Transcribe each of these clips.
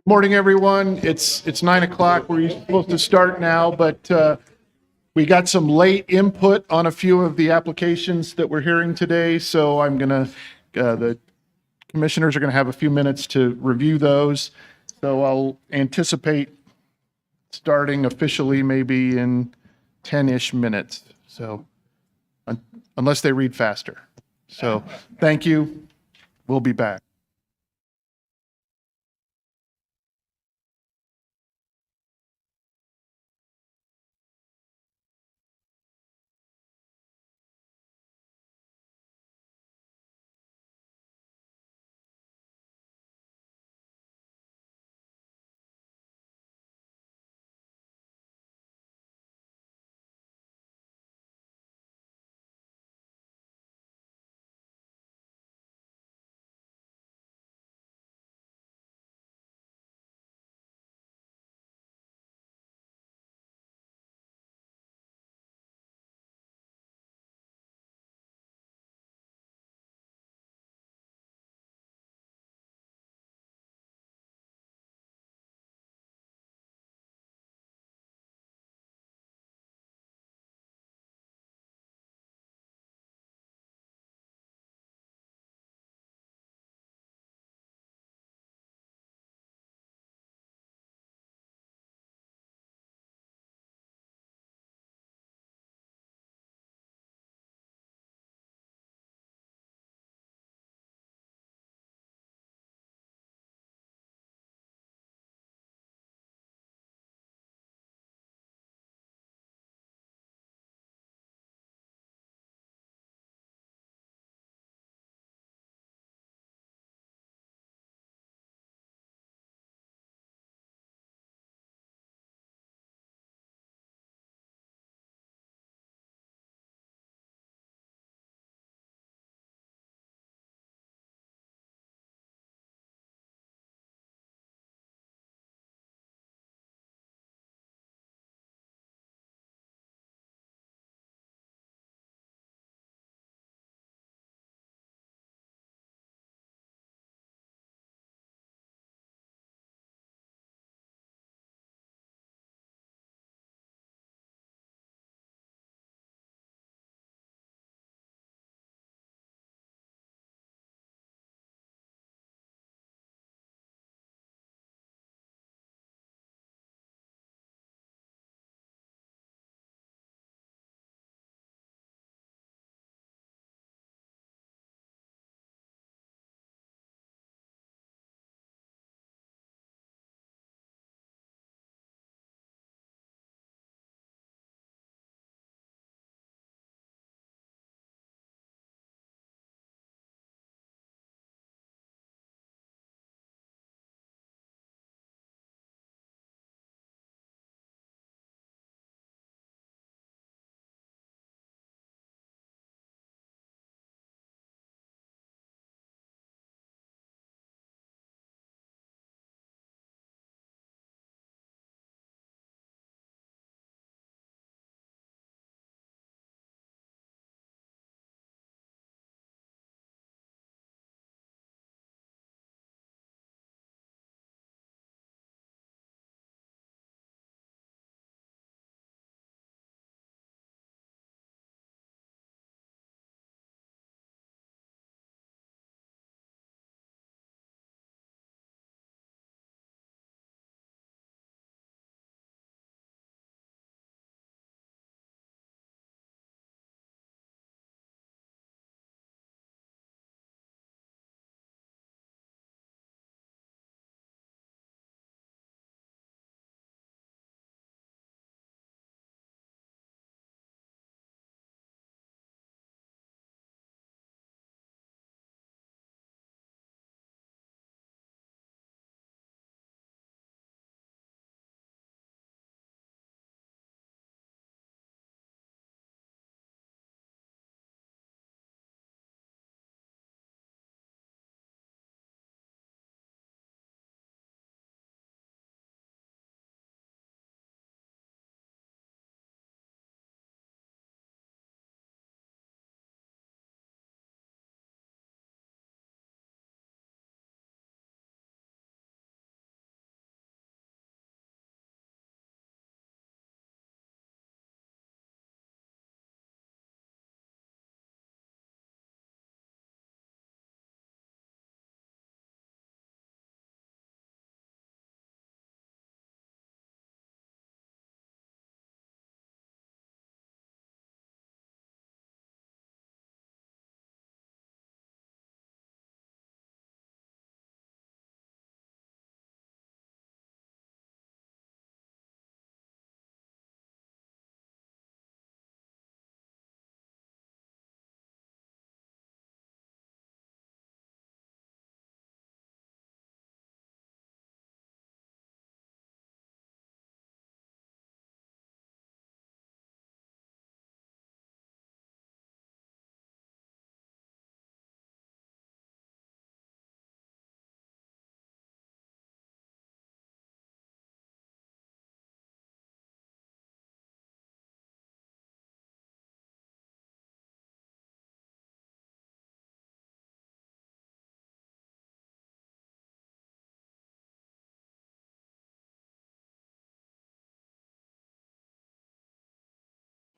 Morning, everyone. It's 9 o'clock. We're supposed to start now, but we got some late input on a few of the applications that we're hearing today. So the commissioners are gonna have a few minutes to review those. So I'll anticipate starting officially maybe in 10-ish minutes. So unless they read faster. So thank you. We'll be back.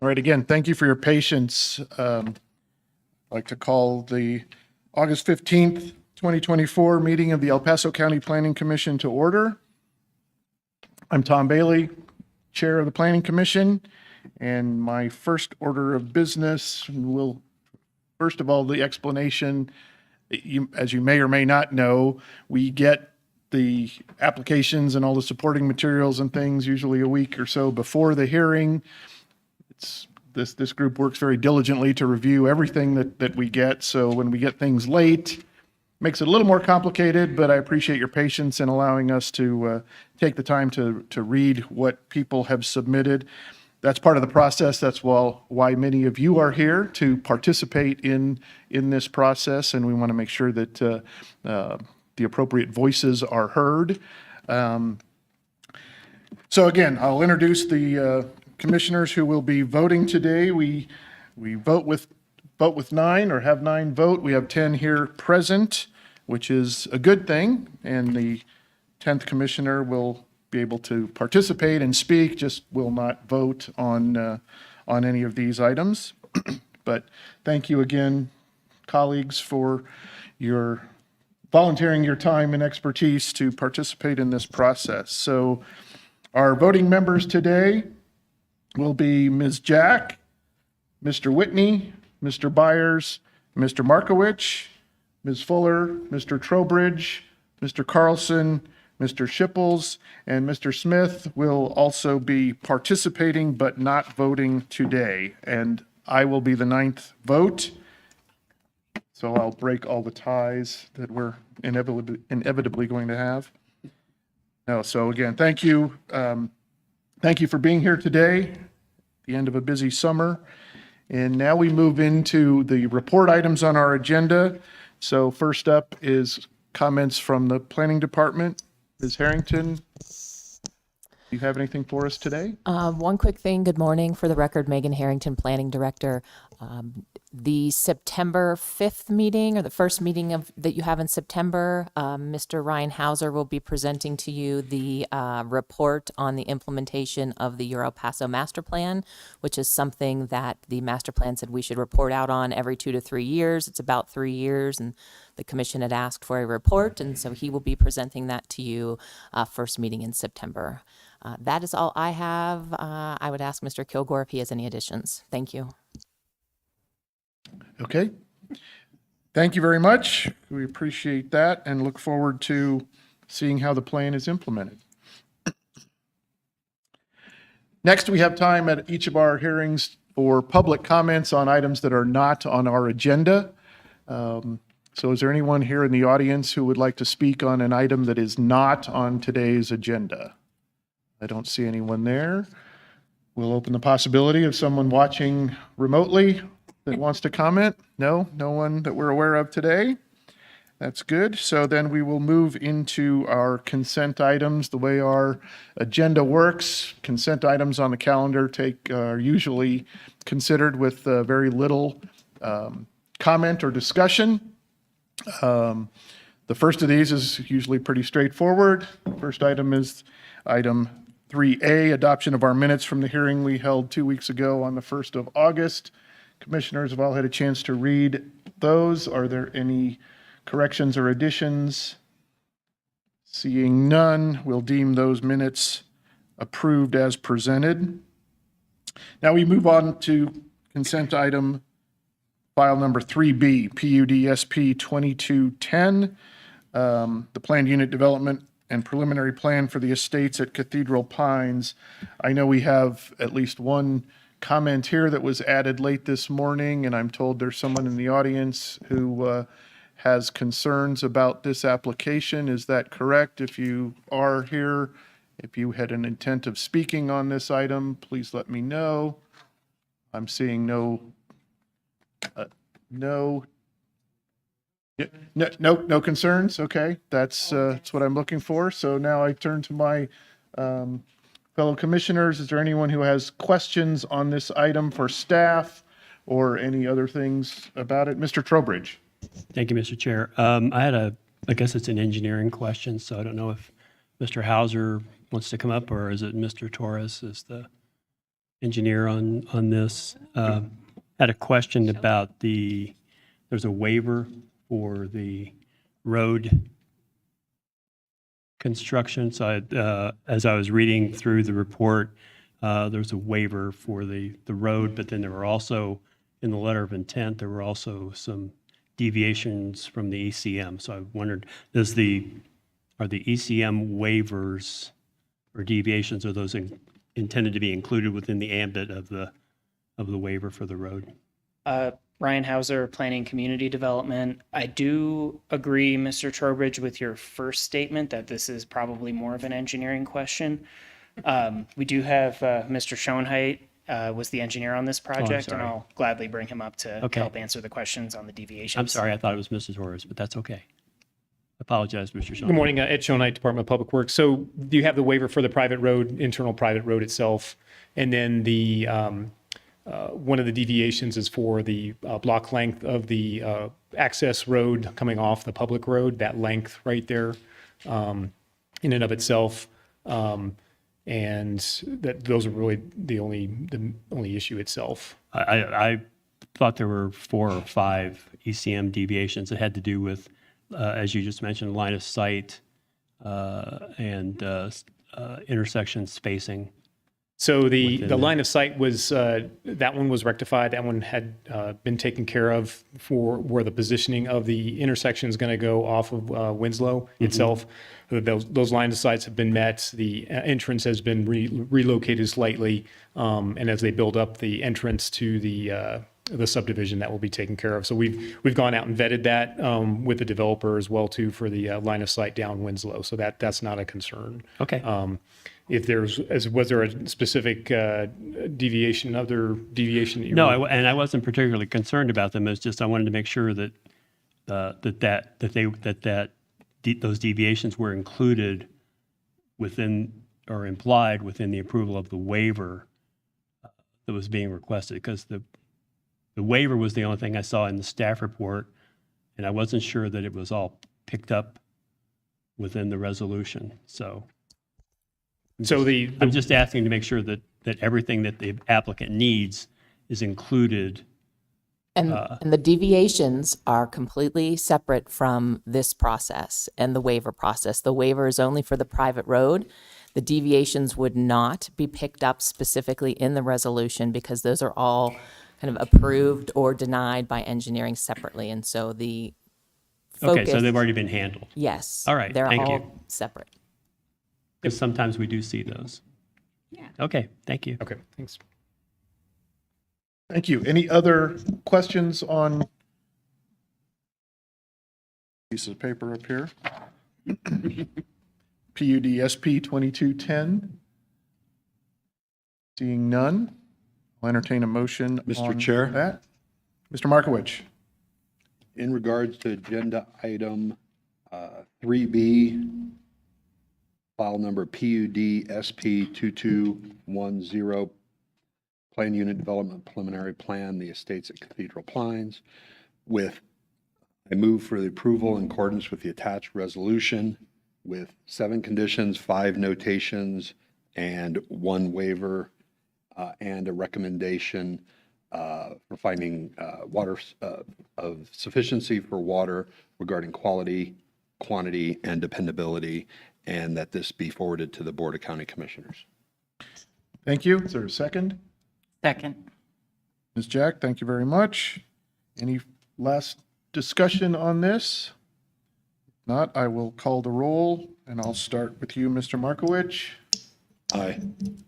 All right, again, thank you for your patience. I'd like to call the August 15th, 2024 meeting of the El Paso County Planning Commission to order. I'm Tom Bailey, Chair of the Planning Commission, and my first order of business will, first of all, the explanation. As you may or may not know, we get the applications and all the supporting materials and things usually a week or so before the hearing. This group works very diligently to review everything that we get. So when we get things late, makes it a little more complicated, but I appreciate your patience in allowing us to take the time to read what people have submitted. That's part of the process. That's why many of you are here to participate in this process, and we want to make sure that the appropriate voices are heard. So again, I'll introduce the commissioners who will be voting today. We vote with 9 or have 9 vote. We have 10 here present, which is a good thing, and the 10th commissioner will be able to participate and speak, just will not vote on any of these items. But thank you again, colleagues, for your volunteering your time and expertise to participate in this process. So our voting members today will be Ms. Jack, Mr. Whitney, Mr. Byers, Mr. Markowicz, Ms. Fuller, Mr. Trowbridge, Mr. Carlson, Mr. Shipples, and Mr. Smith will also be participating but not voting today. And I will be the 9th vote. So I'll break all the ties that we're inevitably going to have. No, so again, thank you. Thank you for being here today, the end of a busy summer. And now we move into the report items on our agenda. So first up is comments from the Planning Department. Ms. Harrington, do you have anything for us today? One quick thing. Good morning. For the record, Megan Harrington, Planning Director. The September 5th meeting, or the first meeting that you have in September, Mr. Ryan Hauser will be presenting to you the report on the implementation of the Euro Paso Master Plan, which is something that the Master Plan said we should report out on every 2 to 3 years. It's about 3 years, and the Commission had asked for a report, and so he will be presenting that to you first meeting in September. That is all I have. I would ask Mr. Kilgore if he has any additions. Thank you. Okay. Thank you very much. We appreciate that and look forward to seeing how the plan is implemented. Next, we have time at each of our hearings for public comments on items that are not on our agenda. So is there anyone here in the audience who would like to speak on an item that is not on today's agenda? I don't see anyone there. We'll open the possibility of someone watching remotely that wants to comment. No one that we're aware of today. That's good. So then we will move into our consent items. The way our agenda works, consent items on the calendar are usually considered with very little comment or discussion. The first of these is usually pretty straightforward. First item is item 3A, adoption of our minutes from the hearing we held 2 weeks ago on the 1st of August. Commissioners have all had a chance to read those. Are there any corrections or additions? Seeing none, we'll deem those minutes approved as presented. Now we move on to consent item file number 3B, PUD-SP 2210, the planned unit development and preliminary plan for the estates at Cathedral Pines. I know we have at least one comment here that was added late this morning, and I'm told there's someone in the audience who has concerns about this application. Is that correct? If you are here, if you had an intent of speaking on this item, please let me know. I'm seeing no concerns. Okay, that's what I'm looking for. So now I turn to my fellow commissioners. Is there anyone who has questions on this item for staff or any other things about it? Mr. Trowbridge. Thank you, Mr. Chair. I guess it's an engineering question, so I don't know if Mr. Hauser wants to come up, or is it Mr. Torres is the engineer on this. Had a question about there's a waiver for the road construction. So as I was reading through the report, there's a waiver for the road, but then there were also, in the letter of intent, there were also some deviations from the ECM. So I wondered, are the ECM waivers or deviations, are those intended to be included within the ambit of the waiver for the road? Ryan Hauser, Planning Community Development. I do agree, Mr. Trowbridge, with your first statement that this is probably more of an engineering question. We do have Mr. Schoenheit was the engineer on this project, and sorry. I'll gladly bring him up to Okay. help answer the questions on the deviations. I'm sorry, I thought it was Mrs. Horace, but that's okay. Apologize, Mr. Sean. Good morning, Ed Schoenheit, Department of Public Works. So you have the waiver for the private road, internal private road itself, and then the one of the deviations is for the block length of the access road coming off the public road, that length right there in and of itself. And that those are really the only issue itself. I thought there were 4 or 5 ECM deviations that had to do with, as you just mentioned, line of sight and intersection spacing. So the line of sight was, that one was rectified. That one had been taken care of for where the positioning of the intersection is going to go off of Winslow itself. Those line of sights have been met. The entrance has been relocated slightly. And as they build up the entrance to the subdivision, that will be taken care of. So we've gone out and vetted that with the developer as well too for the line of sight down Winslow. So that's not a concern. Okay. If was there a specific deviation, other deviation that you No, and I wasn't particularly concerned about them. It's just I wanted to make sure that those deviations were included within or implied within the approval of the waiver that was being requested, because the waiver was the only thing I saw in the staff report, and I wasn't sure that it was all picked up within the resolution. So I'm just asking to make sure that everything that the applicant needs is included. And the deviations are completely separate from this process and the waiver process. The waiver is only for the private road. The deviations would not be picked up specifically in the resolution because those are all kind of approved or denied by engineering separately. And so the focus. Okay, so they've already been handled. Yes. All right, They're thank all you. separate. Because sometimes we do see those. Yeah. Okay, thank you. Okay, thanks. Thank you. Any other questions on pieces of paper up here? PUD SP 2210. Seeing none, I'll entertain a motion. Mr. on Chair? that. Mr. Markowitz. In regards to agenda item 3B, file number PUD SP 2210, Plan Unit Development Preliminary Plan, the Estates at Cathedral Pines, I move for the approval in accordance with the attached resolution with 7 conditions, 5 notations, and 1 waiver, and a recommendation for finding water of sufficiency for water regarding quality, quantity, and dependability, and that this be forwarded to the Board of County Commissioners. Thank you. Is there a second? Second. Ms. Jack, thank you very much. Any last discussion on this? If not, I will call the roll, and I'll start with you, Mr. Markowitz. Aye.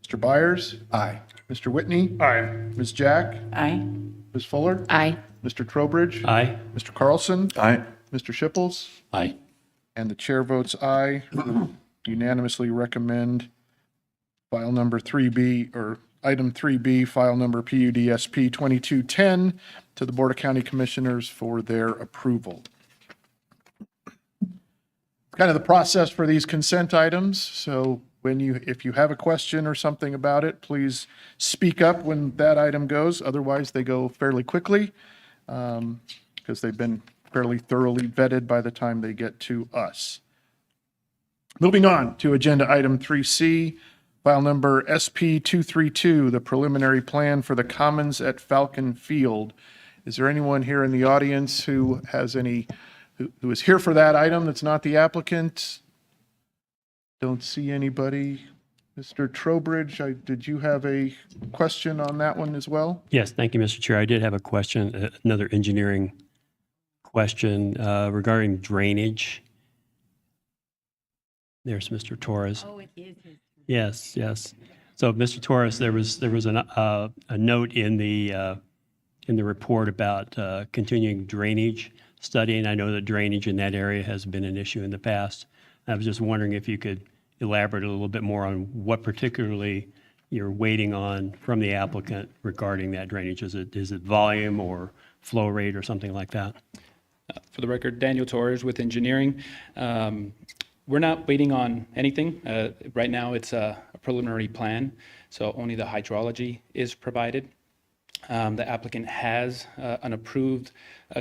Mr. Byers? Aye. Mr. Whitney? Aye. Ms. Jack? Aye. Ms. Fuller? Aye. Mr. Trowbridge? Aye. Mr. Carlson? Aye. Mr. Shipples? Aye. And the chair votes aye. Unanimously recommend file number 3B, or item 3B, file number PUD-SP 2210 to the Board of County Commissioners for their approval. Kind of the process for these consent items. So if you have a question or something about it, please speak up when that item goes. Otherwise, they go fairly quickly because they've been fairly thoroughly vetted by the time they get to us. Moving on to agenda item 3C, File number SP-232, the preliminary plan for the Commons at Falcon Field. Is there anyone here in the audience who has any, who is here for that item that's not the applicant? Don't see anybody. Mr. Trowbridge, did you have a question on that one as well? Yes, thank you, Mr. Chair. I did have a question, another engineering question regarding drainage. There's Mr. Torres. Oh, it is his. Yes, yes. So, Mr. Torres, there was a note in the report about continuing drainage study, and I know that drainage in that area has been an issue in the past. I was just wondering if you could elaborate a little bit more on what particularly you're waiting on from the applicant regarding that drainage. Is it volume or flow rate or something like that? For the record, Daniel Torres with engineering. We're not waiting on anything. Right now, it's a preliminary plan, so only the hydrology is provided. The applicant has an approved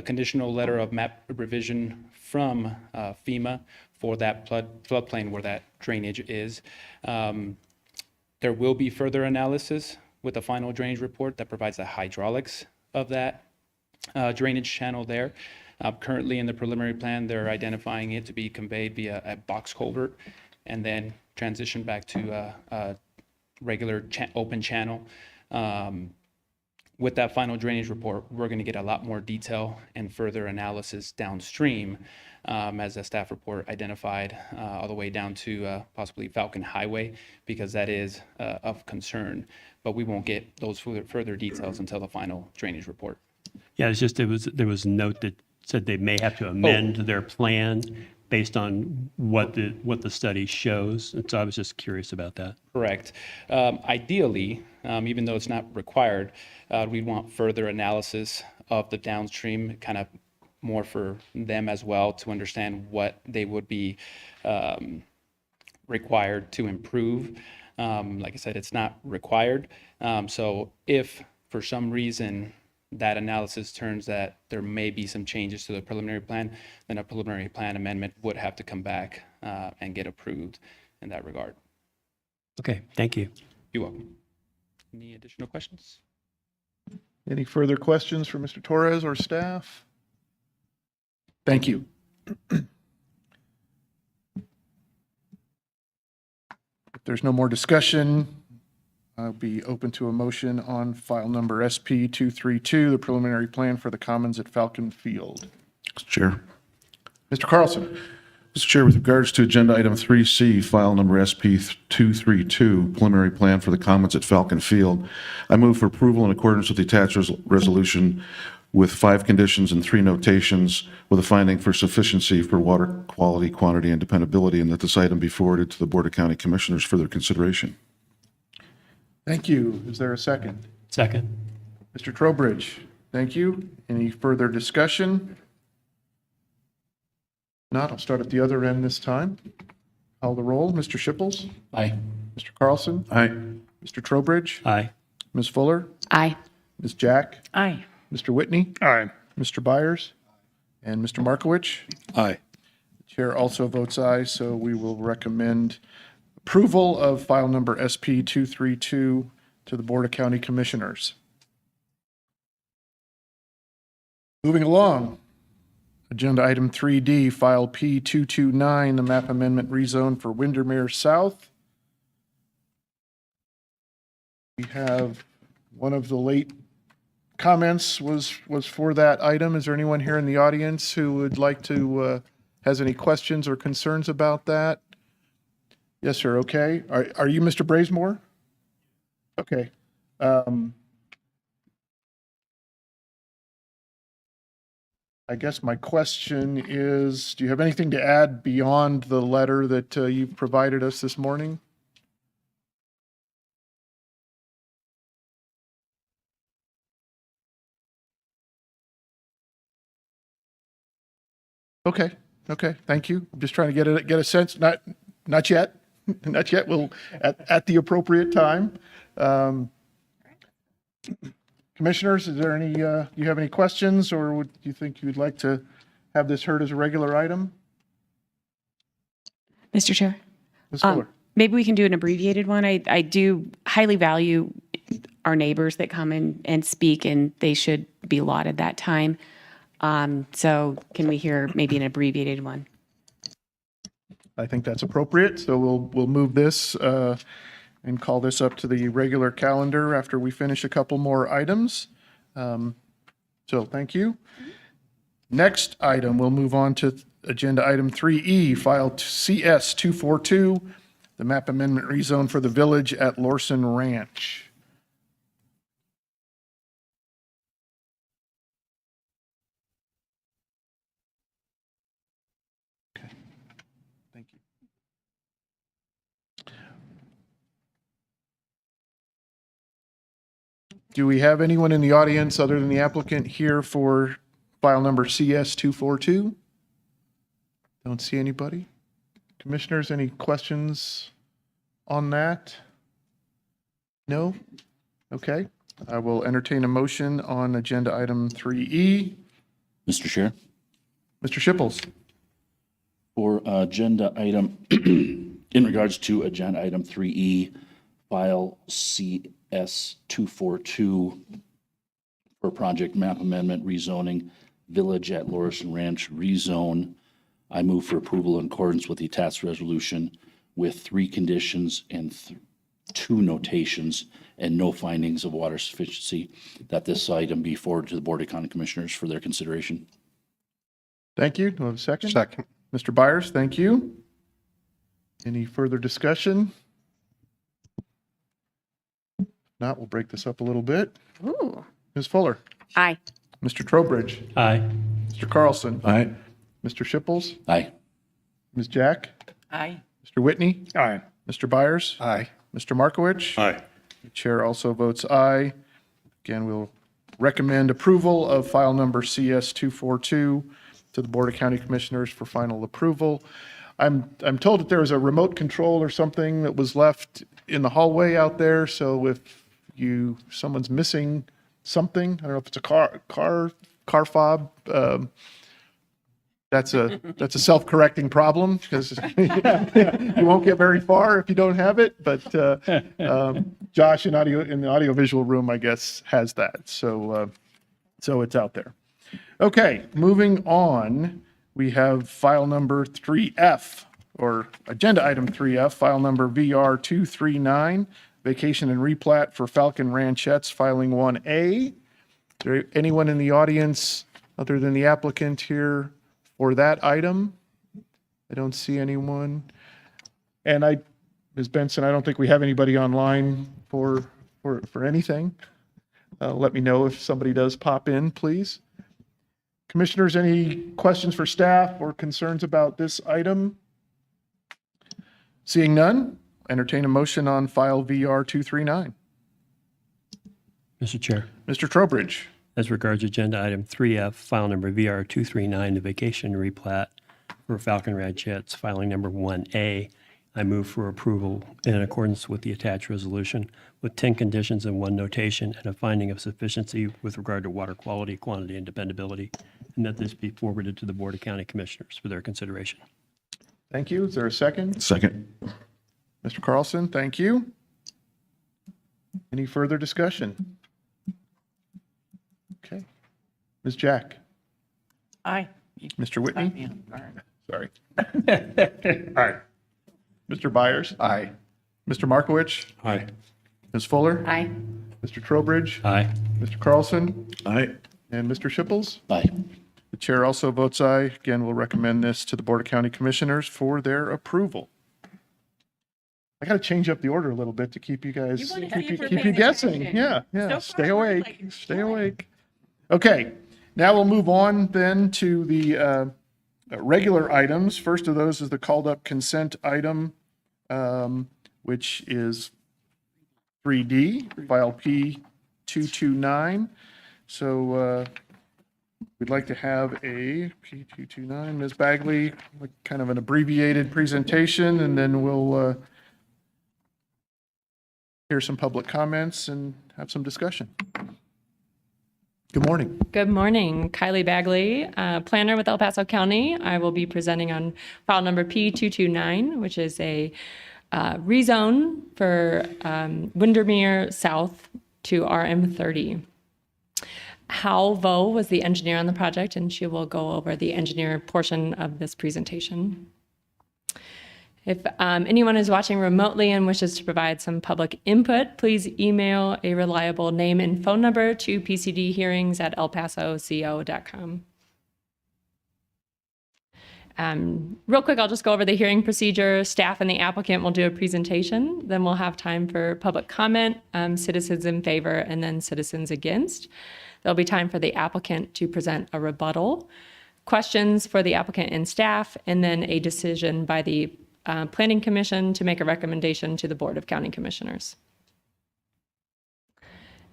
conditional letter of map revision from FEMA for that floodplain where that drainage is. There will be further analysis with the final drainage report that provides the hydraulics of that drainage channel there. Currently in the preliminary plan, they're identifying it to be conveyed via a box culvert and then transition back to a regular open channel. With that final drainage report, we're going to get a lot more detail and further analysis downstream, as the staff report identified, all the way down to possibly Falcon Highway, because that is of concern. But we won't get those further details until the final drainage report. Yeah, it's just there was a note that said they may have to amend their plan based on what the study shows. And so I was just curious about that. Correct. Ideally, even though it's not required, we'd want further analysis of the downstream, kind of more for them as well to understand what they would be required to improve. Like I said, it's not required. So if for some reason that analysis turns that there may be some changes to the preliminary plan, then a preliminary plan amendment would have to come back and get approved in that regard. Okay, thank you. You're welcome. Any additional questions? Any further questions for Mr. Torres or staff? Thank you. If there's no more discussion, I'll be open to a motion on file number SP-232, the preliminary plan for the Commons at Falcon Field. Mr. Chair. Mr. Carlson. Mr. Chair, with regards to agenda item 3C, file number SP-232, preliminary plan for the Commons at Falcon Field, I move for approval in accordance with the attached resolution with 5 conditions and 3 notations with a finding for sufficiency for water quality, quantity, and dependability, and that this item be forwarded to the Board of County Commissioners for their consideration. Thank you. Is there a second? Second. Mr. Trowbridge, thank you. Any further discussion? Not, I'll start at the other end this time. Call the roll. Mr. Shipples? Aye. Mr. Carlson? Aye. Mr. Trowbridge? Aye. Ms. Fuller? Aye. Ms. Jack? Aye. Mr. Whitney? Aye. Mr. Byers? And Mr. Markowitz? Aye. The chair also votes aye, so we will recommend approval of file number SP-232 to the Board of County Commissioners. Moving along, agenda item 3D, file P-229, the map amendment rezone for Windermere South. We have one of the late comments was for that item. Is there anyone here in the audience who would like to, has any questions or concerns about that? Yes, sir. Okay. Are you Mr. Brazemore? Okay. I guess my question is, do you have anything to add beyond the letter that you've provided us this morning? Okay. Okay. Thank you. I'm just trying to get a sense. Not yet. Not yet. We'll at the appropriate time. Commissioners, is there any? Do you have any questions, or would you think you'd like to have this heard as a regular item? Mr. Chair, Ms. Fuller. maybe we can do an abbreviated one. I do highly value our neighbors that come in and speak, and they should be allotted that time. So can we hear maybe an abbreviated one? I think that's appropriate, so we'll move this and call this up to the regular calendar after we finish a couple more items. So thank you. Next item, we'll move on to agenda item 3E, file CS 242, the map amendment rezone for the village at Lorson Ranch. Okay, thank you. Do we have anyone in the audience other than the applicant here for file number CS 242? Don't see anybody. Commissioners, any questions on that? No? Okay. I will entertain a motion on agenda item 3E. Mr. Chair, Mr. Shipples. for agenda item, in regards to agenda item 3E, file CS 242 for project map amendment rezoning Village at Lorison Ranch rezone, I move for approval in accordance with the attached resolution with 3 conditions and 2 notations and no findings of water sufficiency, that this item be forwarded to the Board of County Commissioners for their consideration. Thank you. Do I have a second? Second. Mr. Byers, thank you. Any further discussion? If not, we'll break this up a little bit. Ooh. Ms. Fuller. Aye. Mr. Trowbridge. Aye. Mr. Carlson. Aye. Mr. Shipples. Aye. Ms. Jack. Aye. Mr. Whitney. Aye. Mr. Byers. Aye. Mr. Markowitz. Aye. The chair also votes aye. Again, we'll recommend approval of file number CS 242 to the Board of County Commissioners for final approval. I'm told that there was a remote control or something that was left in the hallway out there, so if someone's missing something, I don't know if it's a car fob, that's a self-correcting problem because you won't get very far if you don't have it. But Josh in the audiovisual room, I guess, has that. So it's out there. Okay, moving on, we have file number 3F, or agenda item 3F, file number VR 239, vacation and replat for Falcon Ranchettes, filing 1A. Is there anyone in the audience other than the applicant here for that item? I don't see anyone. And Ms. Benson, I don't think we have anybody online for anything. Let me know if somebody does pop in, please. Commissioners, any questions for staff or concerns about this item? Seeing none, entertain a motion on file VR 239. Mr. Chair, Mr. Trowbridge. as regards agenda item 3F, file number VR 239, the vacation replat for Falcon Ranchettes, filing number 1A, I move for approval in accordance with the attached resolution with 10 conditions and 1 notation and a finding of sufficiency with regard to water quality, quantity, and dependability, and that this be forwarded to the Board of County Commissioners for their consideration. Thank you. Is there a second? Second. Mr. Carlson, thank you. Any further discussion? Okay. Ms. Jack. Aye. Mr. Whitney? Sorry. All right. Mr. Byers? Aye. Mr. Markowitz? Aye. Ms. Fuller? Aye. Mr. Trowbridge? Aye. Mr. Carlson? Aye. And Mr. Shipples? Aye. The chair also votes aye. Again, we'll recommend this to the Board of County Commissioners for their approval. I got to change up the order a little bit to keep you guys, keep you guessing. Yeah, yeah. Stay awake, stay awake. Okay, now we'll move on then to the regular items. First of those is the called up consent item, which is 3D, file P229. So we'd like to have a P229, Ms. Bagley, like kind of an abbreviated presentation, and then we'll hear some public comments and have some discussion. Good morning. Good morning. Kylie Bagley, planner with El Paso County. I will be presenting on file number P229, which is a rezone for Windermere South to RM30. Hal Vo was the engineer on the project, and she will go over the engineer portion of this presentation. If anyone is watching remotely and wishes to provide some public input, please email a reliable name and phone number to pcdhearings@elpasoco.com. Real quick, I'll just go over the hearing procedure. Staff and the applicant will do a presentation. Then we'll have time for public comment, citizens in favor, and then citizens against. There'll be time for the applicant to present a rebuttal, questions for the applicant and staff, and then a decision by the Planning Commission to make a recommendation to the Board of County Commissioners.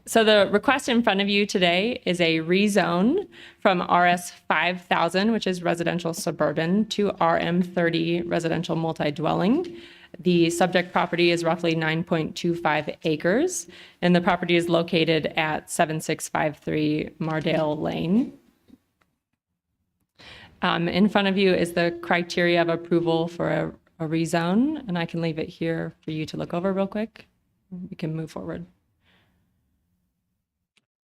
So the request in front of you today is a rezone from RS 5000, which is residential suburban, to RM30 residential multi-dwelling. The subject property is roughly 9.25 acres, and the property is located at 7653 Mardale Lane. In front of you is the criteria of approval for a rezone, and I can leave it here for you to look over real quick. We can move forward.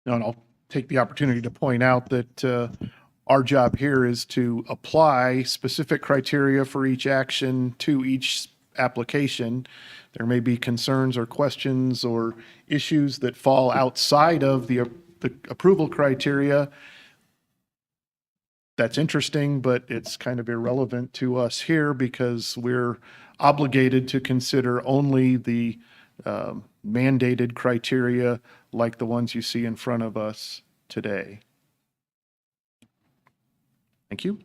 And I'll take the opportunity to point out that our job here is to apply specific criteria for each action to each application. There may be concerns or questions or issues that fall outside of the approval criteria. That's interesting, but it's kind of irrelevant to us here because we're obligated to consider only the mandated criteria like the ones you see in front of us today. Thank you.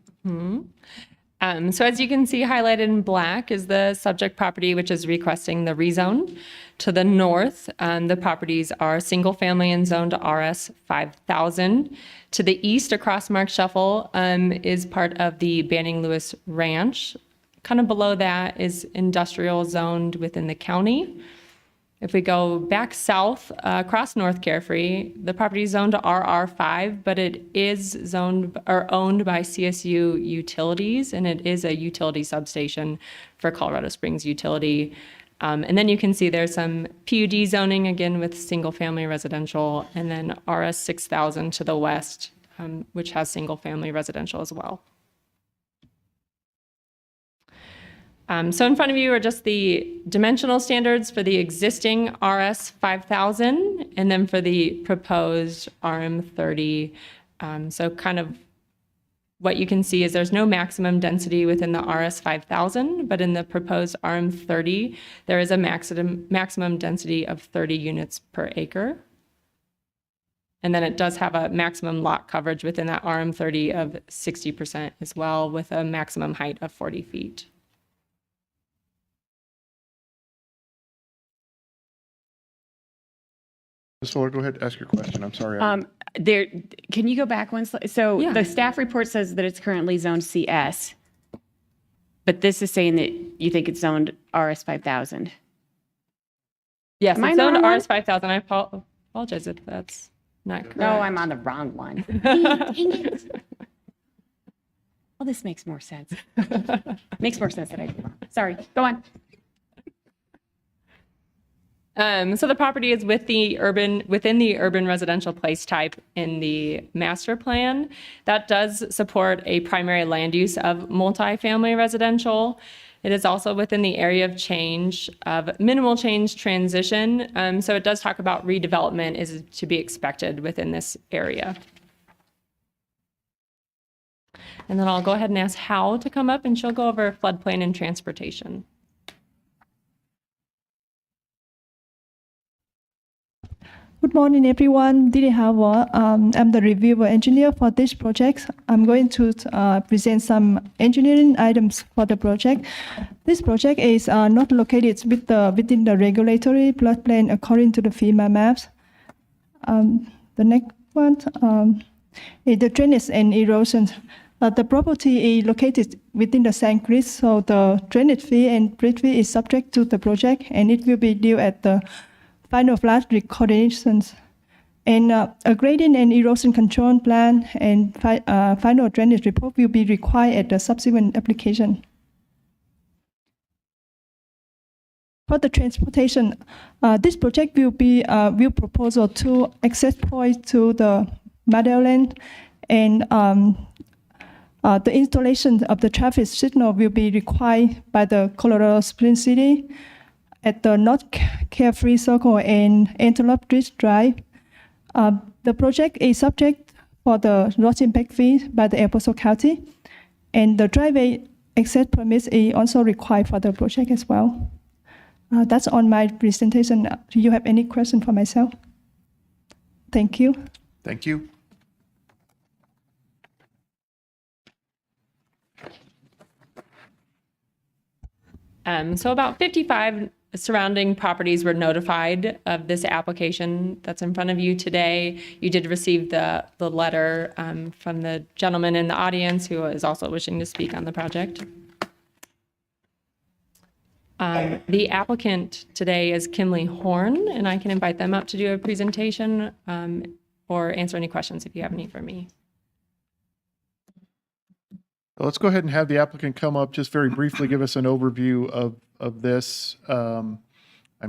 So as you can see highlighted in black is the subject property, which is requesting the rezone. To the north, the properties are single family and zoned to RS 5000. To the east across Mark Shuffle is part of the Banning Lewis Ranch. Kind of below that is industrial zoned within the county. If we go back south across North Carefree, the property is zoned to RR5, but it is zoned or owned by CSU Utilities, and it is a utility substation for Colorado Springs Utility. And then you can see there's some PUD zoning again with single family residential, and then RS 6000 to the west, which has single family residential as well. So in front of you are just the dimensional standards for the existing RS 5000 and then for the proposed RM30. So kind of what you can see is there's no maximum density within the RS 5000, but in the proposed RM30, there is a maximum density of 30 units per acre. And then it does have a maximum lot coverage within that RM30 of 60% as well, with a maximum height of 40 feet. Ms. Fuller, go ahead, ask your question. I'm sorry. Can you go back one slide? So Yeah. the staff report says that it's currently zoned CS, but this is saying that you think it's zoned RS 5000. Yes, Am I it's on zoned the wrong RS 5000. I apologize if that's not correct. No, I'm on the wrong one. Dang it. Well, this makes more sense. Makes more sense that I did wrong. Sorry, go on. So the property is within the urban residential place type in the master plan. That does support a primary land use of multifamily residential. It is also within the area of change of minimal change transition. So it does talk about redevelopment is to be expected within this area. And then I'll go ahead and ask Hal to come up and she'll go over floodplain and transportation. Good morning, everyone. Didi Hawa. I'm the reviewer engineer for this project. I'm going to present some engineering items for the project. This project is not located within the regulatory floodplain according to the FEMA maps. The next one is the drainage and erosion. The property is located within the sand grid, so the drainage fee and bridge fee is subject to the project, and it will be due at the final flood recordings, and a gradient and erosion control plan and final drainage report will be required at the subsequent application. For the transportation, this project will propose two access points to the Meadowland, and the installation of the traffic signal will be required by the Colorado Springs City at the North Carefree Circle and Antelope Ridge Drive. The project is subject for the road impact fee by the El Paso County, and the driveway access permits is also required for the project as well. That's on my presentation. Do you have any question for myself? Thank you. Thank you. So about 55 surrounding properties were notified of this application that's in front of you today. You did receive the letter from the gentleman in the audience who is also wishing to speak on the project. The applicant today is Kimley Horn, and I can invite them up to do a presentation or answer any questions if you have any for me. Well, let's go ahead and have the applicant come up, just very briefly give us an overview of this. I'm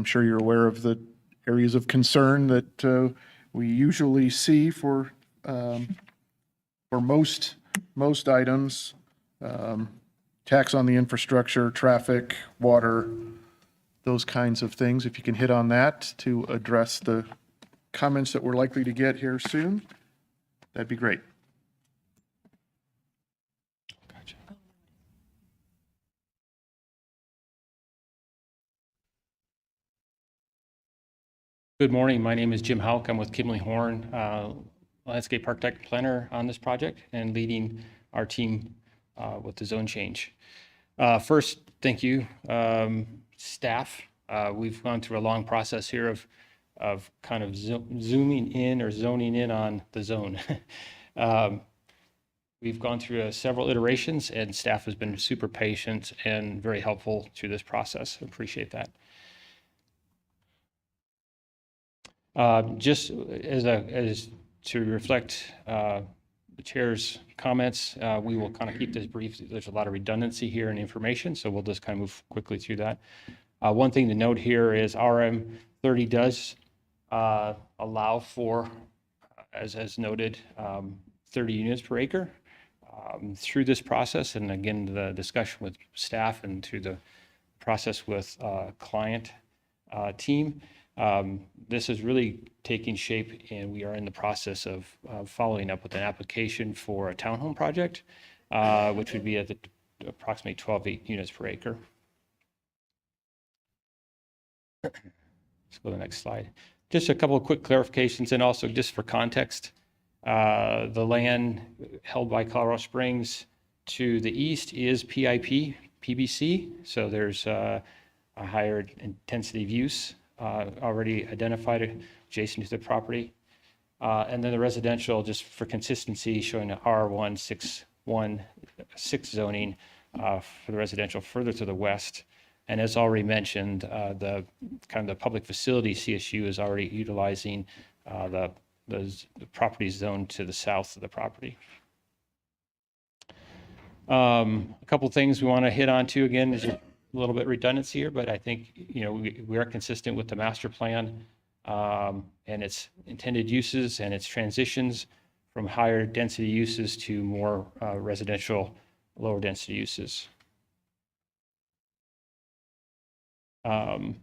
sure you're aware of the areas of concern that we usually see for most items. Tax on the infrastructure, traffic, water, those kinds of things. If you can hit on that to address the comments that we're likely to get here soon, that'd be great. Good morning. My name is Jim Hauk. I'm with Kimley Horn, landscape architect planner on this project and leading our team with the zone change. First, thank you, staff. We've gone through a long process here of kind of zooming in or zoning in on the zone. We've gone through several iterations, and staff has been super patient and very helpful through this process. Appreciate that. Just as to reflect the chair's comments, we will kind of keep this brief. There's a lot of redundancy here in information, so we'll just kind of move quickly through that. One thing to note here is RM 30 does allow for, as noted, 30 units per acre. Through this process, and again, the discussion with staff and through the process with client team, this is really taking shape, and we are in the process of following up with an application for a townhome project, which would be at approximately 12 units per acre. Let's go to the next slide. Just a couple of quick clarifications, and also just for context, the land held by Colorado Springs to the east is PIP, PBC, so there's a higher intensity of use already identified adjacent to the property. And then the residential, just for consistency, showing an R161-6 zoning for the residential further to the west. And as already mentioned, the public facility CSU is already utilizing the property zone to the south of the property. A couple things we want to hit on too. Again, there's a little bit redundancy here, but I think we are consistent with the master plan and its intended uses and its transitions from higher density uses to more residential, lower density uses. Also,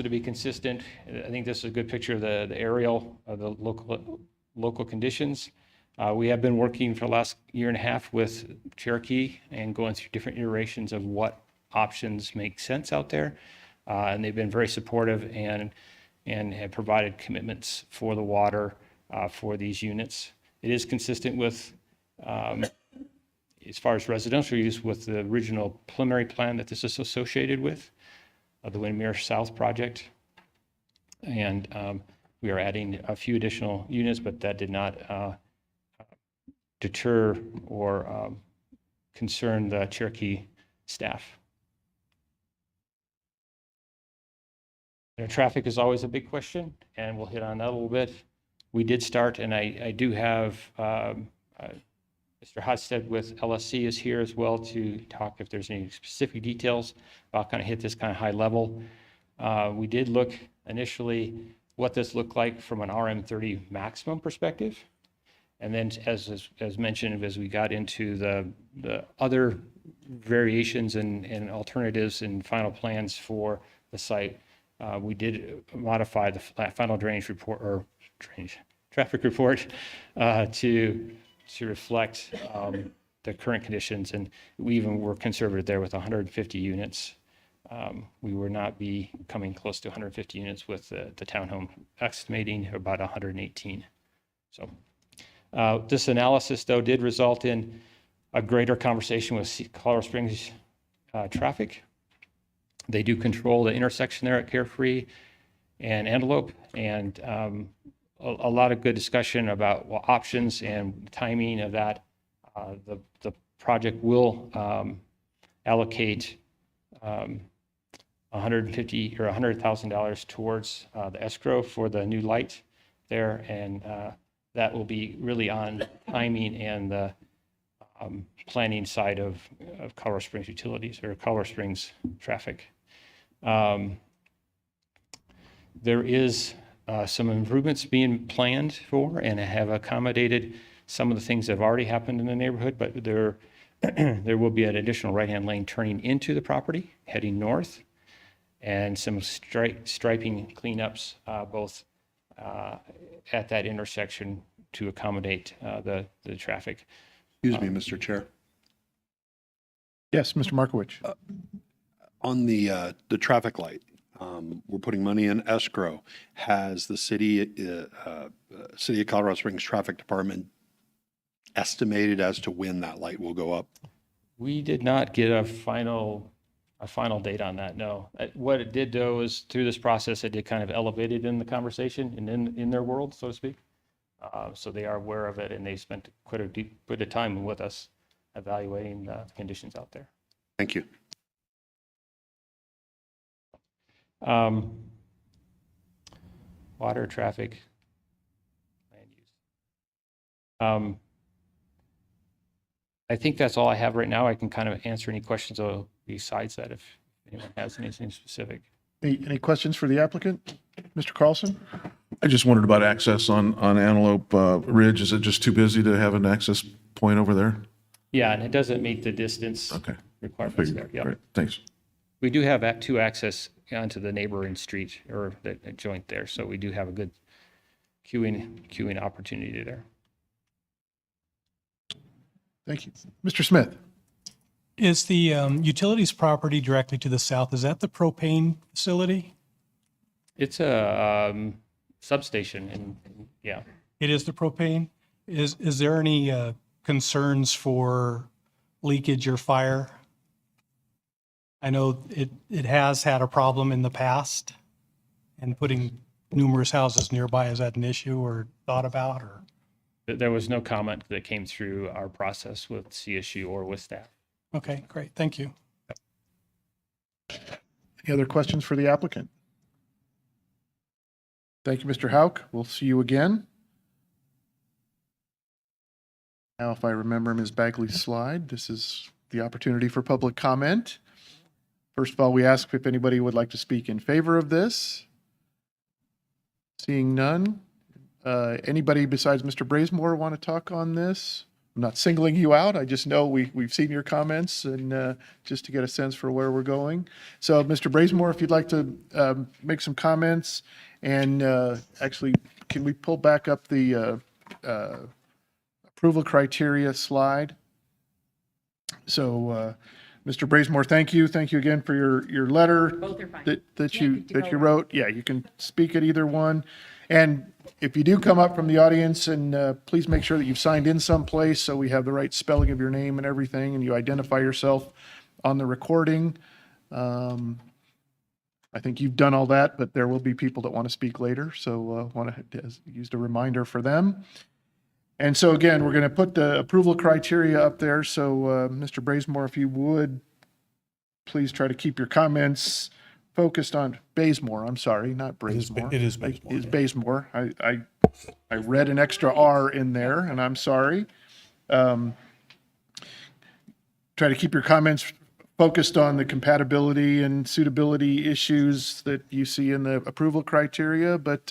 to be consistent, I think this is a good picture of the aerial of the local conditions. We have been working for the last year and a half with Cherokee and going through different iterations of what options make sense out there. And they've been very supportive and have provided commitments for the water for these units. It is consistent with, as far as residential use, with the original preliminary plan that this is associated with, the Windmere South project. And we are adding a few additional units, but that did not deter or concern the Cherokee staff. Traffic is always a big question, and we'll hit on that a little bit. We did start, and I do have a Mr. Hodstead with LSC is here as well to talk if there's any specific details. I'll kind of hit this kind of high level. We did look initially what this looked like from an RM30 maximum perspective. And then as mentioned, as we got into the other variations and alternatives and final plans for the site, we did modify the final drainage report or traffic report to reflect the current conditions. And we even were conservative there with 150 units. We would not be coming close to 150 units with the townhome estimating about 118. So this analysis, though, did result in a greater conversation with Colorado Springs traffic. They do control the intersection there at Carefree and Antelope, and a lot of good discussion about options and timing of that. The project will allocate $150 or $100,000 towards the escrow for the new light there, and that will be really on timing and the planning side of Colorado Springs Utilities or Colorado Springs Traffic. There is some improvements being planned for and have accommodated some of the things that have already happened in the neighborhood, but there will be an additional right-hand lane turning into the property, heading north, and some striping cleanups both at that intersection to accommodate the traffic. Excuse me, Mr. Chair. Yes, Mr. Markowitz. On the traffic light, we're putting money in escrow. Has the city of Colorado Springs Traffic Department estimated as to when that light will go up? We did not get a final date on that, no. What it did, though, is through this process, it did kind of elevate it in the conversation and in their world, so to speak. So they are aware of it, and they spent quite a bit of time with us evaluating the conditions out there. Thank you. Water, traffic, land use. I think that's all I have right now. I can kind of answer any questions besides that if anyone has anything specific. Any questions for the applicant? Mr. Carlson? I just wondered about access on Antelope Ridge. Is it just too busy to have an access point over there? Yeah, and it doesn't meet the distance Okay. requirements there. Yeah. Great, thanks. We do have two access onto the neighboring street or the joint there, so we do have a good queuing opportunity there. Thank you. Mr. Smith? Is the utilities property directly to the south, is that the propane facility? It's a substation, and yeah. It is the propane? Is there any concerns for leakage or fire? I know it has had a problem in the past, and putting numerous houses nearby, is that an issue or thought about, or? There was no comment that came through our process with CSU or with staff. Okay, great, thank you. Any other questions for the applicant? Thank you, Mr. Hauk. We'll see you again. Now, if I remember Ms. Bagley's slide, this is the opportunity for public comment. First of all, we ask if anybody would like to speak in favor of this. Seeing none. Anybody besides Mr. Brazemore want to talk on this? I'm not singling you out. I just know we've seen your comments and just to get a sense for where we're going. So, Mr. Brazemore, if you'd like to make some comments, and actually, can we pull back up the approval criteria slide? So, Mr. Brazemore, thank you. Thank you again for your letter that you wrote. Yeah, you can speak at either one. And if you do come up from the audience, and please make sure that you've signed in someplace so we have the right spelling of your name and everything, and you identify yourself on the recording. I think you've done all that, but there will be people that want to speak later, so want to use a reminder for them. And so again, we're going to put the approval criteria up there. So Mr. Brazemore, if you would, please try to keep your comments focused on Bazemore. I'm sorry, not Brazemore. It is Bazemore. It's Bazemore. I read an extra R in there, and I'm sorry. try to keep your comments focused on the compatibility and suitability issues that you see in the approval criteria, but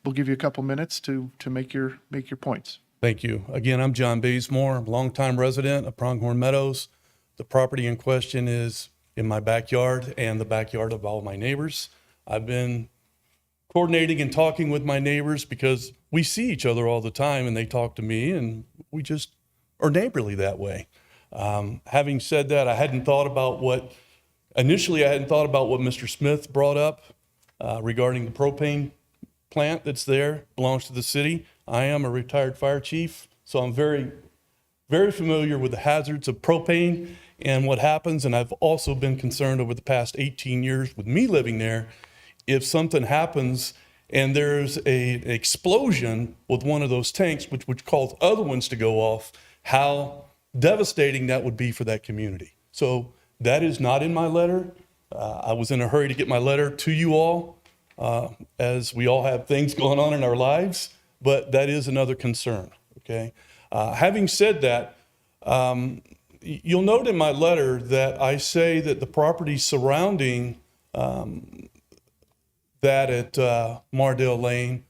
we'll give you a couple minutes to make your points. Thank you. Again, I'm John Bazemore, longtime resident of Pronghorn Meadows. The property in question is in my backyard and the backyard of all my neighbors. I've been coordinating and talking with my neighbors because we see each other all the time and they talk to me and we just are neighborly that way. Having said that, I hadn't thought about what Mr. Smith brought up regarding the propane plant that's there, belongs to the city. I am a retired fire chief, so I'm very, very familiar with the hazards of propane and what happens. And I've also been concerned over the past 18 years with me living there, if something happens and there's an explosion with one of those tanks, which would cause other ones to go off, how devastating that would be for that community. So that is not in my letter. I was in a hurry to get my letter to you all, as we all have things going on in our lives, but that is another concern, okay? Having said that, you'll note in my letter that I say that the property surrounding that at Mardale Lane,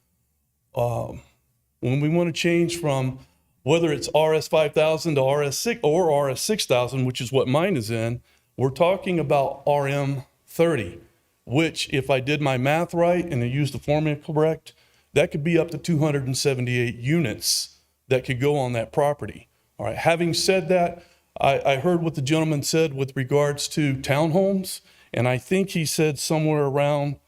when we want to change from whether it's RS 5000 to RS 6 or RS 6000, which is what mine is in, we're talking about RM 30, which if I did my math right and I used the formula correct, that could be up to 278 units that could go on that property. All right, having said that, I heard what the gentleman said with regards to townhomes, and I think he said somewhere around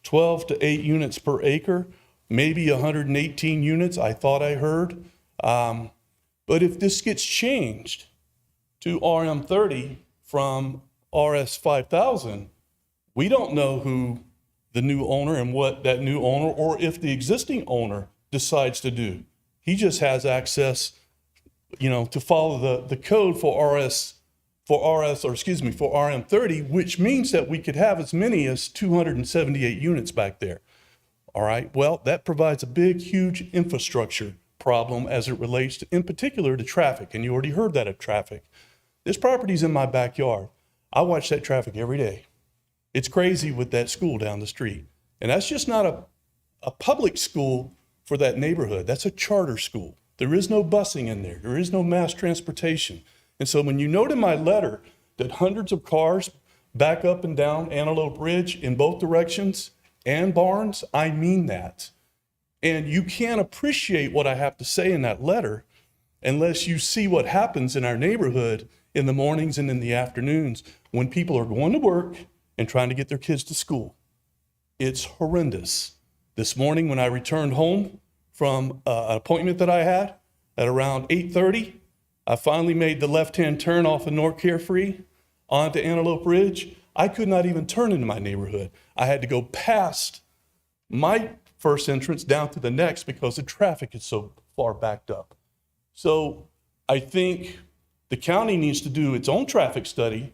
12 to 8 units per acre, maybe 118 units, I thought I heard. But if this gets changed to RM 30 from RS 5000, we don't know who the new owner and what that new owner, or if the existing owner decides to do. He just has access, to follow the code for RM 30, which means that we could have as many as 278 units back there. All right, well, that provides a big, huge infrastructure problem as it relates to, in particular, to traffic, and you already heard that of traffic. This property's in my backyard. I watch that traffic every day. It's crazy with that school down the street. And that's just not a public school for that neighborhood. That's a charter school. There is no busing in there. There is no mass transportation. And so when you note in my letter that hundreds of cars back up and down Antelope Ridge in both directions and Barnes, I mean that. And you can't appreciate what I have to say in that letter unless you see what happens in our neighborhood in the mornings and in the afternoons when people are going to work and trying to get their kids to school. It's horrendous. This morning when I returned home from an appointment that I had at around 8:30, I finally made the left-hand turn off of North Carefree onto Antelope Ridge. I could not even turn into my neighborhood. I had to go past my first entrance down to the next because the traffic is so far backed up. So I think the county needs to do its own traffic study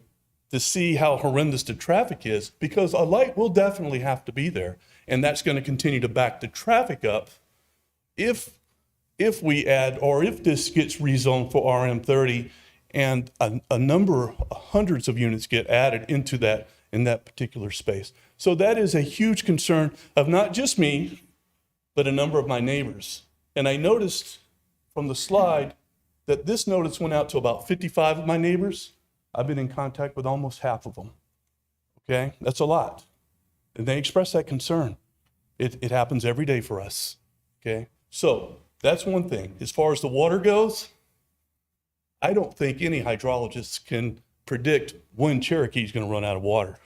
to see how horrendous the traffic is, because a light will definitely have to be there. And that's going to continue to back the traffic up if we add, or if this gets rezoned for RM 30 and a number, hundreds of units get added into that, in that particular space. So that is a huge concern of not just me, but a number of my neighbors. And I noticed from the slide that this notice went out to about 55 of my neighbors. I've been in contact with almost half of them. Okay, that's a lot. And they express that concern. It happens every day for us. Okay, so that's one thing. As far as the water goes, I don't think any hydrologist can predict when Cherokee is going to run out of water.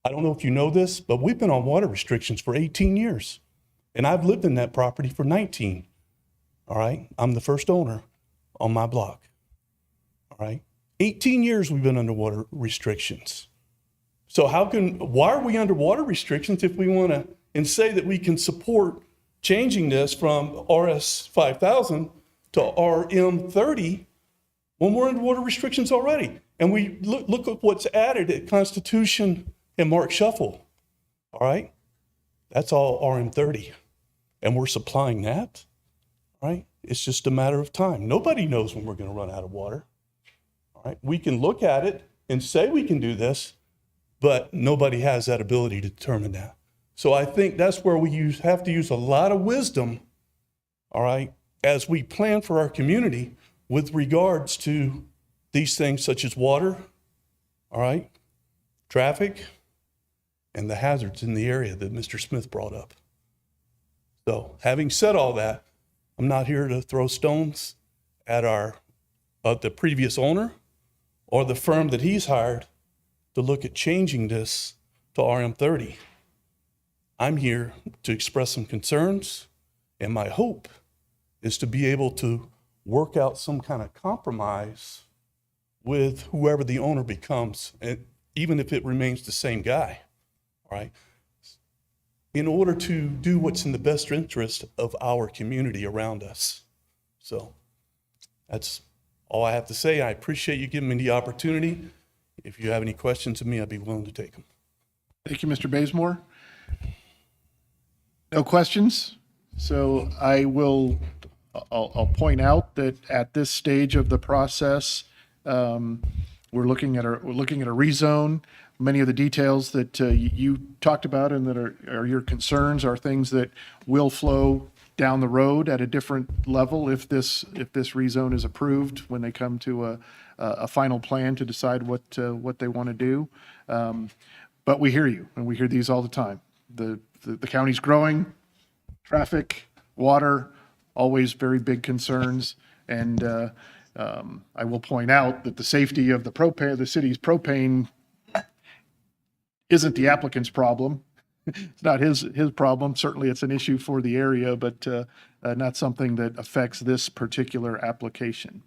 I don't know if you know this, but we've been on water restrictions for 18 years. And I've lived in that property for 19. All right, I'm the first owner on my block. All right, 18 years we've been under water restrictions. So why are we under water restrictions if we want to, and say that we can support changing this from RS 5000 to RM 30 when we're under water restrictions already? And we look at what's added at Constitution and Mark Shuffle. All right, that's all RM 30. And we're supplying that, right? It's just a matter of time. Nobody knows when we're going to run out of water. right? We can look at it and say we can do this, but nobody has that ability to determine that. So I think that's where we have to use a lot of wisdom, all right, as we plan for our community with regards to these things such as water, all right, traffic, and the hazards in the area that Mr. Smith brought up. So having said all that, I'm not here to throw stones at the previous owner or the firm that he's hired to look at changing this to RM30. I'm here to express some concerns, and my hope is to be able to work out some kind of compromise with whoever the owner becomes, and even if it remains the same guy, all right, in order to do what's in the best interest of our community around us. So that's all I have to say. I appreciate you giving me the opportunity. If you have any questions of me, I'd be willing to take them. Thank you, Mr. Bazemore. No questions? So I'll point out that at this stage of the process, we're looking at a rezone. Many of the details that you talked about and that are your concerns are things that will flow down the road at a different level if this rezone is approved when they come to a final plan to decide what they want to do. But we hear you, and we hear these all the time. The county's growing, traffic, water, always very big concerns. And I will point out that the safety of the city's propane isn't the applicant's problem. It's not his problem. Certainly it's an issue for the area, but not something that affects this particular application.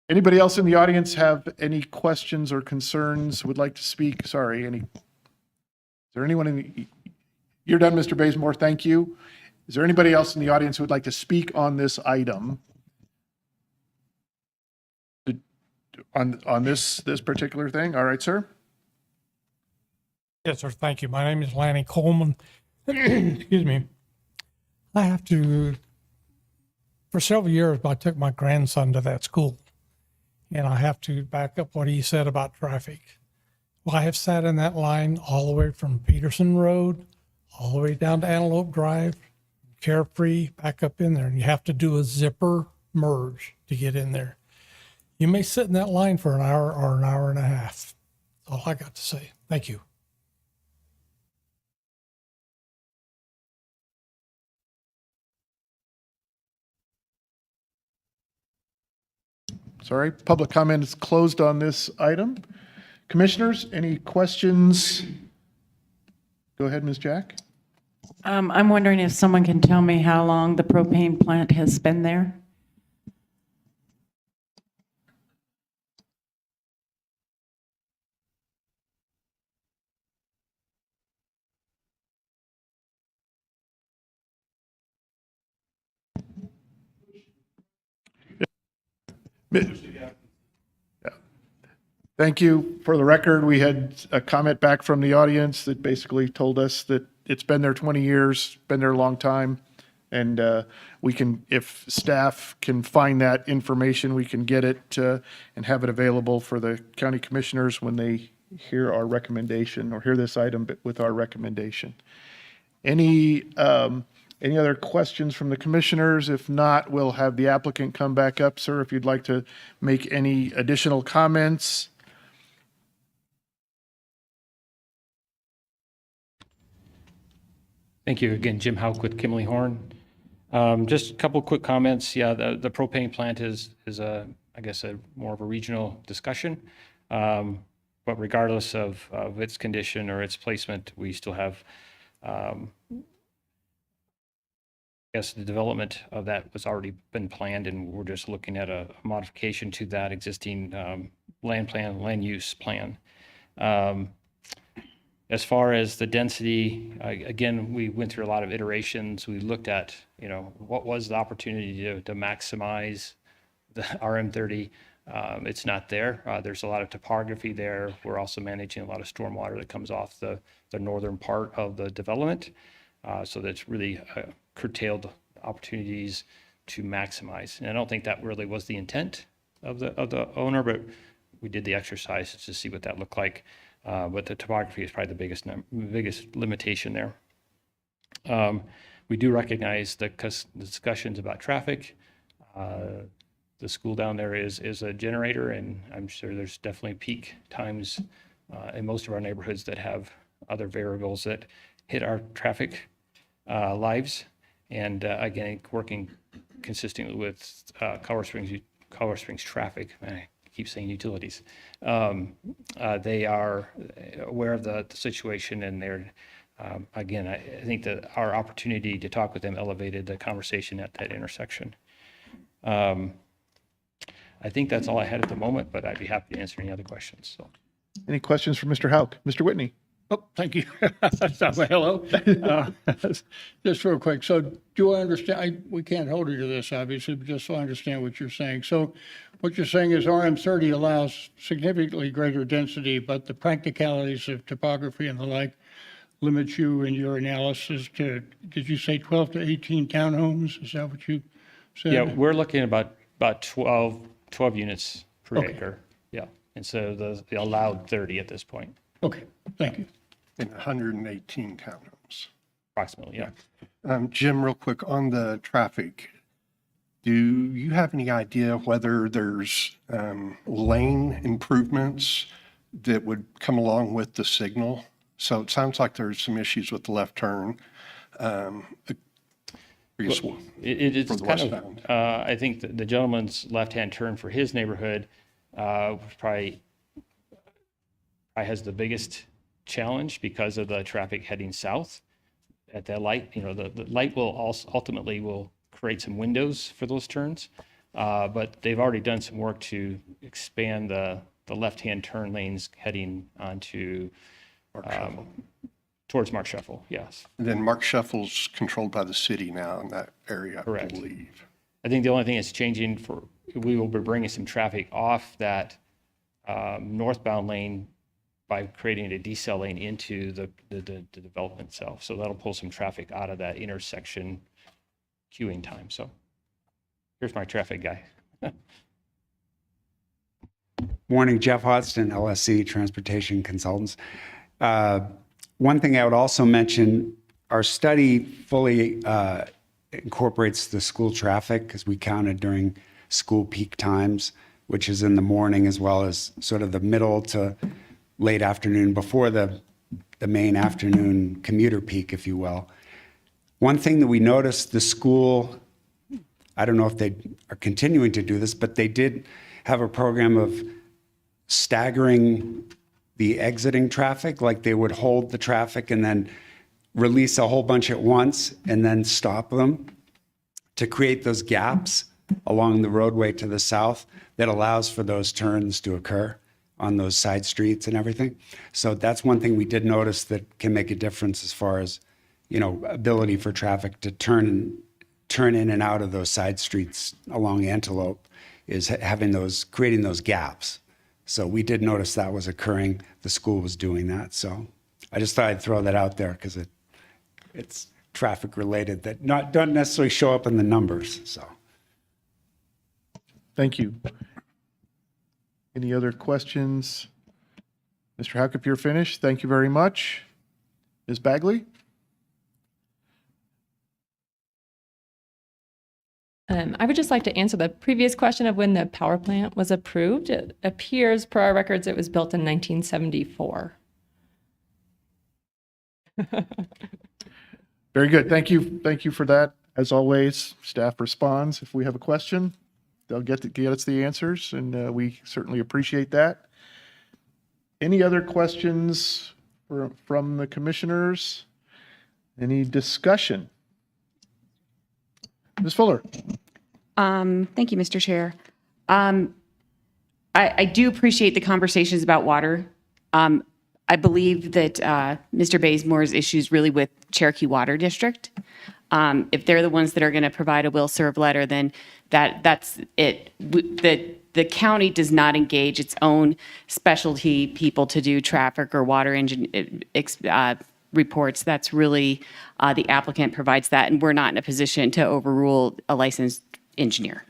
Anybody else in the audience have any questions or concerns, would like to speak? Sorry, is there anyone you're done, Mr. Bazemore, thank you. Is there anybody else in the audience who would like to speak on this item? On this particular thing? All right, sir. Yes, sir. Thank you. My name is Lanny Coleman. Excuse me. I have to, for several years, I took my grandson to that school, and I have to back up what he said about traffic. Well, I have sat in that line all the way from Peterson Road, all the way down to Antelope Drive, Carefree, back up in there, and you have to do a zipper merge to get in there. You may sit in that line for an hour or an hour and a half. That's all I got to say. Thank you. Sorry, public comment is closed on this item. Commissioners, any questions? Go ahead, Ms. Jack. I'm wondering if someone can tell me how long the propane plant has been there? Thank you. For the record, we had a comment back from the audience that basically told us that it's been there 20 years, been there a long time. And we can, if staff can find that information, we can get it and have it available for the county commissioners when they hear our recommendation or hear this item with our recommendation. Any other questions from the commissioners? If not, we'll have the applicant come back up, sir, if you'd like to make any additional comments. Thank you again, Jim Hauk with Kimley Horn. Just a couple quick comments. Yeah, the propane plant is I guess more of a regional discussion. But regardless of its condition or its placement, we still have, I guess the development of that was already been planned, and we're just looking at a modification to that existing land use plan. As far as the density, again, we went through a lot of iterations. We looked at, what was the opportunity to maximize the RM30. It's not there. There's a lot of topography there. We're also managing a lot of stormwater that comes off the northern part of the development. So that's really curtailed opportunities to maximize. And I don't think that really was the intent of the owner, but we did the exercise to see what that looked like. But the topography is probably the biggest limitation there. We do recognize the discussions about traffic. The school down there is a generator, and I'm sure there's definitely peak times in most of our neighborhoods that have other variables that hit our traffic lives. And again, working consistently with Colorado Springs traffic. I keep saying utilities. They are aware of the situation, and they're again, I think that our opportunity to talk with them elevated the conversation at that intersection. I think that's all I had at the moment, but I'd be happy to answer any other questions. So, Any questions for Mr. Hauk? Mr. Whitney? Oh, thank you. Hello. Just real quick. So do I understand, we can't hold you to this, obviously, but just so I understand what you're saying. So what you're saying is RM30 allows significantly greater density, but the practicalities of topography and the like limit you in your analysis to, did you say 12 to 18 townhomes? Is that what you said? yeah, we're looking at about 12 units per Okay. acre. Yeah. And so the allowed 30 at this point, Okay, thank you. And 118 townhomes. approximately. Yeah. Jim, real quick on the traffic, do you have any idea whether there's lane improvements that would come along with the signal? So it sounds like there's some issues with the left turn. It's for the kind westbound. of, I think the gentleman's left-hand turn for his neighborhood probably has the biggest challenge because of the traffic heading south at that light. You know, the light will also ultimately will create some windows for those turns, but they've already done some work to expand the left-hand turn lanes heading onto towards Mark Shuffle. Yes. And then Mark Shuffle's controlled by the city now in that area, I Correct. believe. I think the only thing that's changing we will be bringing some traffic off that northbound lane by creating a decel lane into the development itself. So that'll pull some traffic out of that intersection queuing time. So here's my traffic guy. Morning, Jeff Hodgson, LSC Transportation Consultants. One thing I would also mention, our study fully incorporates the school traffic because we counted during school peak times, which is in the morning as well as sort of the middle to late afternoon before the main afternoon commuter peak, if you will. One thing that we noticed, the school, I don't know if they are continuing to do this, but they did have a program of staggering the exiting traffic, like they would hold the traffic and then release a whole bunch at once and then stop them to create those gaps along the roadway to the south that allows for those turns to occur on those side streets and everything. So that's one thing we did notice that can make a difference as far as, you know, ability for traffic to turn in and out of those side streets along Antelope is creating those gaps. So we did notice that was occurring. The school was doing that. So I just thought I'd throw that out there because it's traffic related that don't necessarily show up in the numbers. So Thank you. Any other questions? Mr. Hauk, if you're finished, thank you very much. Ms. Bagley? I would just like to answer the previous question of when the power plant was approved. It appears, per our records, it was built in 1974. Very good. Thank you. Thank you for that. As always, staff responds. If we have a question, they'll get us the answers, and we certainly appreciate that. Any other questions from the commissioners? Any discussion? Ms. Fuller? Thank you, Mr. Chair. I do appreciate the conversations about water. I believe that Mr. Bazemore's issues really with Cherokee Water District. If they're the ones that are going to provide a will serve letter, then that's it. The county does not engage its own specialty people to do traffic or water reports. That's really the applicant provides that, and we're not in a position to overrule a licensed engineer.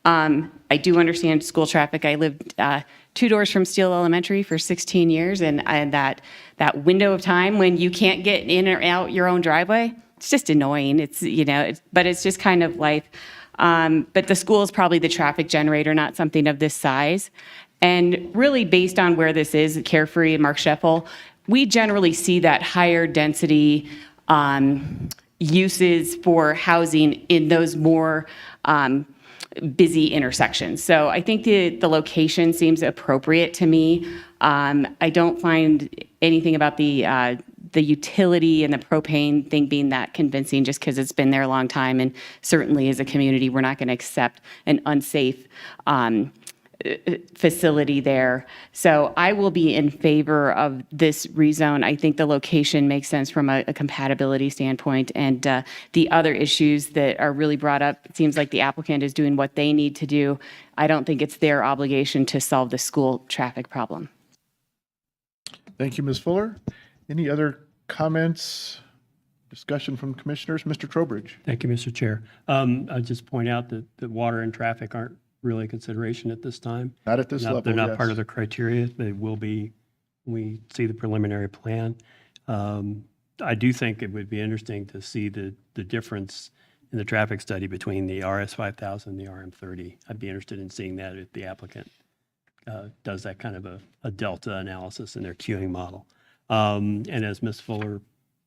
I do understand school traffic. I lived 2 doors from Steele Elementary for 16 years, and that window of time when you can't get in or out your own driveway, it's just annoying. But it's just kind of life. But the school is probably the traffic generator, not something of this size. And really based on where this is, Carefree and Mark Scheffel, we generally see that higher density uses for housing in those more busy intersections. So I think the location seems appropriate to me. I don't find anything about the utility and the propane thing being that convincing just because it's been there a long time. And certainly as a community, we're not going to accept an unsafe facility there. So I will be in favor of this rezone. I think the location makes sense from a compatibility standpoint. And the other issues that are really brought up, it seems like the applicant is doing what they need to do. I don't think it's their obligation to solve the school traffic problem. Thank you, Ms. Fuller. Any other comments, discussion from commissioners? Mr. Trowbridge. Thank you, Mr. Chair. I'll just point out that water and traffic aren't really a consideration at this time. Not at this level, They're not yes. part of the criteria. They will be when we see the preliminary plan. I do think it would be interesting to see the difference in the traffic study between the RS 5000 and the RM 30. I'd be interested in seeing that if the applicant does that kind of a delta analysis in their queuing model. And as Ms. Fuller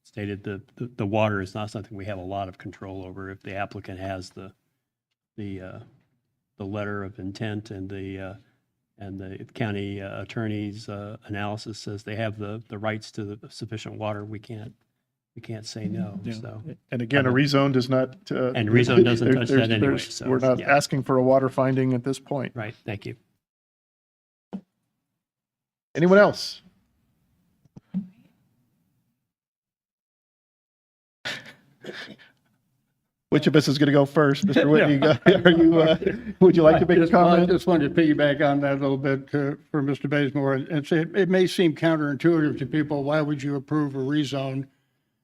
stated, the water is not something we have a lot of control over. If the applicant has the letter of intent and the county attorney's analysis says they have the rights to the sufficient water, we can't say no. Yeah. So, And again, a rezone does not. And rezone doesn't touch that anyway, there's- so, We're not yeah. asking for a water finding at this point. right, thank you. Anyone else? Which of us is going to go first? Mr. Whitney, are you, would you like to make a I comment? just wanted to piggyback on that a little bit for Mr. Bazemore and say it may seem counterintuitive to people. Why would you approve a rezone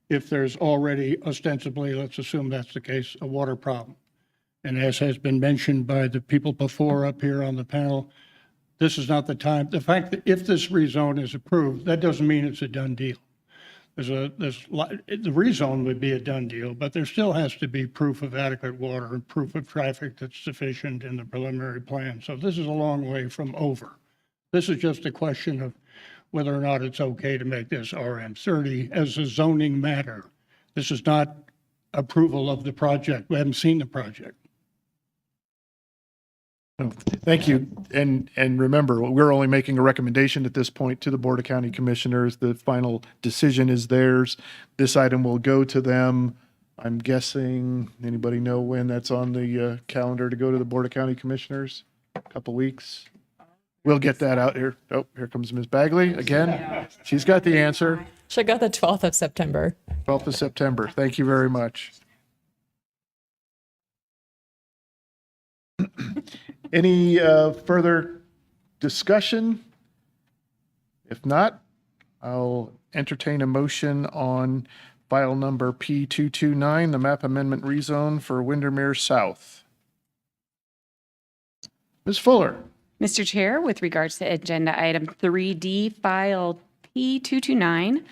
if there's already ostensibly, let's assume that's the case, a water problem? And as has been mentioned by the people before up here on the panel, this is not the time. The fact that if this rezone is approved, that doesn't mean it's a done deal. The rezone would be a done deal, but there still has to be proof of adequate water and proof of traffic that's sufficient in the preliminary plan. So this is a long way from over. This is just a question of whether or not it's okay to make this RM 30 as a zoning matter. This is not approval of the project. We haven't seen the project. Thank you. And remember, we're only making a recommendation at this point to the Board of County Commissioners. The final decision is theirs. This item will go to them. I'm guessing, anybody know when that's on the calendar to go to the Board of County Commissioners? A couple weeks? We'll get that out here. Oh, here comes Ms. Bagley again. She's got the answer. Should go the 12th of September. 12th of September. Thank you very much. Any further discussion? If not, I'll entertain a motion on file number P229, the map amendment rezone for Windermere South. Ms. Fuller. Mr. Chair, with regards to agenda item 3D, file P229,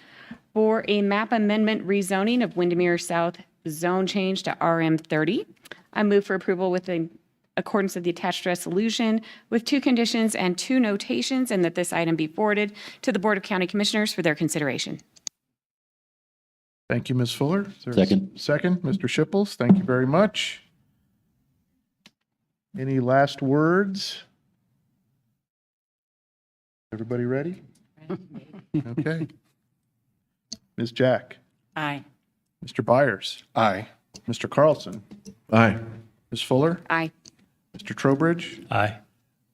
for a map amendment rezoning of Windermere South zone change to RM 30, I move for approval with the accordance of the attached resolution with 2 conditions and 2 notations, and that this item be forwarded to the Board of County Commissioners for their consideration. Thank you, Ms. Fuller. Is there a Second. Second, Mr. Shipples. Thank you very much. Any last words? Everybody ready? Okay. Ms. Jack, Aye. Mr. Byers, Aye. Mr. Carlson, Aye. Ms. Fuller, Aye. Mr. Trowbridge, Aye.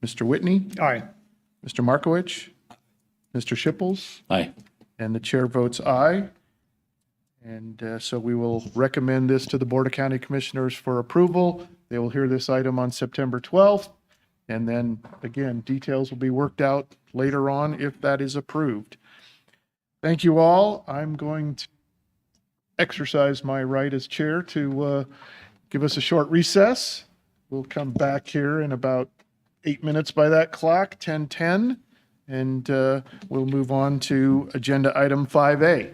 Mr. Whitney, Aye. Mr. Markowitz, Mr. Shipples, Aye. and the chair votes aye. And so we will recommend this to the Board of County Commissioners for approval. They will hear this item on September 12th. And then, again, details will be worked out later on if that is approved. Thank you all. I'm going to exercise my right as chair to give us a short recess. we'll come back here in about 8 minutes by that clock, 10:10, and we'll move on to agenda item 5A.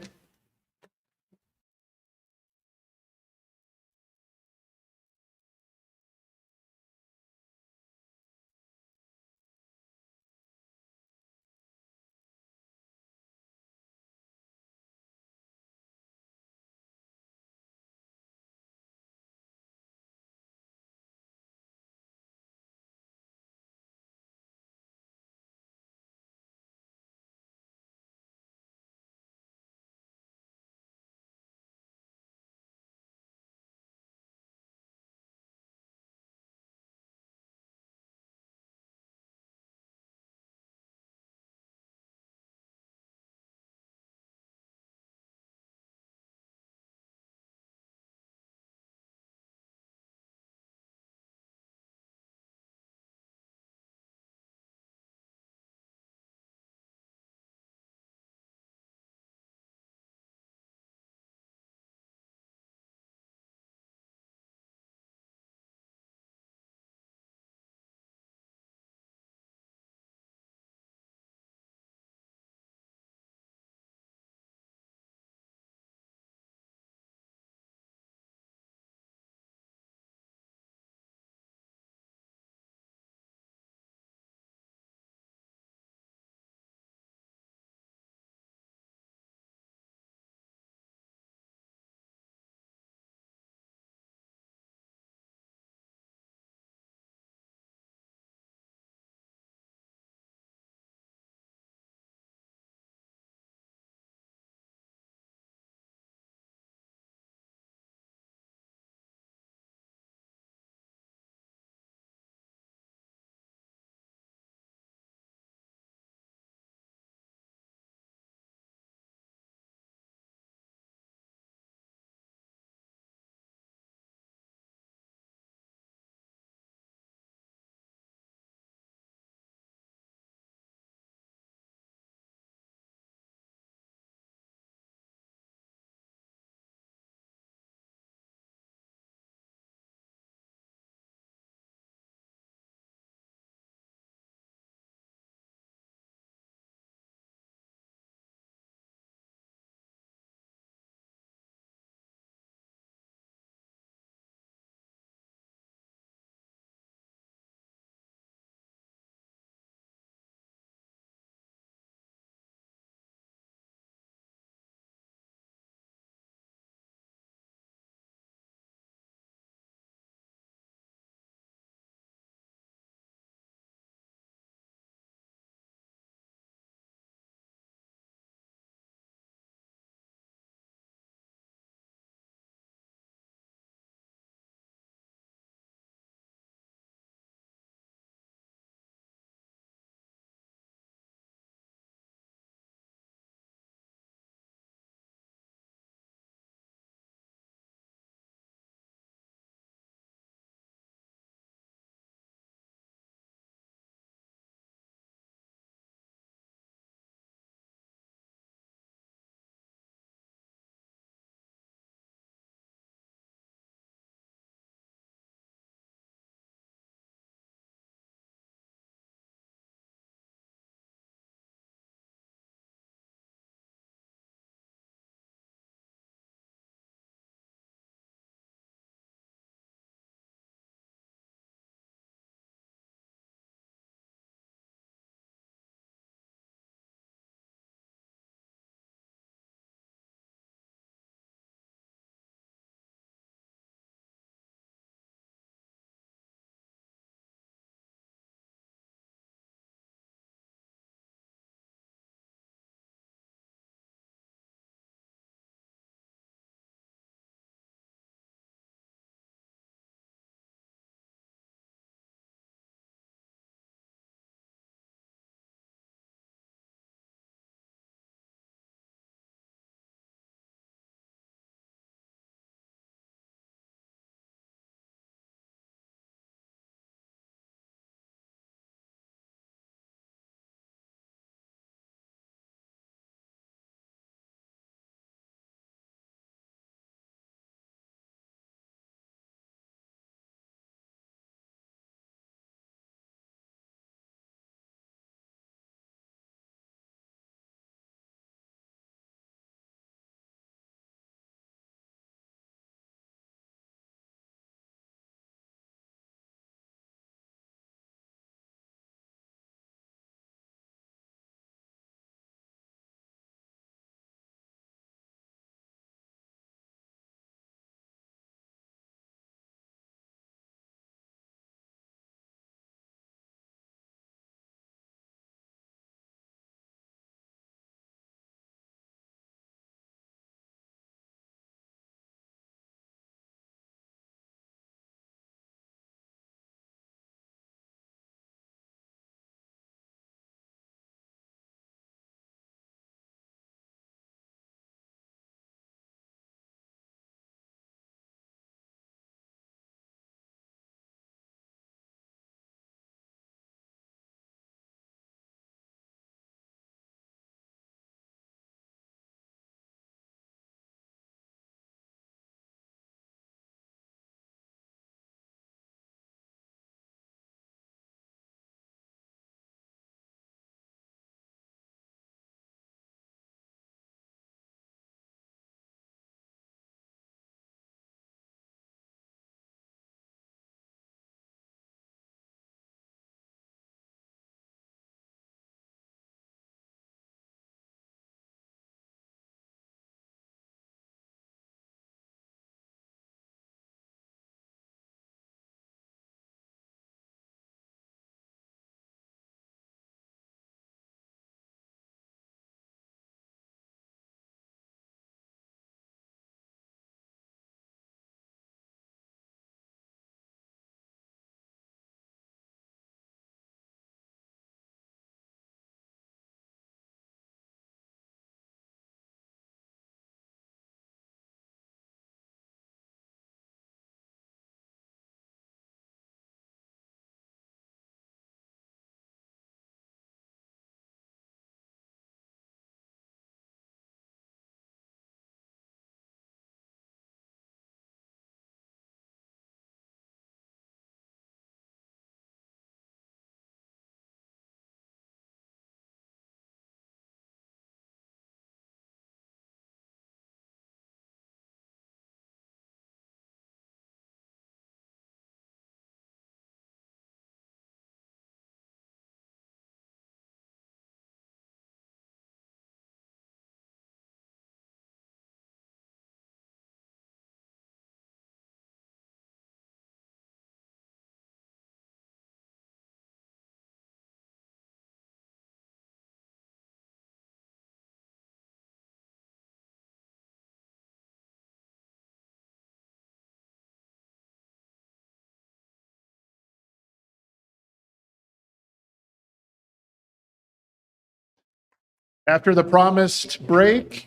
After the promised break,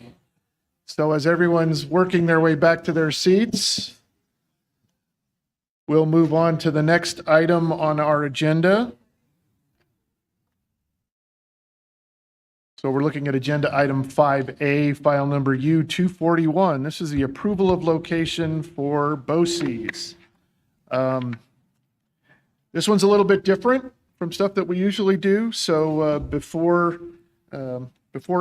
so as everyone's working their way back to their seats, we'll move on to the next item on our agenda. So we're looking at agenda item 5A, file number U241. This is the approval of location for BOCES. This one's a little bit different from stuff that we usually do. So before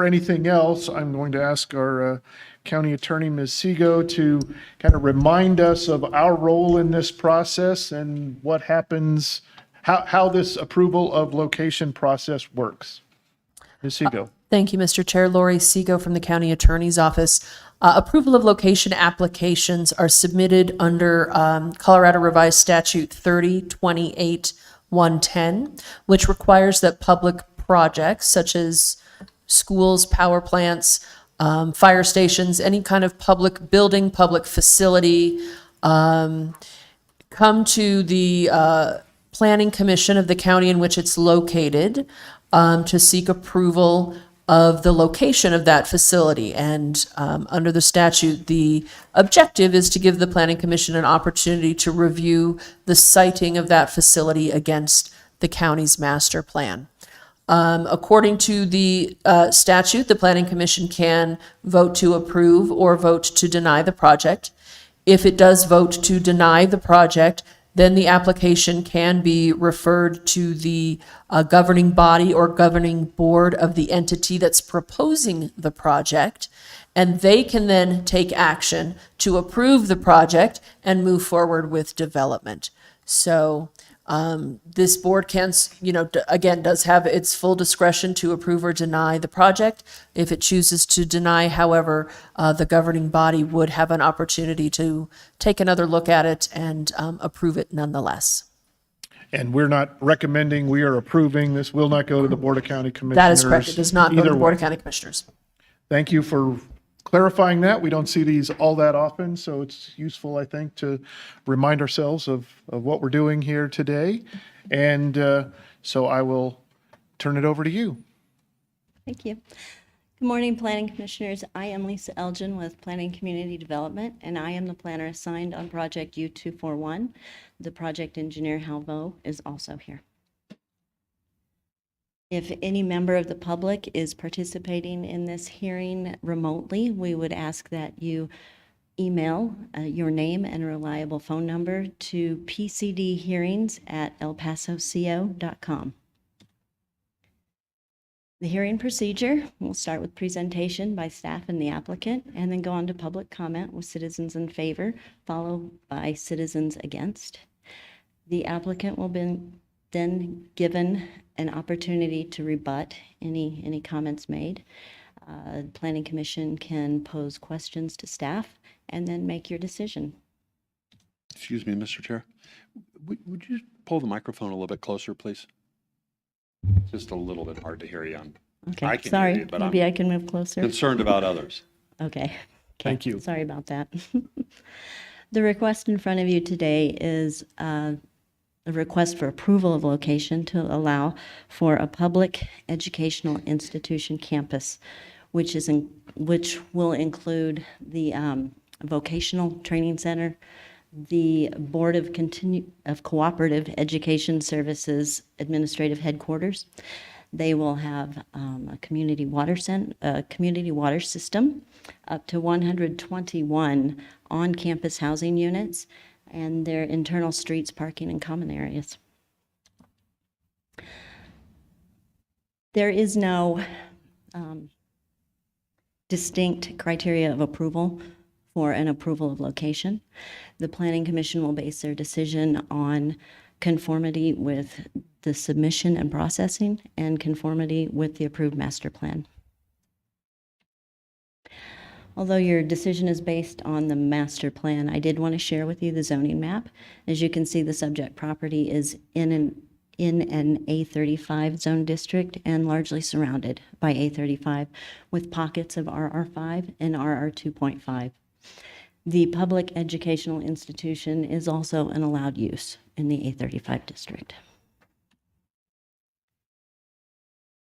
anything else, I'm going to ask our county attorney, Ms. Sego, to kind of remind us of our role in this process and what happens, how this approval of location process works. Ms. Sego. Thank you, Mr. Chair. Lori Sego from the County Attorney's Office. Approval of location applications are submitted under Colorado Revised Statute 3028-110, which requires that public projects such as schools, power plants, fire stations, any kind of public building, public facility, come to the Planning Commission of the county in which it's located to seek approval of the location of that facility. And under the statute, the objective is to give the Planning Commission an opportunity to review the siting of that facility against the county's master plan. According to the statute, the Planning Commission can vote to approve or vote to deny the project. If it does vote to deny the project, then the application can be referred to the governing body or governing board of the entity that's proposing the project, and they can then take action to approve the project and move forward with development. So this board can, again, does have its full discretion to approve or deny the project. If it chooses to deny, however, the governing body would have an opportunity to take another look at it and approve it nonetheless. And we're not recommending, we are approving. This will not go to the Board of County Commissioners. That is correct. It does not go to either the Board way. of County Commissioners. Thank you for clarifying that. We don't see these all that often, so it's useful, I think, to remind ourselves of what we're doing here today. And so I will turn it over to you. Thank you. Good morning, Planning Commissioners. I am Lisa Elgin with Planning Community Development, and I am the planner assigned on Project U241. The project engineer, Hal Vo, is also here. If any member of the public is participating in this hearing remotely, we would ask that you email your name and a reliable phone number to pcdhearings@elpasoco.com. The hearing procedure will start with presentation by staff and the applicant, and then go on to public comment with citizens in favor, followed by citizens against. The applicant will be then given an opportunity to rebut any comments made. Planning Commission can pose questions to staff and then make your decision. Excuse me, Mr. Chair. Would you pull the microphone a little bit closer, please? Just a little bit hard to hear you on. Okay, I can sorry, hear you, but maybe I'm I can move closer. concerned about others. Okay. Thank you. Sorry about that. The request in front of you today is a request for approval of location to allow for a public educational institution campus, which will include the vocational training center, the Board of Cooperative Education Services administrative headquarters. They will have a community water system, up to 121 on-campus housing units, and their internal streets, parking, and common areas. There is no distinct criteria of approval for an approval of location. The Planning Commission will base their decision on conformity with the submission and processing and conformity with the approved master plan. Although your decision is based on the master plan, I did want to share with you the zoning map. As you can see, the subject property is in an A35 zone district and largely surrounded by A35 with pockets of RR5 and RR 2.5. The public educational institution is also an allowed use in the A35 district.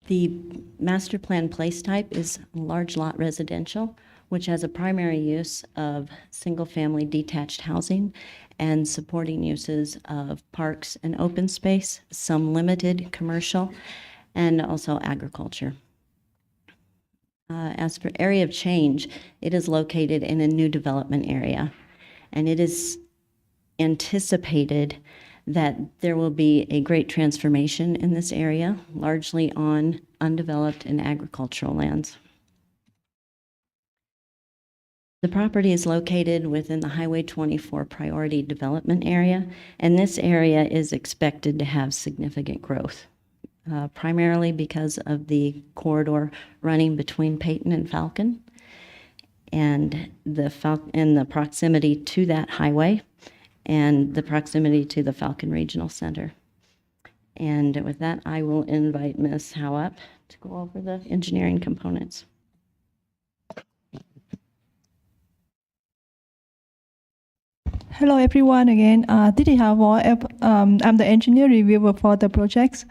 The master plan place type is large lot residential, which has a primary use of single-family detached housing and supporting uses of parks and open space, some limited commercial, and also agriculture. As for area of change, it is located in a new development area, and it is anticipated that there will be a great transformation in this area, largely on undeveloped and agricultural lands. The property is located within the Highway 24 priority development area, and this area is expected to have significant growth, primarily because of the corridor running between Peyton and Falcon, and the proximity to that highway, and the proximity to the Falcon Regional Center. And with that, I will invite Ms. Howe up to go over the engineering components. Hello, everyone. Again, Didi Havo. I'm the engineer reviewer for the projects.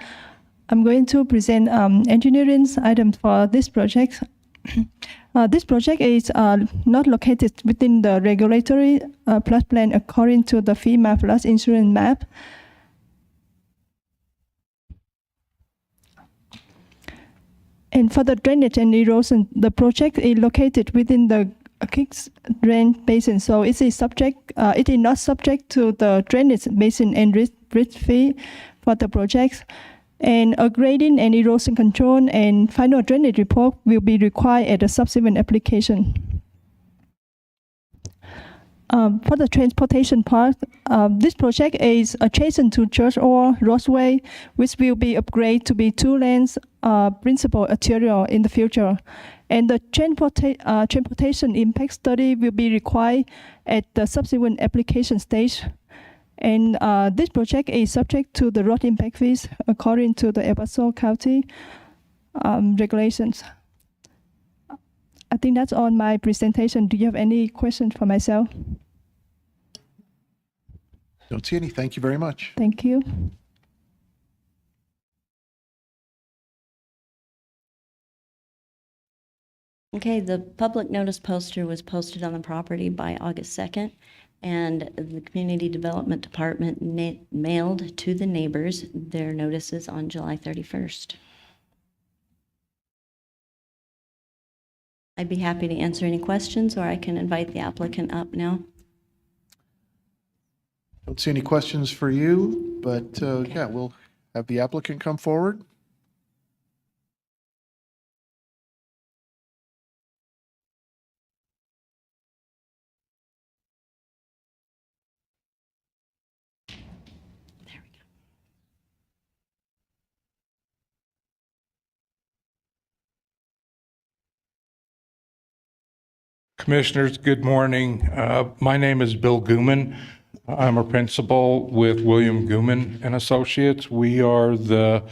I'm going to present engineering items for this project. This project is not located within the regulatory flood plan according to the FEMA flood insurance map. And for the drainage and erosion, the project is located within the Kings Drain Basin, so it is not subject to the drainage basin and risk fee for the projects. And a grading and erosion control and final drainage report will be required at the subsequent application. For the transportation part, this project is adjacent to Church Ore Roadway, which will be upgraded to be 2 lanes principal arterial in the future. And the transportation impact study will be required at the subsequent application stage. And this project is subject to the road impact fees according to the El Paso County regulations. I think that's all my presentation. Do you have any questions for myself? Don't see any. Thank you very much. Thank you. Okay, the public notice poster was posted on the property by August 2nd, and the Community Development Department mailed to the neighbors their notices on July 31st. I'd be happy to answer any questions, or I can invite the applicant up now. Don't see any questions for you, but yeah, we'll have the applicant come forward. Commissioners, good morning. My name is Bill Gooman. I'm a principal with William Gooman and Associates. We are the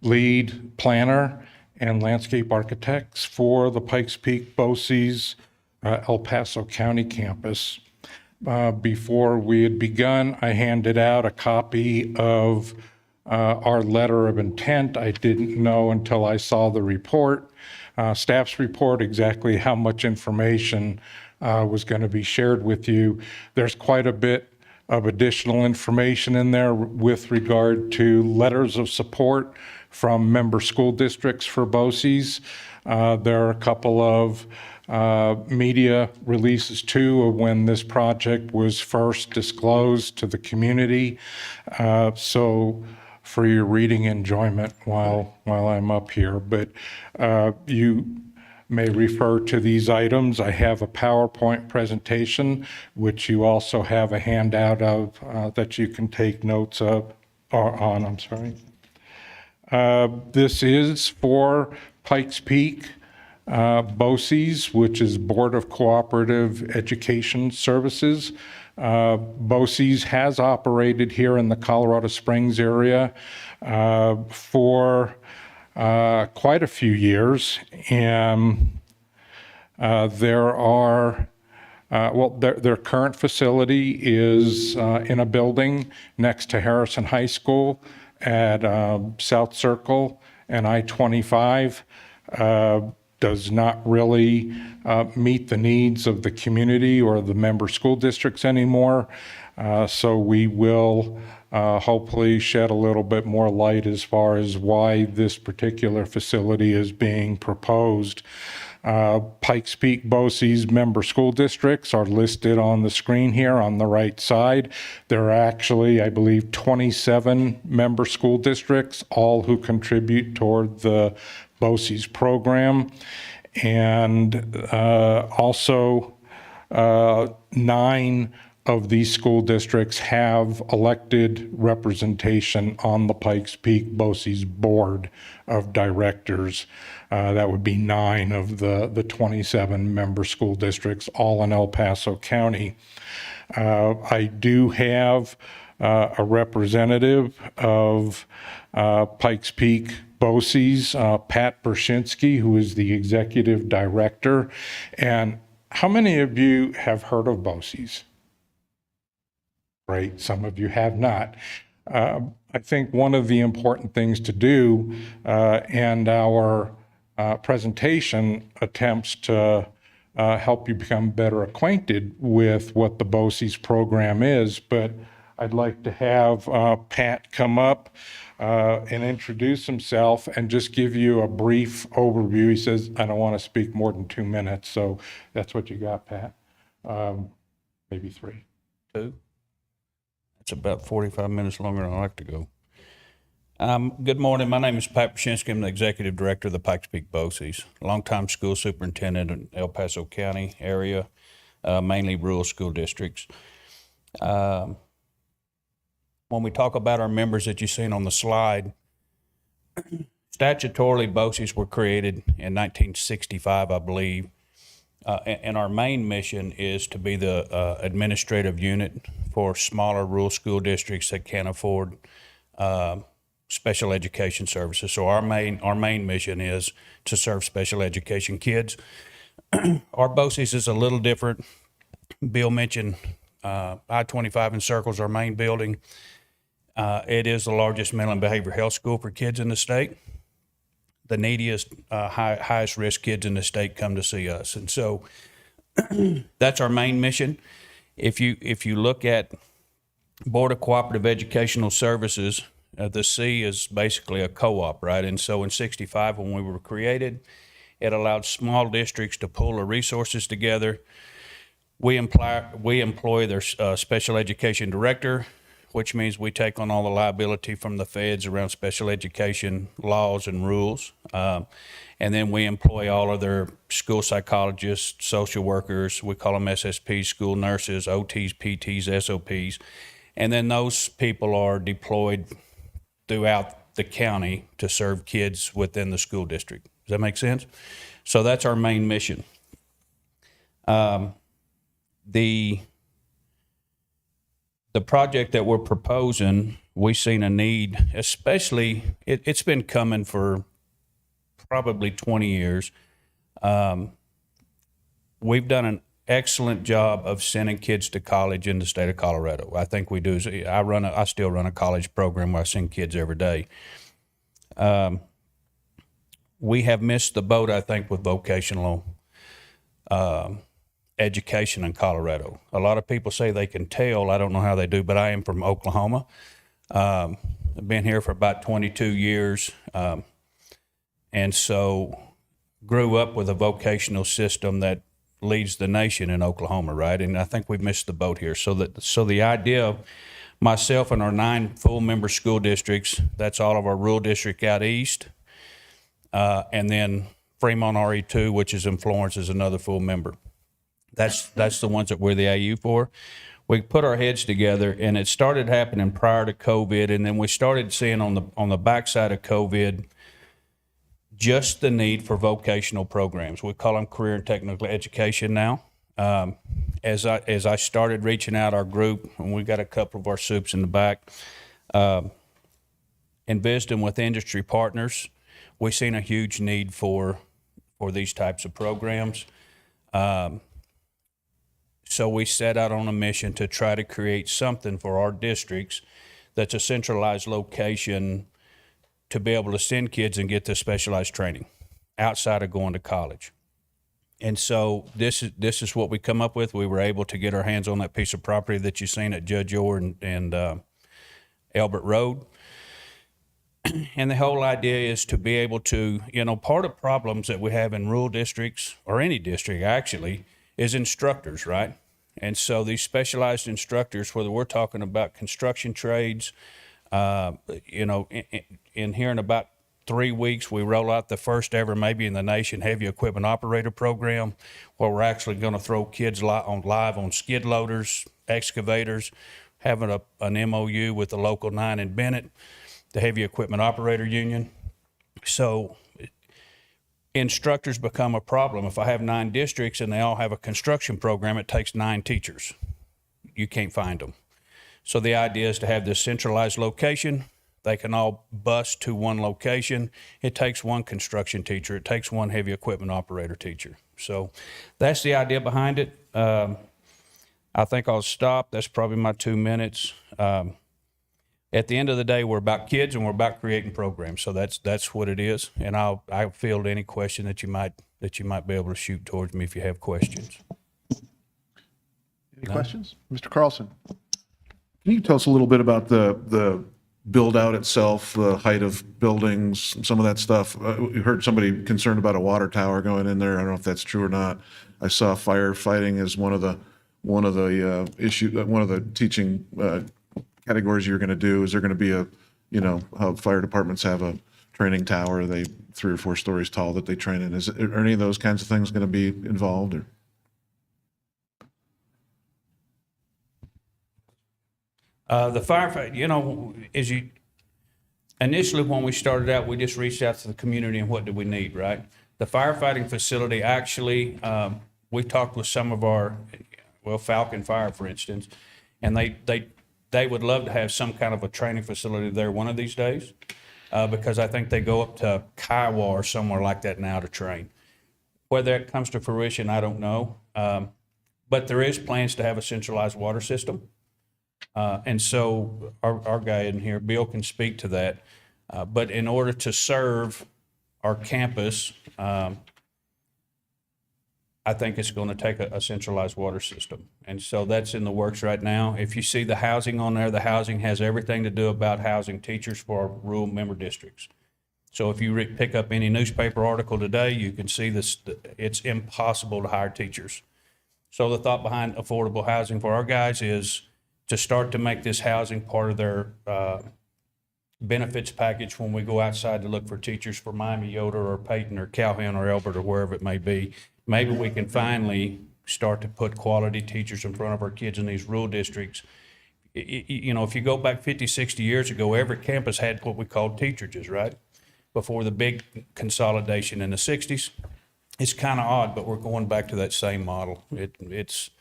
lead planner and landscape architects for the Pikes Peak BOCES El Paso County campus. Before we had begun, I handed out a copy of our letter of intent. I didn't know until I saw the report, staff's report, exactly how much information was going to be shared with you. There's quite a bit of additional information in there with regard to letters of support from member school districts for BOCES. There are a couple of media releases too of when this project was first disclosed to the community. So for your reading enjoyment while I'm up here, but you may refer to these items. I have a PowerPoint presentation, which you also have a handout of that you can take notes of, or on, I'm sorry. This is for Pikes Peak BOCES, which is Board of Cooperative Education Services. BOCES has operated here in the Colorado Springs area for quite a few years, and there are their current facility is in a building next to Harrison High School at South Circle and I-25 does not really meet the needs of the community or the member school districts anymore. So we will hopefully shed a little bit more light as far as why this particular facility is being proposed. Pikes Peak BOCES member school districts are listed on the screen here on the right side. There are actually, I believe, 27 member school districts, all who contribute toward the BOCES program. And also 9 of these school districts have elected representation on the Pikes Peak BOCES Board of Directors. That would be 9 of the 27 member school districts, all in El Paso County. I do have a representative of Pikes Peak BOCES, Pat Bershinsky, who is the executive director. And how many of you have heard of BOCES? Right, some of you have not. I think one of the important things to do, and our presentation attempts to help you become better acquainted with what the BOCES program is, but I'd like to have Pat come up and introduce himself and just give you a brief overview. He says, I don't want to speak more than 2 minutes, so that's what you got, Pat. Maybe 3. 2? It's about 45 minutes longer than I like to go. Good morning. My name is Pat Bershinsky. I'm the executive director of the Pikes Peak BOCES, longtime school superintendent in El Paso County area, mainly rural school districts. When we talk about our members that you've seen on the slide, statutorily BOCES were created in 1965, I believe. And our main mission is to be the administrative unit for smaller rural school districts that can't afford special education services. So our main mission is to serve special education kids. Our BOCES is a little different. Bill mentioned I-25 and Circle's our main building. It is the largest mental and behavioral health school for kids in the state. The neediest, highest risk kids in the state come to see us. And so that's our main mission. If you look at Board of Cooperative Educational Services, the C is basically a co-op, right? And so in 65, when we were created, it allowed small districts to pool their resources together. We employ their special education director, which means we take on all the liability from the feds around special education laws and rules. And then we employ all of their school psychologists, social workers, we call them SSPs, school nurses, OTs, PTs, SOPs. And then those people are deployed throughout the county to serve kids within the school district. Does that make sense? So that's our main mission. The project that we're proposing, we've seen a need, especially, it's been coming for probably 20 years. We've done an excellent job of sending kids to college in the state of Colorado. I think we do. I still run a college program where I send kids every day. We have missed the boat, I think, with vocational education in Colorado. A lot of people say they can tell. I don't know how they do, but I am from Oklahoma. I've been here for about 22 years. And so grew up with a vocational system that leads the nation in Oklahoma, right? And I think we've missed the boat here. So the idea of myself and our 9 full member school districts, that's all of our rural district out east, and then Fremont RE2, which is in Florence, is another full member. That's the ones that we're the AU for. We put our heads together, and it started happening prior to COVID, and then we started seeing on the backside of COVID just the need for vocational programs. We call them career and technical education now. As I started reaching out our group, and we got a couple of our soups in the back, and visiting with industry partners, we've seen a huge need for these types of programs. So we set out on a mission to try to create something for our districts that's a centralized location to be able to send kids and get this specialized training outside of going to college. And so this is what we come up with. We were able to get our hands on that piece of property that you've seen at Judge Orr and Albert Road. And the whole idea is to be able to, part of problems that we have in rural districts, or any district actually, is instructors, right? And so these specialized instructors, whether we're talking about construction trades, in here in about 3 weeks, we roll out the first ever, maybe in the nation, heavy equipment operator program, where we're actually going to throw kids live on skid loaders, excavators, having an MOU with the local 9 in Bennett, the Heavy Equipment Operator Union. So instructors become a problem. If I have 9 districts and they all have a construction program, it takes 9 teachers. You can't find them. So the idea is to have this centralized location. They can all bus to one location. It takes 1 construction teacher. It takes 1 heavy equipment operator teacher. So that's the idea behind it. I think I'll stop. That's probably my 2 minutes. At the end of the day, we're about kids and we're about creating programs. So that's what it is. And I'll field any question that you might be able to shoot towards me if you have questions. Any questions? Mr. Carlson? Can you tell us a little bit about the build out itself, the height of buildings, some of that stuff? We heard somebody concerned about a water tower going in there. I don't know if that's true or not. I saw firefighting as one of the teaching categories you're going to do. Is there going to be how fire departments have a training tower, they 3 or 4 stories tall that they train in? Are any of those kinds of things going to be involved? Or? The firefight, initially when we started out, we just reached out to the community and what did we need, right? The firefighting facility, actually, we talked with some of our, Falcon Fire, for instance, and they would love to have some kind of a training facility there one of these days, because I think they go up to Kiowa or somewhere like that now to train. Whether that comes to fruition, I don't know. But there is plans to have a centralized water system. And so our guy in here, Bill, can speak to that. But in order to serve our campus, I think it's going to take a centralized water system. And so that's in the works right now. If you see the housing on there, the housing has everything to do about housing teachers for our rural member districts. So if you pick up any newspaper article today, you can see this, it's impossible to hire teachers. So the thought behind affordable housing for our guys is to start to make this housing part of their benefits package when we go outside to look for teachers for Miami, Yoder, or Peyton, or Calhoun, or Elbert, or wherever it may be. Maybe we can finally start to put quality teachers in front of our kids in these rural districts. If you go back 50, 60 years ago, every campus had what we called teacherages, right? Before the big consolidation in the 60s. It's kind of odd, but we're going back to that same model. It's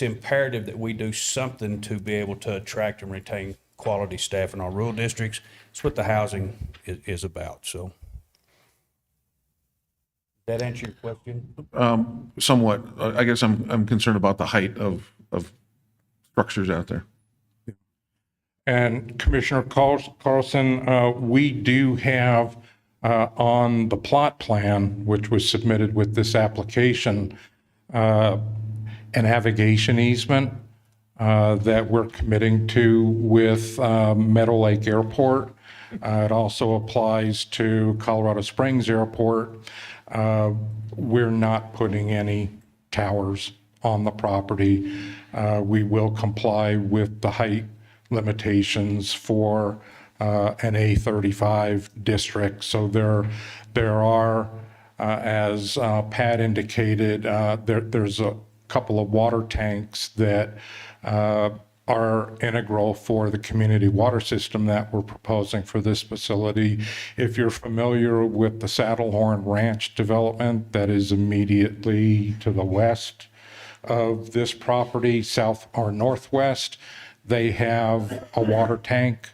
imperative that we do something to be able to attract and retain quality staff in our rural districts. It's what the housing is about, so. That answer your question? Somewhat. I guess I'm concerned about the height of structures out there. And Commissioner Carlson, we do have on the plot plan, which was submitted with this application, a navigation easement that we're committing to with Meadow Lake Airport. It also applies to Colorado Springs Airport. We're not putting any towers on the property. We will comply with the height limitations for an A35 district. So there are, as Pat indicated, there's a couple of water tanks that are integral for the community water system that we're proposing for this facility. If you're familiar with the Saddlehorn Ranch development that is immediately to the west of this property, south or northwest, they have a water tank.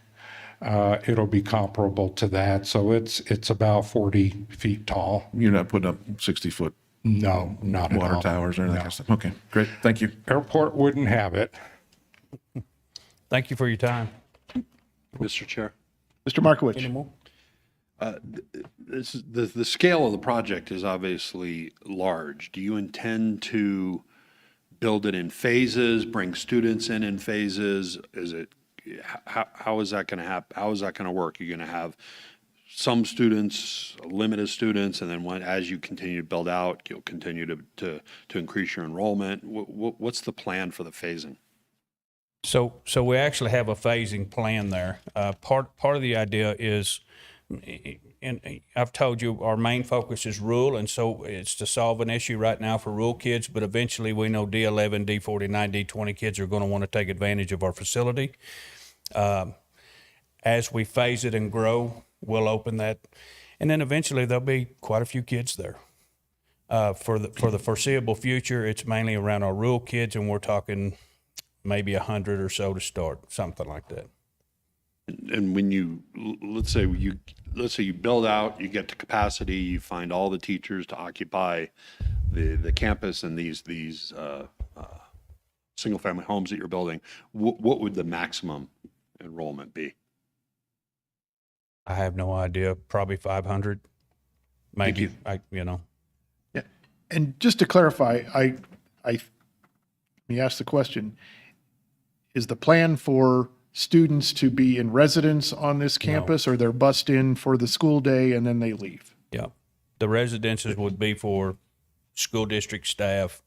It'll be comparable to that. So it's about 40 feet tall. You're not putting up 60-foot No, not at water all. towers or anything No. like that stuff. Okay, great. Thank you. Airport wouldn't have it. Thank you for your time. Mr. Chair. Mr. Markowitz? Any more? The scale of the project is obviously large. Do you intend to build it in phases, bring students in phases? Is it, how is that going to happen? How is that going to work? You're going to have some students, limited students, and then as you continue to build out, you'll continue to increase your enrollment. What's the plan for the phasing? So we actually have a phasing plan there. Part of the idea is, and I've told you, our main focus is rural, and so it's to solve an issue right now for rural kids, but eventually we know D11, D49, D20 kids are going to want to take advantage of our facility. As we phase it and grow, we'll open that, and then eventually there'll be quite a few kids there. For the foreseeable future, it's mainly around our rural kids, and we're talking maybe 100 or so to start, something like that. And when you, let's say you build out, you get to capacity, you find all the teachers to occupy the campus and these single-family homes that you're building, what would the maximum enrollment be? I have no idea, probably 500, maybe, Yeah. And just to clarify, let me ask the question. Is the plan for students to be in residence on this campus, or they're bussed in for the school day and then they leave? Yeah. The residences would be for school district staff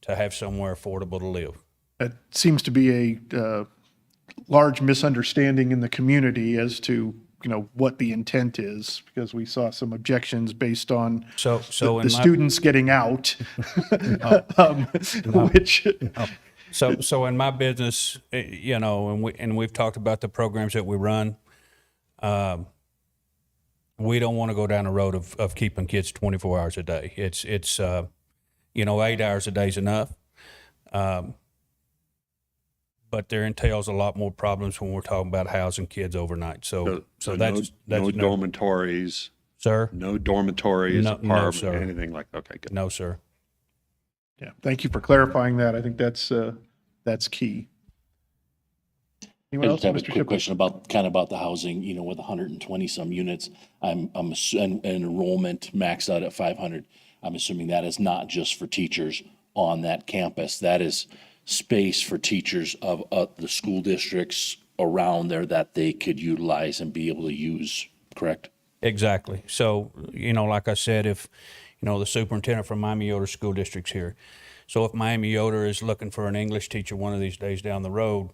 to have somewhere affordable to live. It seems to be a large misunderstanding in the community as to, what the intent is, because we saw some objections based on the students getting out, which... So in my business, and we've talked about the programs that we run, we don't want to go down the road of keeping kids 24 hours a day. It's 8 hours a day is enough. But there entails a lot more problems when we're talking about housing kids overnight. So that's no dormitories. Sir? No dormitories, No, apartment, sir. anything like that. Okay, good. No, sir. Yeah, thank you for clarifying that. I think that's key. Anyone I else, just have a Mr. quick Shipley? question about the housing, with 120 some units, and enrollment maxed out at 500. I'm assuming that is not just for teachers on that campus. That is space for teachers of the school districts around there that they could utilize and be able to use, correct? Exactly. So, like I said, if, the superintendent from Miami Yoder School District's here. So if Miami Yoder is looking for an English teacher one of these days down the road,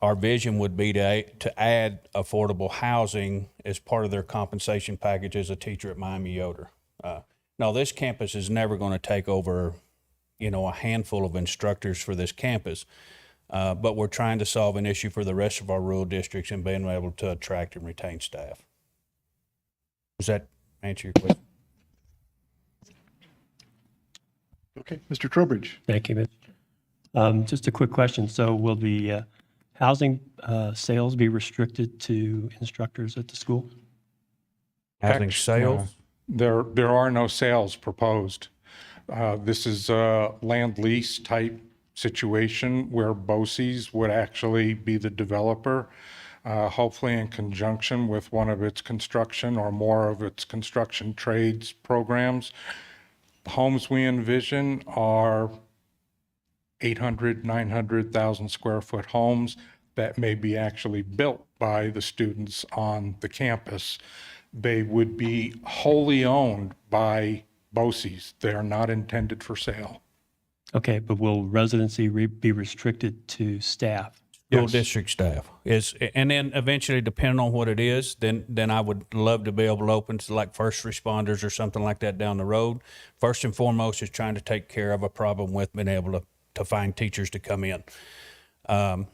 our vision would be to add affordable housing as part of their compensation package as a teacher at Miami Yoder. Now, this campus is never going to take over, a handful of instructors for this campus, but we're trying to solve an issue for the rest of our rural districts and being able to attract and retain staff. Does that answer your question? Okay, Mr. Trowbridge. Thank you, Mitch. Just a quick question. So will the housing sales be restricted to instructors at the school? Housing sales? There are no sales proposed. This is a land lease type situation where BOCES would actually be the developer, hopefully in conjunction with one of its construction or more of its construction trades programs. The homes we envision are 800, 900,000 square foot homes that may be actually built by the students on the campus. They would be wholly owned by BOCES. They are not intended for sale. Okay, but will residency be restricted to staff? School Yes. district staff and then eventually, depending on what it is, then I would love to be able to open to like first responders or something like that down the road. First and foremost is trying to take care of a problem with being able to find teachers to come in. I'm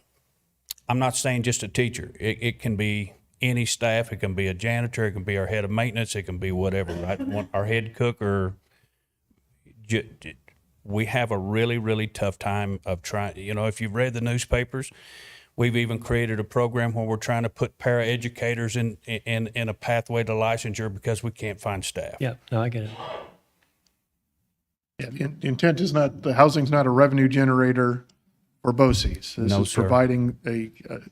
not saying just a teacher. It can be any staff. It can be a janitor. It can be our head of maintenance. It can be whatever, right? Our head cook or we have a really, really tough time of trying, if you've read the newspapers, we've even created a program where we're trying to put paraeducators in a pathway to licensure because we can't find staff. Yeah, no, I get it. Yeah, the intent is the housing's not a revenue generator for BOCES. This No, is sir. providing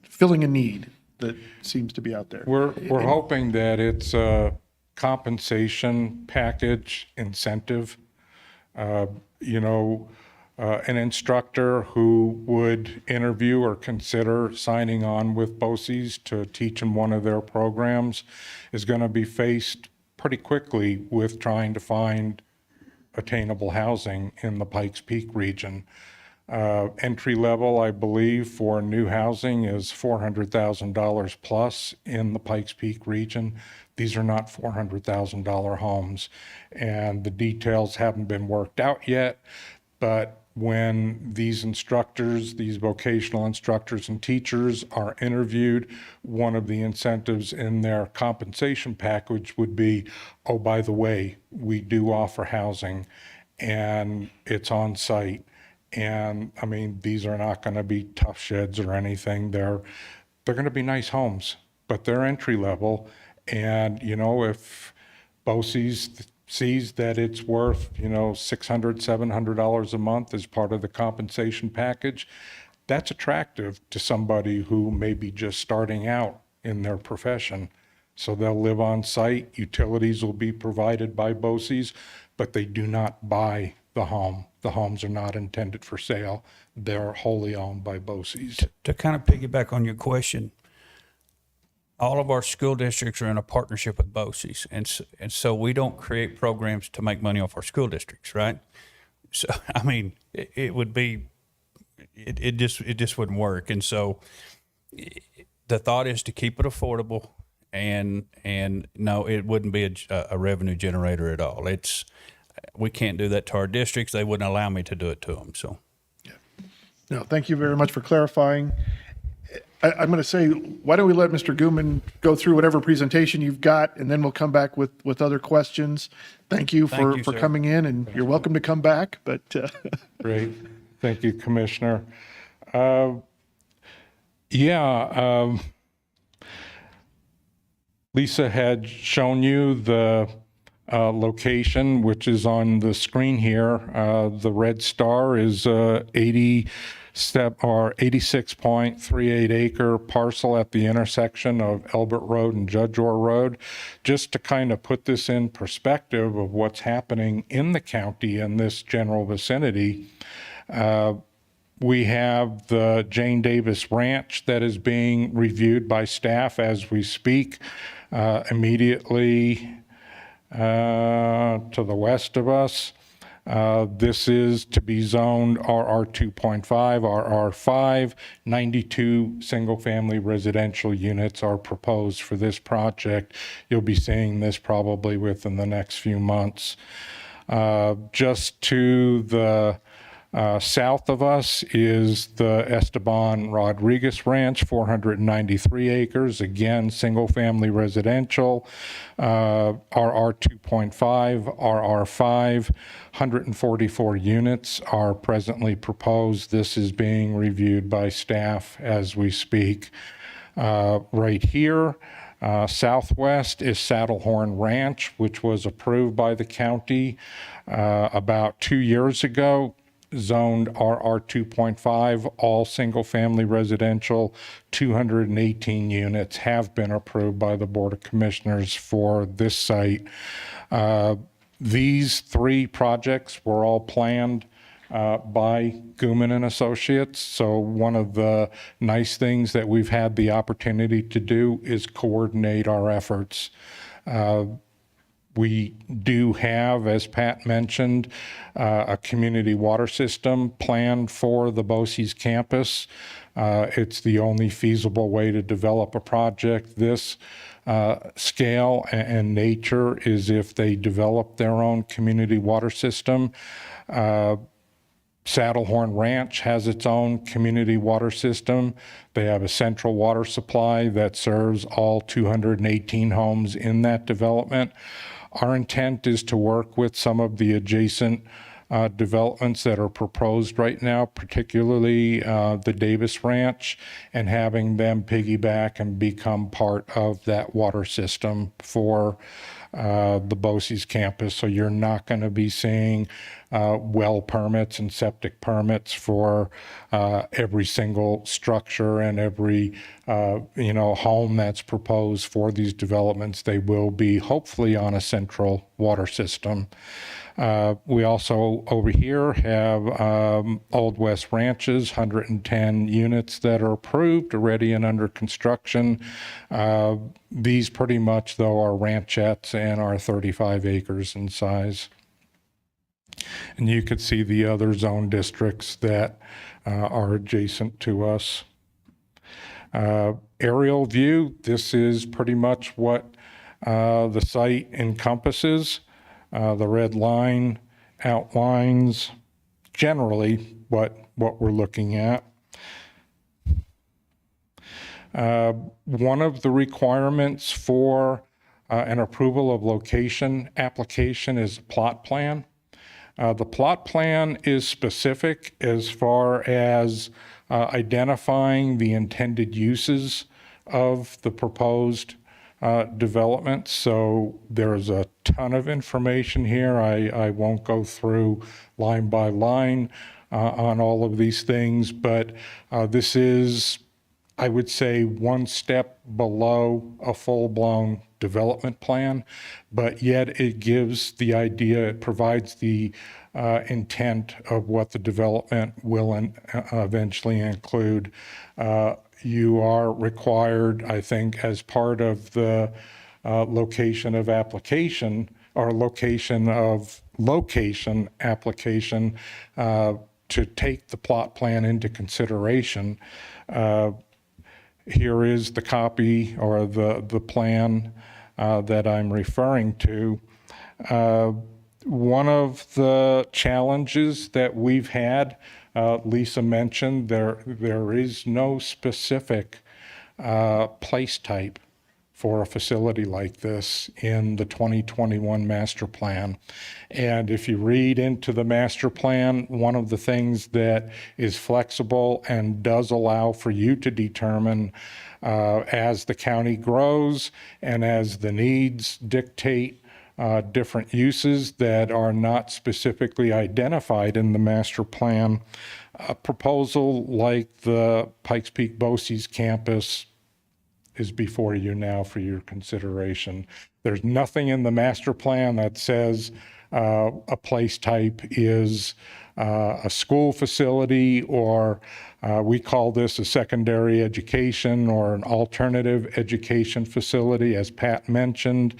filling a need. that seems to be out there. We're hoping that it's a compensation package incentive. An instructor who would interview or consider signing on with BOCES to teach in one of their programs is going to be faced pretty quickly with trying to find attainable housing in the Pikes Peak region. Entry level, I believe, for new housing is $400,000 plus in the Pikes Peak region. These are not $400,000 homes, and the details haven't been worked out yet. But when these instructors, these vocational instructors and teachers are interviewed, one of the incentives in their compensation package would be, oh, by the way, we do offer housing and it's on site. And I mean, these are not going to be tough sheds or anything. They're going to be nice homes, but they're entry level. And, if BOCES sees that it's worth, $600, $700 a month as part of the compensation package, that's attractive to somebody who may be just starting out in their profession. So they'll live on site, utilities will be provided by BOCES, but they do not buy the home. The homes are not intended for sale. They're wholly owned by BOCES. To kind of piggyback on your question, all of our school districts are in a partnership with BOCES, and so we don't create programs to make money off our school districts, right? So I mean, it would be, it just wouldn't work. And so the thought is to keep it affordable, and no, it wouldn't be a revenue generator at all. We can't do that to our districts. They wouldn't allow me to do it to them. So, No, thank you very much for clarifying. I'm going to say, why don't we let Mr. Gooman go through whatever presentation you've got, and then we'll come back with other questions. Thank you for sir. coming in, and you're welcome to come back, but Great. Thank you, Commissioner. Lisa had shown you the location, which is on the screen here. The red star is 86.38 acre parcel at the intersection of Elbert Road and Judge Orr Road. Just to kind of put this in perspective of what's happening in the county in this general vicinity, we have the Jane Davis Ranch that is being reviewed by staff as we speak. Immediately to the west of us, this is to be zoned RR 2.5, RR 5. 92 single-family residential units are proposed for this project. You'll be seeing this probably within the next few months. Just to the south of us is the Esteban Rodriguez Ranch, 493 acres, again, single-family residential, RR 2.5, RR 5, 144 units are presently proposed. This is being reviewed by staff as we speak. Right here, southwest is Saddlehorn Ranch, which was approved by the county about 2 years ago. Zoned RR 2.5, all single-family residential, 218 units have been approved by the Board of Commissioners for this site. These three projects were all planned by Gooman and Associates. So one of the nice things that we've had the opportunity to do is coordinate our efforts. We do have, as Pat mentioned, a community water system planned for the BOCES campus. It's the only feasible way to develop a project this scale and nature is if they develop their own community water system. Saddlehorn Ranch has its own community water system. They have a central water supply that serves all 218 homes in that development. Our intent is to work with some of the adjacent developments that are proposed right now, particularly the Davis Ranch, and having them piggyback and become part of that water system for the BOCES campus. So you're not going to be seeing well permits and septic permits for every single structure and every home that's proposed for these developments. They will be hopefully on a central water system. We also over here have Old West Ranches, 110 units that are approved, ready and under construction. These pretty much, though, are ranchettes and are 35 acres in size. And you could see the other zone districts that are adjacent to us. Aerial view, this is pretty much what the site encompasses. The red line outlines generally what we're looking at. One of the requirements for an approval of location application is a plot plan. The plot plan is specific as far as identifying the intended uses of the proposed development. So there's a ton of information here. I won't go through line by line on all of these things, but this is, I would say, one step below a full-blown development plan, but yet it gives the idea, it provides the intent of what the development will eventually include. You are required, I think, as part of the location of application or location of location application to take the plot plan into consideration. Here is the copy or the plan that I'm referring to. One of the challenges that we've had, Lisa mentioned, there is no specific place type for a facility like this in the 2021 master plan. And if you read into the master plan, one of the things that is flexible and does allow for you to determine as the county grows and as the needs dictate different uses that are not specifically identified in the master plan. A proposal like the Pikes Peak BOCES campus is before you now for your consideration. There's nothing in the master plan that says a place type is a school facility, or we call this a secondary education or an alternative education facility, as Pat mentioned.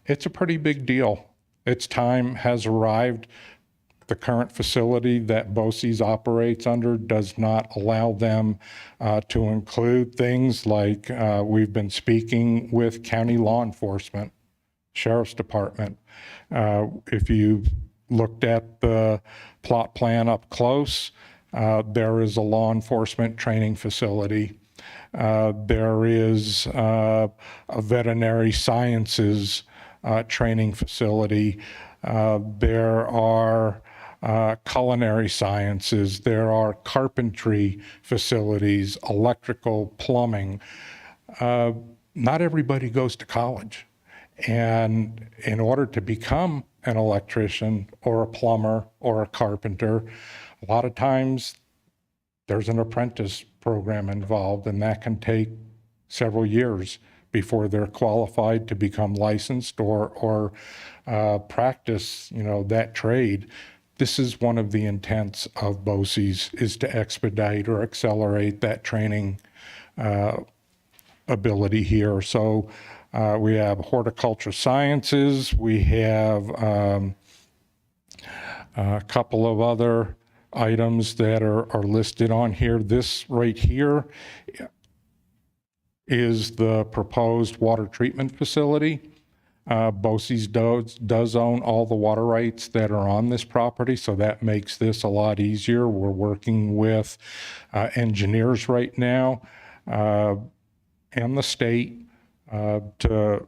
It's a pretty big deal. Its time has arrived. The current facility that BOCES operates under does not allow them to include things like we've been speaking with county law enforcement, sheriff's department. If you looked at the plot plan up close, there is a law enforcement training facility. There is a veterinary sciences training facility. There are culinary sciences. There are carpentry facilities, electrical, plumbing. Not everybody goes to college. And in order to become an electrician or a plumber or a carpenter, a lot of times there's an apprentice program involved, and that can take several years before they're qualified to become licensed or practice, that trade. This is one of the intents of BOCES, is to expedite or accelerate that training ability here. So we have horticulture sciences, we have a couple of other items that are listed on here. This right here is the proposed water treatment facility. BOCES does own all the water rights that are on this property, so that makes this a lot easier. We're working with engineers right now and the state to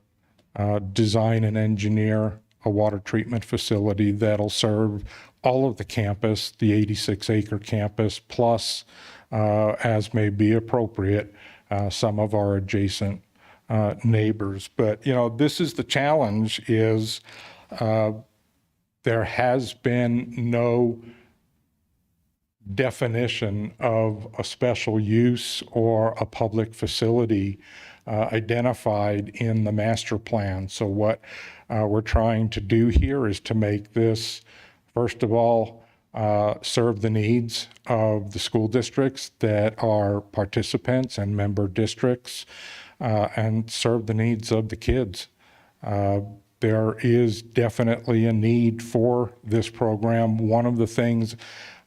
design and engineer a water treatment facility that'll serve all of the campus, the 86-acre campus, plus, as may be appropriate, some of our adjacent neighbors. But, this is the challenge is there has been no definition of a special use or a public facility identified in the master plan. So what we're trying to do here is to make this, first of all, serve the needs of the school districts that are participants and member districts, and serve the needs of the kids. There is definitely a need for this program. One of the things,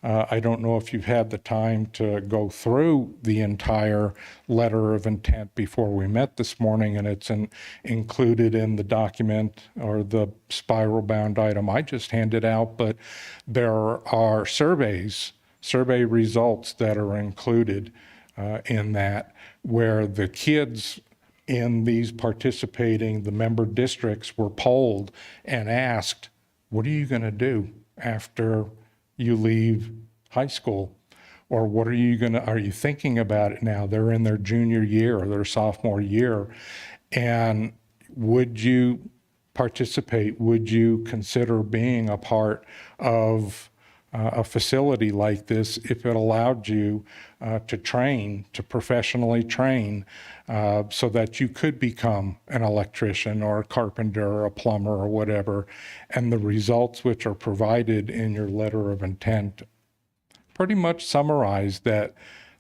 I don't know if you've had the time to go through the entire letter of intent before we met this morning, and it's included in the document or the spiral bound item I just handed out, but there are survey results that are included in that, where the kids in these participating, the member districts were polled and asked, what are you going to do after you leave high school? Or what are you thinking about it now? They're in their junior year or their sophomore year. And would you participate? Would you consider being a part of a facility like this if it allowed you to professionally train, so that you could become an electrician or a carpenter or a plumber or whatever? And the results which are provided in your letter of intent pretty much summarize that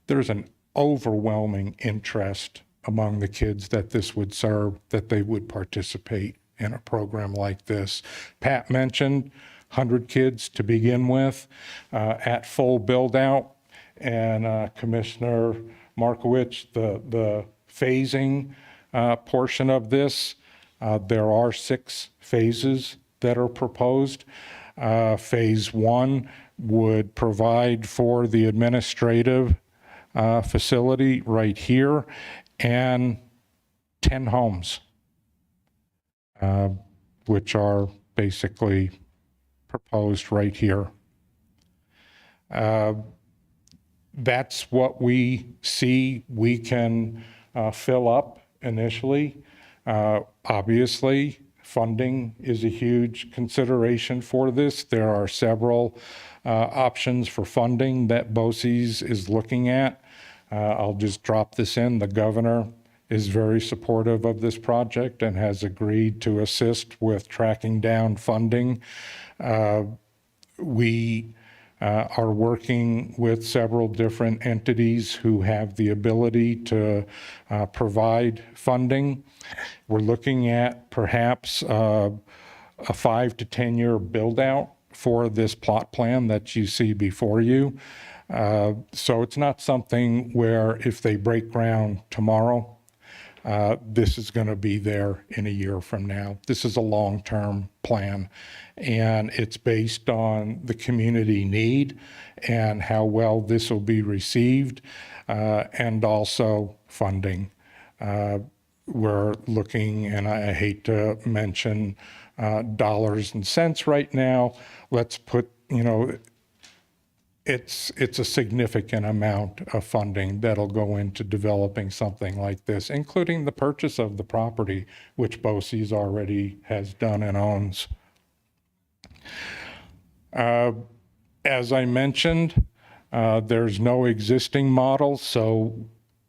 there's an overwhelming interest among the kids that this would serve, that they would participate in a program like this. Pat mentioned 100 kids to begin with at full build out, and Commissioner Markowitz, the phasing portion of this, there are 6 phases that are proposed. Phase 1 would provide for the administrative facility right here and 10 homes, which are basically proposed right here. That's what we see we can fill up initially. Obviously, funding is a huge consideration for this. There are several options for funding that BOCES is looking at. I'll just drop this in. The governor is very supportive of this project and has agreed to assist with tracking down funding. We are working with several different entities who have the ability to provide funding. We're looking at perhaps a 5 to 10 year build out for this plot plan that you see before you. So it's not something where if they break ground tomorrow, this is going to be there in a year from now. This is a long-term plan, and it's based on the community need and how well this will be received, and also funding. We're looking, and I hate to mention dollars and cents right now. Let's put, it's a significant amount of funding that'll go into developing something like this, including the purchase of the property, which BOCES already has done and owns. As I mentioned, there's no existing model, so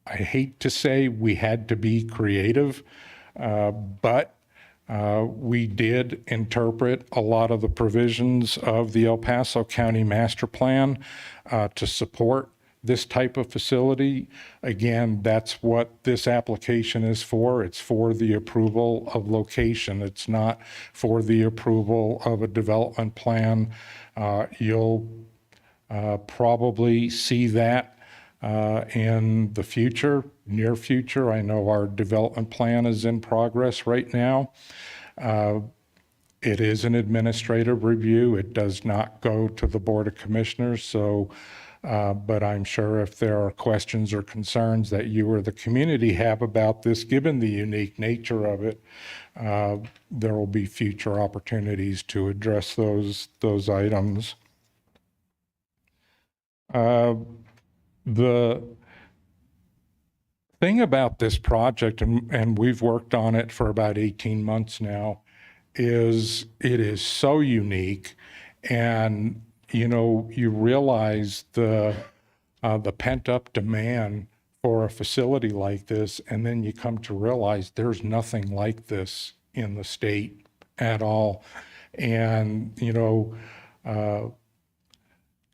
I hate to say we had to be creative, but we did interpret a lot of the provisions of the El Paso County Master Plan to support this type of facility. Again, that's what this application is for. It's for the approval of location. It's not for the approval of a development plan. You'll probably see that in the future, near future. I know our development plan is in progress right now. It is an administrative review. It does not go to the Board of Commissioners. So, but I'm sure if there are questions or concerns that you or the community have about this, given the unique nature of it, there will be future opportunities to address those items. The thing about this project, and we've worked on it for about 18 months now, is it is so unique. And, you realize the pent up demand for a facility like this, and then you come to realize there's nothing like this in the state at all. And,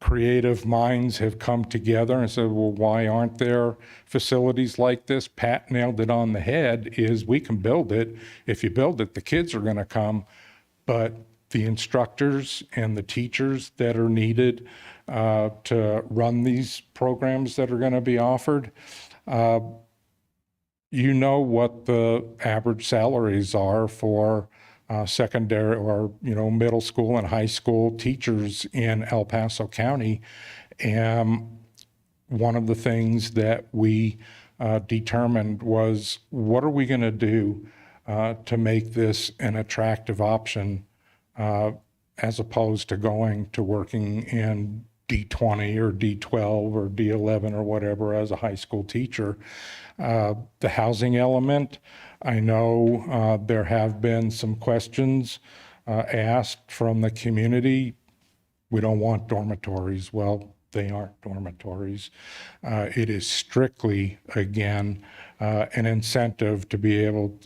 creative minds have come together and said, well, why aren't there facilities like this? Pat nailed it on the head, is we can build it. If you build it, the kids are going to come, but the instructors and the teachers that are needed to run these programs that are going to be offered, what the average salaries are for secondary or middle school and high school teachers in El Paso County. And one of the things that we determined was, what are we going to do to make this an attractive option as opposed to going to working in D20 or D12 or D11 or whatever as a high school teacher. The housing element, I know there have been some questions asked from the community. We don't want dormitories. Well, they aren't dormitories. It is strictly, again, an incentive to be able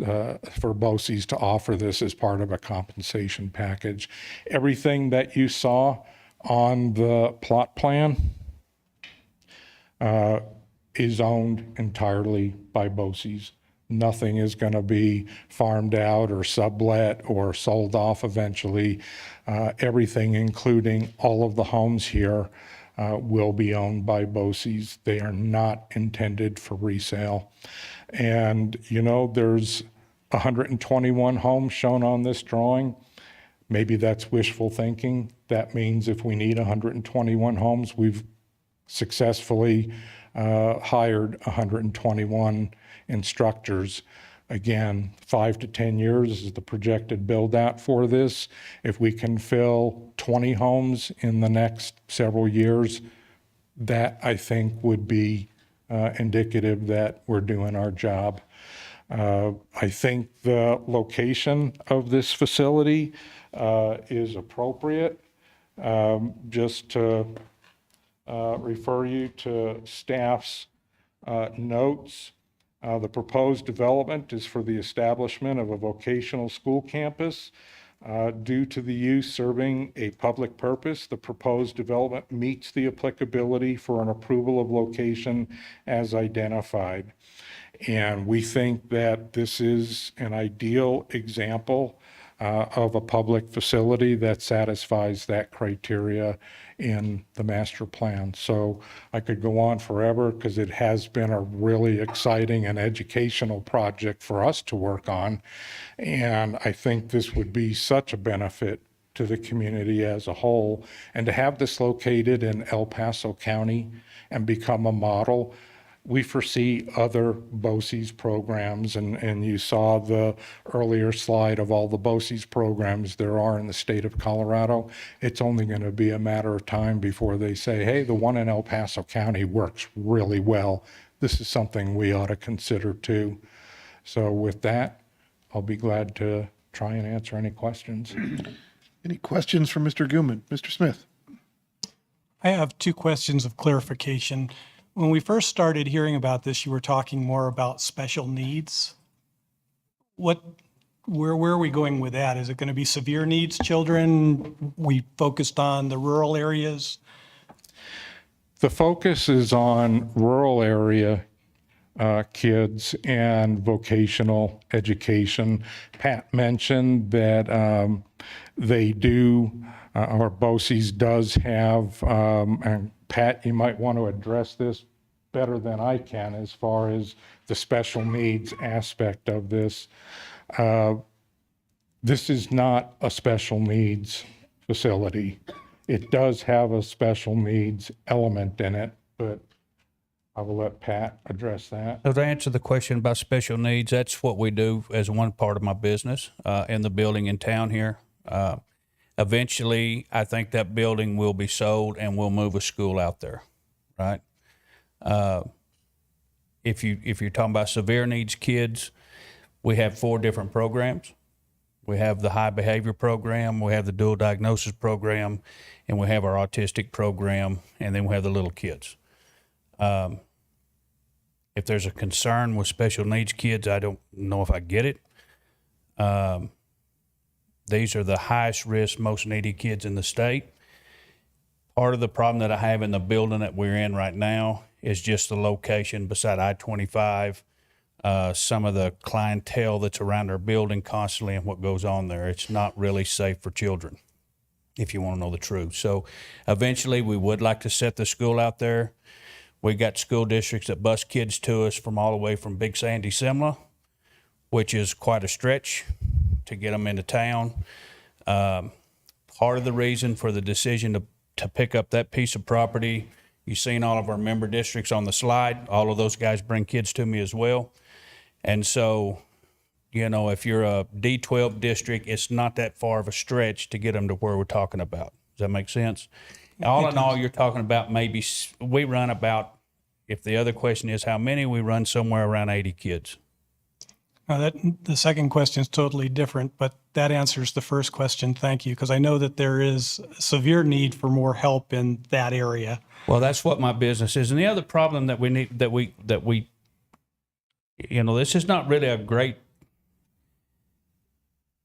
for BOCES to offer this as part of a compensation package. Everything that you saw on the plot plan is owned entirely by BOCES. Nothing is going to be farmed out or sublet or sold off eventually. Everything, including all of the homes here, will be owned by BOCES. They are not intended for resale. And, there's 121 homes shown on this drawing. Maybe that's wishful thinking. That means if we need 121 homes, we've successfully hired 121 instructors. Again, 5 to 10 years is the projected build out for this. If we can fill 20 homes in the next several years, that I think would be indicative that we're doing our job. I think the location of this facility is appropriate. Just to refer you to staff's notes, the proposed development is for the establishment of a vocational school campus. Due to the use serving a public purpose, the proposed development meets the applicability for an approval of location as identified. And we think that this is an ideal example of a public facility that satisfies that criteria in the master plan. So I could go on forever because it has been a really exciting and educational project for us to work on. And I think this would be such a benefit to the community as a whole. And to have this located in El Paso County and become a model, we foresee other BOCES programs, and you saw the earlier slide of all the BOCES programs there are in the state of Colorado. It's only going to be a matter of time before they say, hey, the one in El Paso County works really well. This is something we ought to consider too. So with that, I'll be glad to try and answer any questions. Any questions from Mr. Gooman? Mr. Smith? I have two questions of clarification. When we first started hearing about this, you were talking more about special needs. Where are we going with that? Is it going to be severe needs children? We focused on the rural areas. The focus is on rural area kids and vocational education. Pat mentioned that they do, or BOCES does have, and Pat, you might want to address this better than I can as far as the special needs aspect of this. This is not a special needs facility. It does have a special needs element in it, but I will let Pat address that. So to answer the question about special needs, that's what we do as one part of my business in the building in town here. Eventually, I think that building will be sold and we'll move a school out there, right? if you're talking about severe needs kids, we have 4 different programs. We have the high behavior program, we have the dual diagnosis program, and we have our autistic program, and then we have the little kids. If there's a concern with special needs kids, I don't know if I get it. These are the highest risk, most needy kids in the state. Part of the problem that I have in the building that we're in right now is just the location beside I-25, some of the clientele that's around our building constantly and what goes on there. It's not really safe for children, if you want to know the truth. So eventually we would like to set the school out there. We got school districts that bus kids to us from all the way from Big Sandy, Simla, which is quite a stretch to get them into town. Part of the reason for the decision to pick up that piece of property, you've seen all of our member districts on the slide. All of those guys bring kids to me as well. And so, you know, if you're a D12 district, it's not that far of a stretch to get them to where we're talking about. Does that make sense? All in all, you're talking about maybe, we run about, if the other question is how many, we run somewhere around 80 kids. Now the second question is totally different, but that answers the first question. Thank you, because I know that there is severe need for more help in that area. Well, that's what my business is. And the other problem that we need, that we, you know, this is not really a great,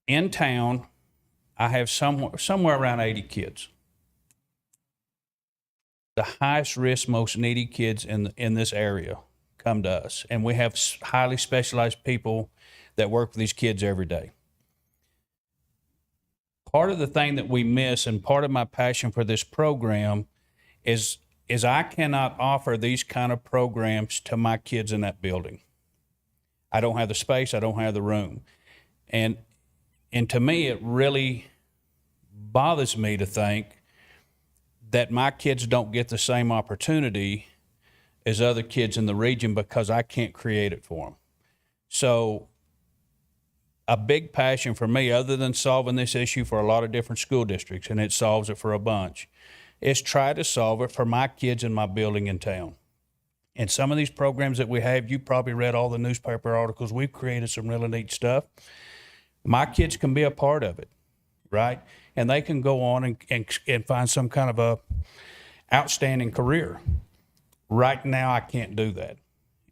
in town, I have somewhere around 80 kids. The highest risk, most needy kids in this area come to us. And we have highly specialized people that work with these kids every day. Part of the thing that we miss, and part of my passion for this program, is I cannot offer these kind of programs to my kids in that building. I don't have the space, I don't have the room. And to me, it really bothers me to think that my kids don't get the same opportunity as other kids in the region because I can't create it for them. So a big passion for me, other than solving this issue for a lot of different school districts, and it solves it for a bunch, is try to solve it for my kids in my building in town. And some of these programs that we have, you probably read all the newspaper articles. We've created some really neat stuff. My kids can be a part of it, right? And they can go on and find some kind of a outstanding career. Right now, I can't do that.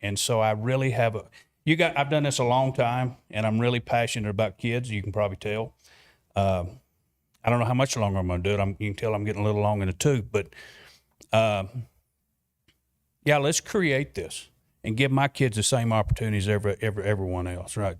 And so I really have I've done this a long time, and I'm really passionate about kids. You can probably tell. I don't know how much longer I'm going to do it. You can tell I'm getting a little long in the tooth, but yeah, let's create this and give my kids the same opportunities as everyone else, right?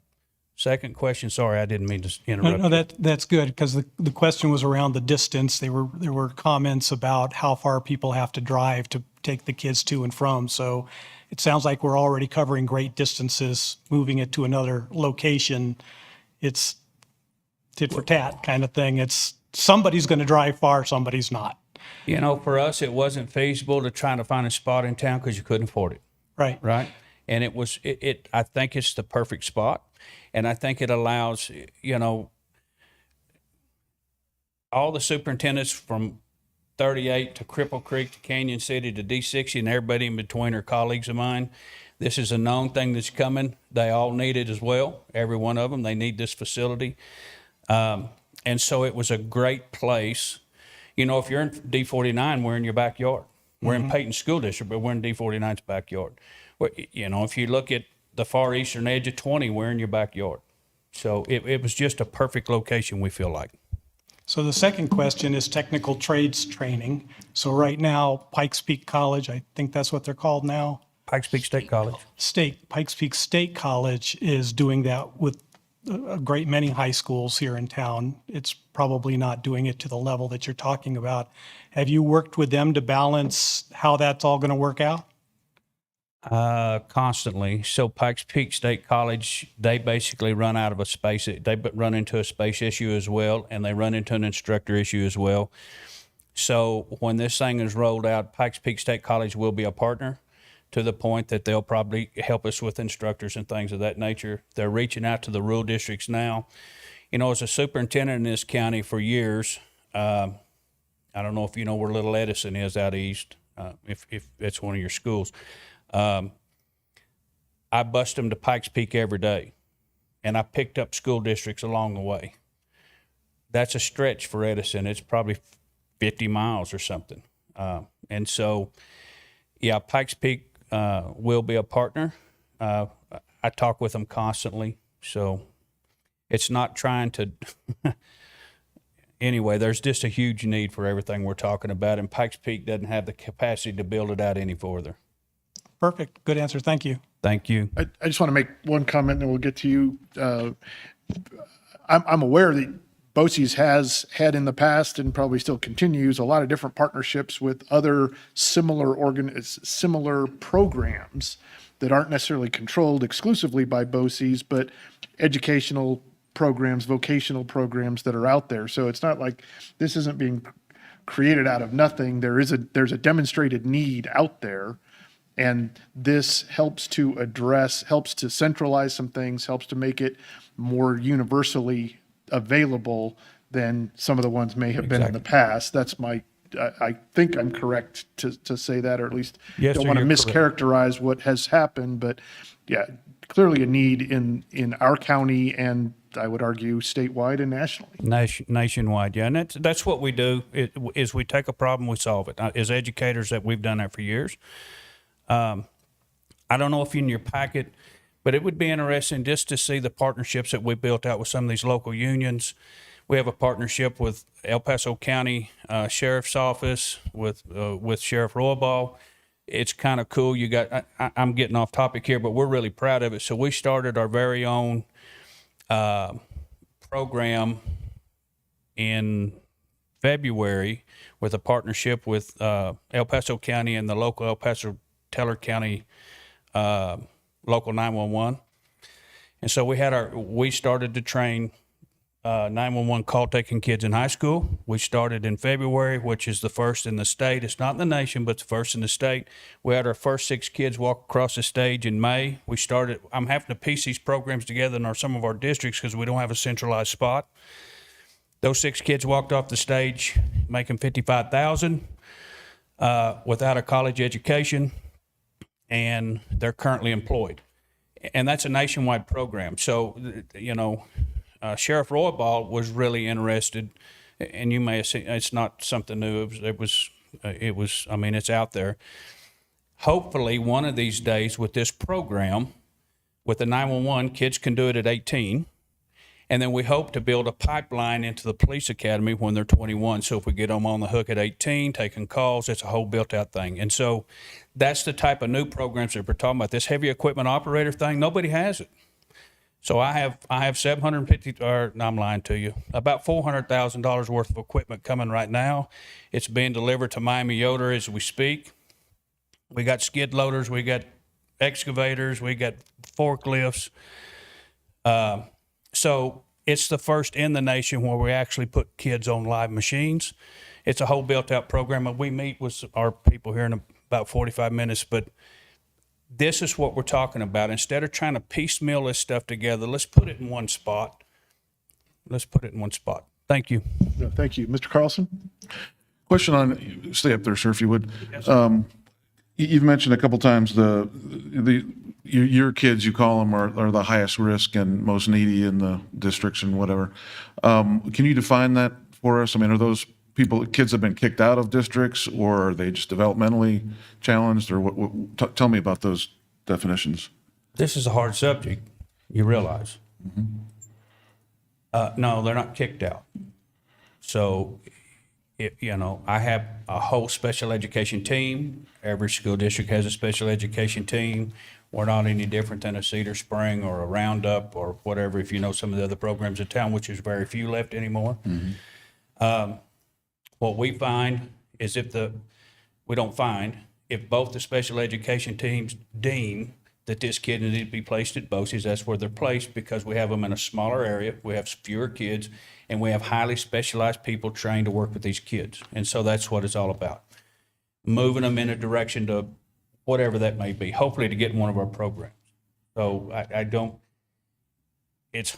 Second question, sorry, I didn't mean to interrupt. No, that's good, because the question was around the distance. There were comments about how far people have to drive to take the kids to and from. So it sounds like we're already covering great distances, moving it to another location. It's tit for tat kind of thing. It's somebody's going to drive far, somebody's not. You know, for us, it wasn't feasible to try to find a spot in town because you couldn't afford it. Right. Right. And I think it's the perfect spot. And I think it allows, you know, all the superintendents from 38 to Cripple Creek to Canyon City to D60 and everybody in between are colleagues of mine. This is a known thing that's coming. They all need it as well. Every one of them, they need this facility. And so it was a great place. You know, if you're in D49, we're in your backyard. We're in Peyton School District, but we're in D49's backyard. You know, if you look at the far eastern edge of 20, we're in your backyard. So it was just a perfect location, we feel like. So the second question is technical trades training. So right now, Pikes Peak College, I think that's what they're called now. Pikes Peak State College. Pikes Peak State College is doing that with a great many high schools here in town. It's probably not doing it to the level that you're talking about. Have you worked with them to balance how that's all going to work out? Constantly. So Pikes Peak State College, they basically run out of a space. They run into a space issue as well, and they run into an instructor issue as well. So when this thing is rolled out, Pikes Peak State College will be a partner to the point that they'll probably help us with instructors and things of that nature. They're reaching out to the rural districts now. You know, as a superintendent in this county for years, I don't know if you know where Little Edison is out east, if it's one of your schools. I bust them to Pikes Peak every day, and I picked up school districts along the way. That's a stretch for Edison. It's probably 50 miles or something. And so, yeah, Pikes Peak will be a partner. I talk with them constantly, so it's not trying to. Anyway, there's just a huge need for everything we're talking about, and Pikes Peak doesn't have the capacity to build it out any further. Perfect. Good answer. Thank you. Thank you. I just want to make one comment, and then we'll get to you. I'm aware that BOCES has had in the past and probably still continues a lot of different partnerships with other similar programs that aren't necessarily controlled exclusively by BOCES, but educational programs, vocational programs that are out there. So it's not like this isn't being created out of nothing. There's a demonstrated need out there. And this helps to centralize some things, helps to make it more universally available than some of the ones may have been in the past. That's I think I'm correct to say that, or at least Yes, don't sir, want to you're mischaracterize what has happened. But yeah, clearly a need in our county, and I would argue statewide and nationally. Nationwide, yeah, and that's what we do. Is we take a problem, we solve it. As educators, that we've done that for years. I don't know if in your packet, but it would be interesting just to see the partnerships that we built out with some of these local unions. We have a partnership with El Paso County Sheriff's Office, with Sheriff Roybal. It's kind of cool. I'm getting off topic here, but we're really proud of it. So we started our very own program in February with a partnership with El Paso County and the local El Paso Teller County local 911. And so we started to train 911 call taking kids in high school. We started in February, which is the first in the state. It's not in the nation, but it's the first in the state. We had our first 6 kids walk across the stage in May. I'm having to piece these programs together in some of our districts because we don't have a centralized spot. Those 6 kids walked off the stage making $55,000 without a college education, and they're currently employed. And that's a nationwide program. So, Sheriff Roybal was really interested, and you may have seen, it's not something new. It's out there. Hopefully, one of these days with this program, with the 911, kids can do it at 18. And then we hope to build a pipeline into the police academy when they're 21. So if we get them on the hook at 18, taking calls, it's a whole built-out thing. And so that's the type of new programs that we're talking about. This heavy equipment operator thing, nobody has it. So I have 750, or no, I'm lying to you, about $400,000 worth of equipment coming right now. It's being delivered to Miami Yoder as we speak. We got skid loaders, we got excavators, we got forklifts. So it's the first in the nation where we actually put kids on live machines. It's a whole built-out program. We meet with our people here in about 45 minutes, but this is what we're talking about. Instead of trying to piecemeal this stuff together, let's put it in one spot. Thank you. No, thank you. Mr. Carlson? Question on, stay up there, sir, if you would. You've mentioned a couple times your kids, you call them, are the highest risk and most needy in the districts and whatever. Can you define that for us? I mean, are those kids have been kicked out of districts, or are they just developmentally challenged, or tell me about those definitions. This is a hard subject, you realize. No, they're not kicked out. So, I have a whole special education team. Every school district has a special education team. We're not any different than a Cedar Spring or a Roundup or whatever, if you know some of the other programs in town, which is very few left anymore. What we find is if both the special education teams deem that this kid needs to be placed at BOCES, that's where they're placed, because we have them in a smaller area, we have fewer kids, and we have highly specialized people trained to work with these kids. And so that's what it's all about. Moving them in a direction to whatever that may be, hopefully to get in one of our programs. So it's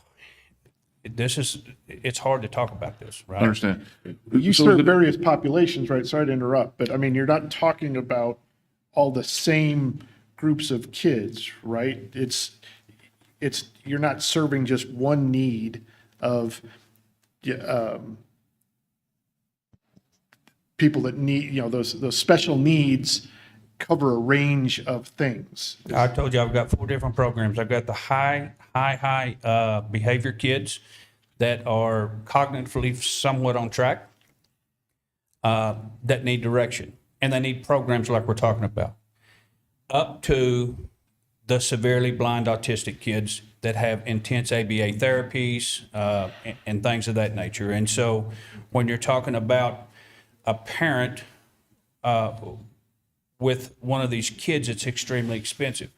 hard to talk about this, right? I understand. You serve various populations, right? Sorry to interrupt, but I mean, you're not talking about all the same groups of kids, right? It's, you're not serving just one need of, people that need, those special needs cover a range of things. I told you I've got 4 different programs. I've got the high behavior kids that are cognitively somewhat on track, that need direction, and they need programs like we're talking about, up to the severely blind autistic kids that have intense ABA therapies and things of that nature. And so when you're talking about a parent with one of these kids, it's extremely expensive.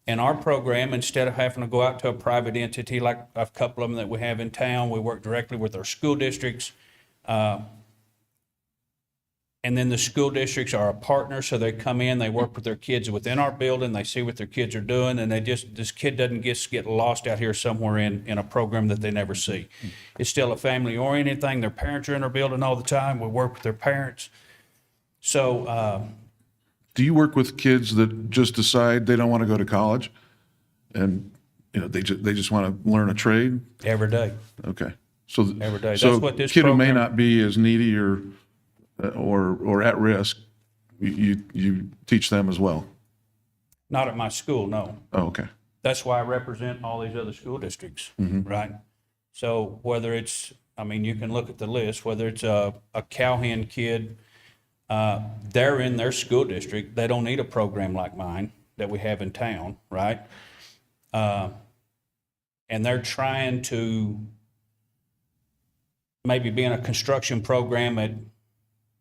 In our program, instead of having to go out to a private entity like a couple of them that we have in town, we work directly with our school districts. And then the school districts are a partner, so they come in, they work with their kids within our building, they see what their kids are doing, and this kid doesn't just get lost out here somewhere in a program that they never see. It's still a family-oriented thing. Their parents are in our building all the time. We work with their parents. So, Do you work with kids that just decide they don't want to go to college? And, they just want to learn a trade? every day. Okay. So, Every day. so That's what this kid who may program- not be as needy or at risk, you teach them as well? Not at my school, no. Oh, okay. That's why I represent all these other school districts, right? So whether it's, you can look at the list, whether it's a Cowhen kid, they're in their school district. They don't need a program like mine that we have in town, right? And they're trying to maybe be in a construction program at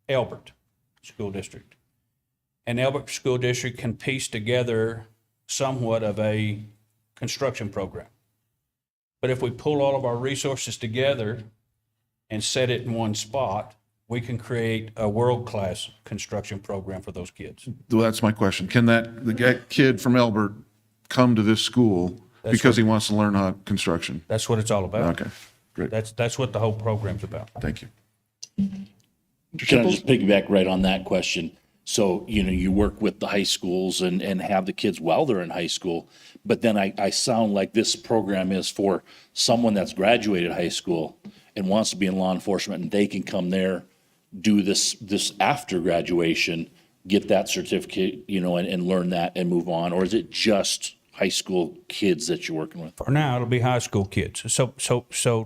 Elbert School District. And Elbert School District can piece together somewhat of a construction program. But if we pull all of our resources together and set it in one spot, we can create a world-class construction program for those kids. Well, that's my question. Can the kid from Elbert come to this school because he wants to learn how construction? That's what it's all about. Okay, great. That's what the whole program's about. Thank you. Can I just piggyback right on that question? So, you work with the high schools and have the kids while they're in high school, but then I sound like this program is for someone that's graduated high school and wants to be in law enforcement, and they can come there, do this after graduation, get that certificate, and learn that and move on? Or is it just high school kids that you're working with? For now, it'll be high school kids. So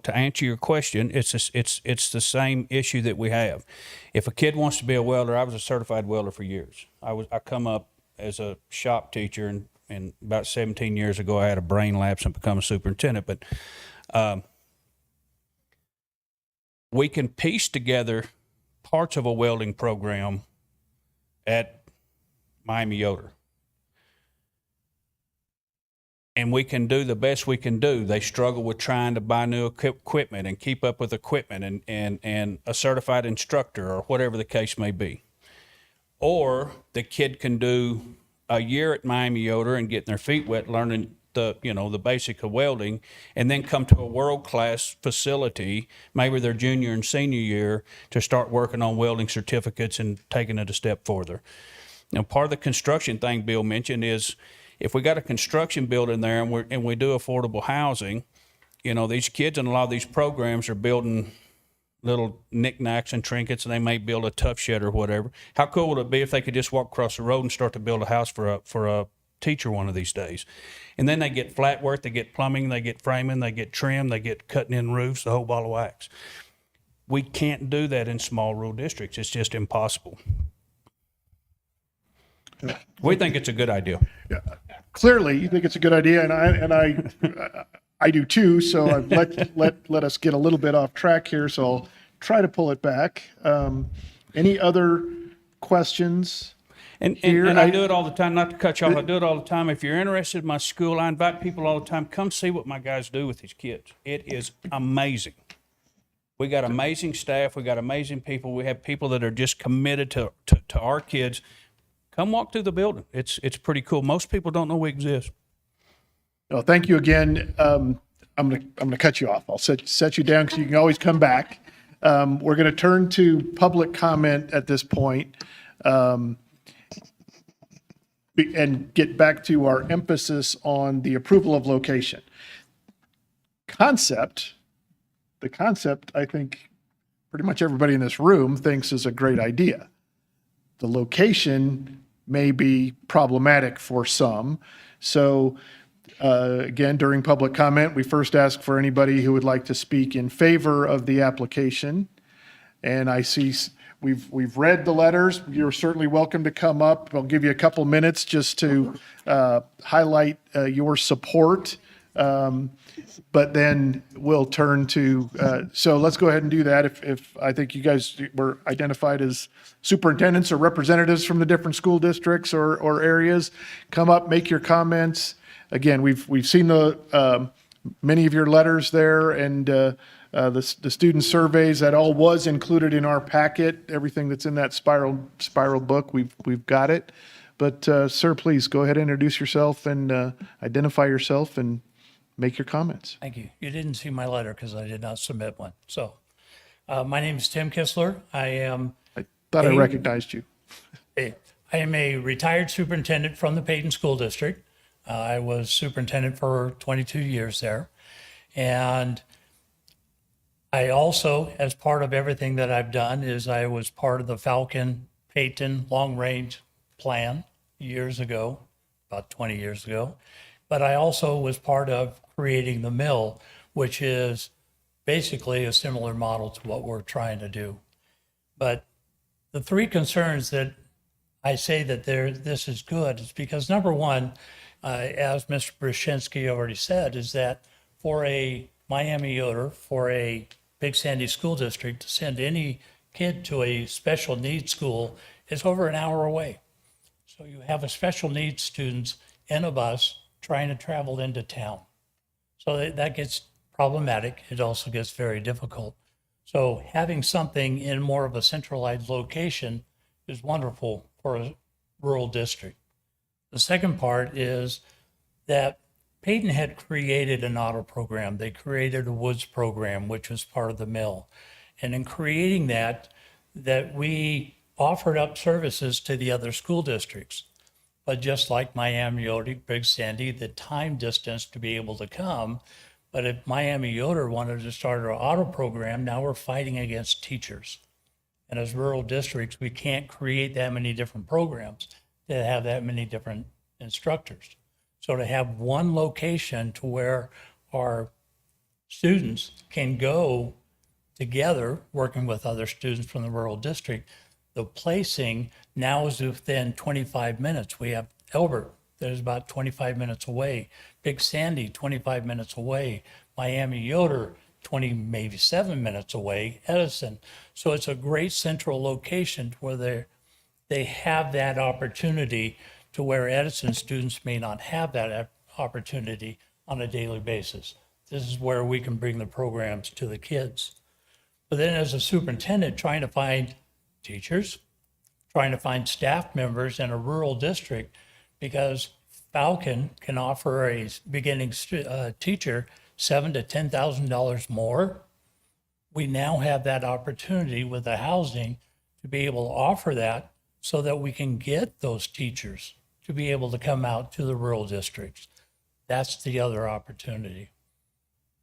to answer your question, it's the same issue that we have. If a kid wants to be a welder, I was a certified welder for years. I come up as a shop teacher, and about 17 years ago, I had a brain lapse and become a superintendent. But we can piece together parts of a welding program at Miami Yoder. And we can do the best we can do. They struggle with trying to buy new equipment and keep up with equipment and a certified instructor or whatever the case may be. Or the kid can do a year at Miami Yoder and getting their feet wet, learning the basic of welding, and then come to a world-class facility, maybe their junior and senior year, to start working on welding certificates and taking it a step further. Now, part of the construction thing Bill mentioned is, if we got a construction building there and we do affordable housing, these kids in a lot of these programs are building little knickknacks and trinkets, and they may build a tough shed or whatever. How cool would it be if they could just walk across the road and start to build a house for a teacher one of these days? And then they get flat work, they get plumbing, they get framing, they get trim, they get cutting in roofs, the whole ball of wax. We can't do that in small rural districts. It's just impossible. We think it's a good idea. Yeah. Clearly, you think it's a good idea, and I do too. So I've let us get a little bit off track here. So I'll try to pull it back. Any other questions? And I do it all the time, not to cut you off, I do it all the time. If you're interested in my school, I invite people all the time, come see what my guys do with these kids. It is amazing. We got amazing staff, we got amazing people, we have people that are just committed to our kids. Come walk through the building. It's pretty cool. Most people don't know we exist. Well, thank you again. I'm gonna cut you off. I'll set you down because you can always come back. We're gonna turn to public comment at this point. and get back to our emphasis on the approval of location. The concept, I think pretty much everybody in this room thinks is a great idea. The location may be problematic for some. So again, during public comment, we first ask for anybody who would like to speak in favor of the application. And I see we've read the letters. You're certainly welcome to come up. I'll give you a couple minutes just to highlight your support. But then we'll turn to, so let's go ahead and do that. If I think you guys were identified as superintendents or representatives from the different school districts or areas, come up, make your comments. Again, we've seen the many of your letters there and the student surveys. That all was included in our packet. Everything that's in that spiral book, we've got it. But sir, please go ahead and introduce yourself and identify yourself and make your comments. Thank you. You didn't see my letter because I did not submit one. So my name is Tim Kistler. I Thought I recognized you. I am a retired superintendent from the Peyton School District. I was superintendent for 22 years there. And I also, as part of everything that I've done, is I was part of the Falcon Peyton Long Range Plan years ago, about 20 years ago. But I also was part of creating the mill, which is basically a similar model to what we're trying to do. But the three concerns that I say that this is good is because, number one, as Mr. Brzezinski already said, is that for a Miami Yoder, for a Big Sandy School District to send any kid to a special needs school is over an hour away. So you have a special needs students in a bus trying to travel into town. So that gets problematic. It also gets very difficult. So having something in more of a centralized location is wonderful for a rural district. The second part is that Peyton had created an auto program. They created a woods program, which was part of the mill. And in creating that we offered up services to the other school districts. But just like Miami Yoder, Big Sandy, the time distance to be able to come. But if Miami Yoder wanted to start our auto program, now we're fighting against teachers. And as rural districts, we can't create that many different programs to have that many different instructors. So to have one location to where our students can go together, working with other students from the rural district, the placing now is within 25 minutes. We have Elbert, that is about 25 minutes away. Big Sandy, 25 minutes away. Miami Yoder, 20, maybe 7 minutes away. Edison. So it's a great central location where they have that opportunity to where Edison students may not have that opportunity on a daily basis. This is where we can bring the programs to the kids. But then as a superintendent, trying to find teachers, trying to find staff members in a rural district, because Falcon can offer a beginning teacher $7,000 to $10,000 more. We now have that opportunity with the housing to be able to offer that so that we can get those teachers to be able to come out to the rural districts. That's the other opportunity.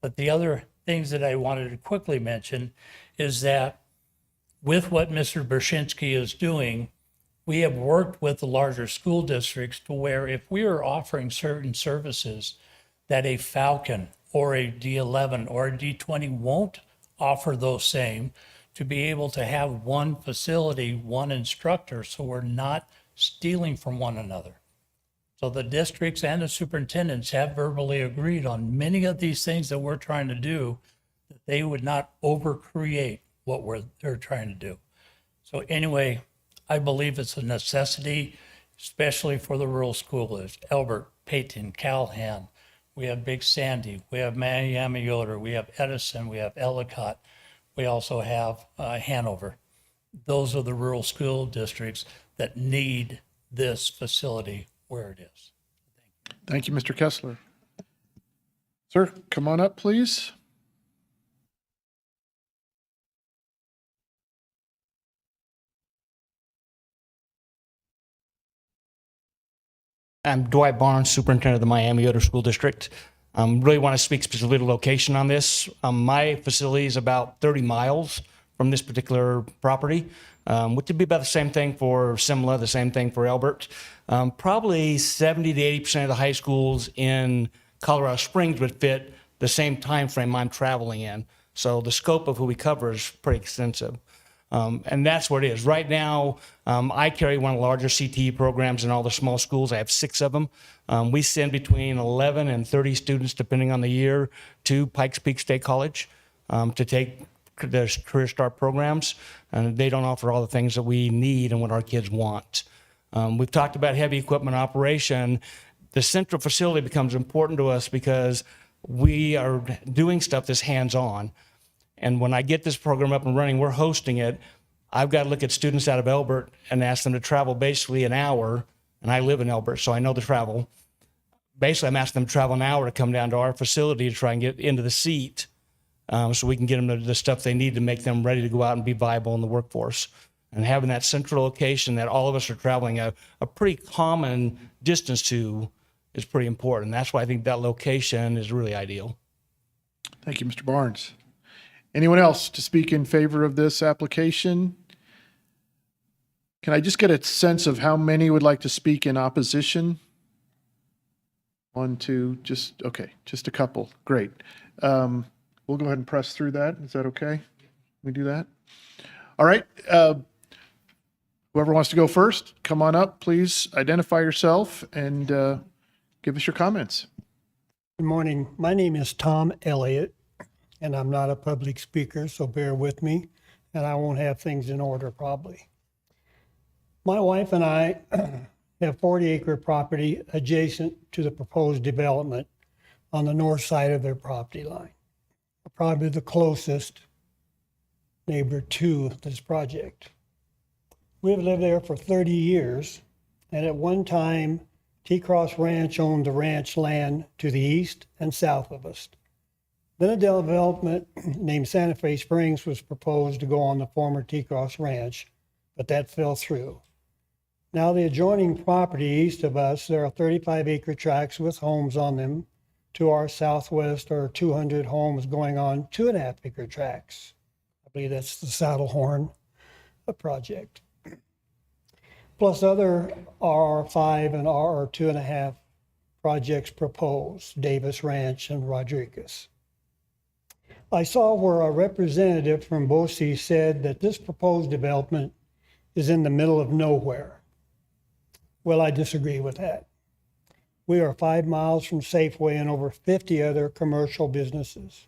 But the other things that I wanted to quickly mention is that with what Mr. Brzezinski is doing, we have worked with the larger school districts to where if we are offering certain services that a Falcon or a D11 or a D20 won't offer those same, to be able to have one facility, one instructor, so we're not stealing from one another. So the districts and the superintendents have verbally agreed on many of these things that we're trying to do, that they would not overcreate what they're trying to do. So anyway, I believe it's a necessity, especially for the rural schools. Elbert, Peyton, Calhan, we have Big Sandy, we have Miami Yoder, we have Edison, we have Ellicott, we also have Hanover. Those are the rural school districts that need this facility where it is. Thank you, Mr. Kessler. Sir, come on up, please. I'm Dwight Barnes, Superintendent of the Miami-Yoder School District. Really want to speak specifically to location on this. My facility is about 30 miles from this particular property, which would be about the same thing for Simla, the same thing for Elbert. Probably 70 to 80% of the high schools in Colorado Springs would fit the same time frame I'm traveling in. So the scope of who we cover is pretty extensive. And that's what it is. Right now, I carry one of the larger CTE programs in all the small schools. I have 6 of them. We send between 11 and 30 students, depending on the year, to Pikes Peak State College to take the Career Start programs. And they don't offer all the things that we need and what our kids want. We've talked about heavy equipment operation. The central facility becomes important to us because we are doing stuff that's hands-on. And when I get this program up and running, we're hosting it. I've got to look at students out of Elbert and ask them to travel basically an hour. And I live in Elbert, so I know the travel. Basically, I'm asking them to travel an hour to come down to our facility to try and get into the seat so we can get them the stuff they need to make them ready to go out and be viable in the workforce. And having that central location that all of us are traveling a pretty common distance to is pretty important. That's why I think that location is really ideal. Thank you, Mr. Barnes. Anyone else to speak in favor of this application? Can I just get a sense of how many would like to speak in opposition? 1, 2, just a couple. Great. We'll go ahead and press through that. Is that okay? We do that? All right. Whoever wants to go first, come on up, please identify yourself and give us your comments. Good morning. My name is Tom Elliott, and I'm not a public speaker, so bear with me, and I won't have things in order probably. My wife and I have 40-acre property adjacent to the proposed development on the north side of their property line. We're probably the closest neighbor to this project. We have lived there for 30 years, and at one time, T-Cross Ranch owned the ranch land to the east and south of us. Then a development named Santa Fe Springs was proposed to go on the former T-Cross Ranch, but that fell through. Now the adjoining property east of us, there are 35-acre tracts with homes on them. To our southwest are 200 homes going on 2.5-acre tracts. I believe that's the Saddlehorn project. Plus other RR5 and RR2.5 projects proposed, Davis Ranch and Rodriguez. I saw where a representative from BOCES said that this proposed development is in the middle of nowhere. Well, I disagree with that. We are 5 miles from Safeway and over 50 other commercial businesses.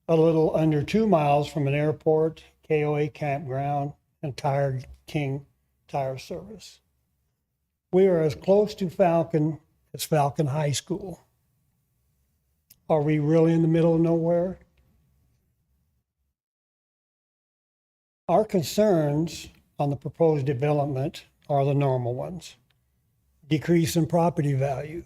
A little under 2 miles from an airport, KOA campground, and Tire King Tire Service. We are as close to Falcon as Falcon High School. Are we really in the middle of nowhere? Our concerns on the proposed development are the normal ones. Decrease in property value.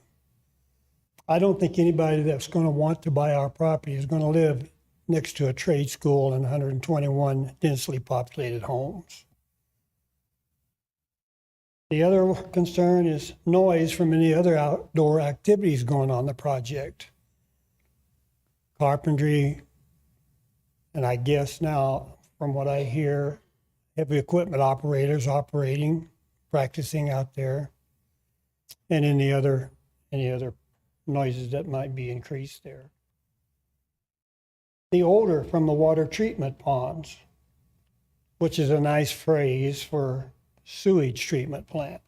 I don't think anybody that's going to want to buy our property is going to live next to a trade school and 121 densely populated homes. The other concern is noise from any other outdoor activities going on the project. Carpentry, and I guess now, from what I hear, heavy equipment operators operating, practicing out there, and any other noises that might be increased there. The odor from the water treatment ponds, which is a nice phrase for sewage treatment plant,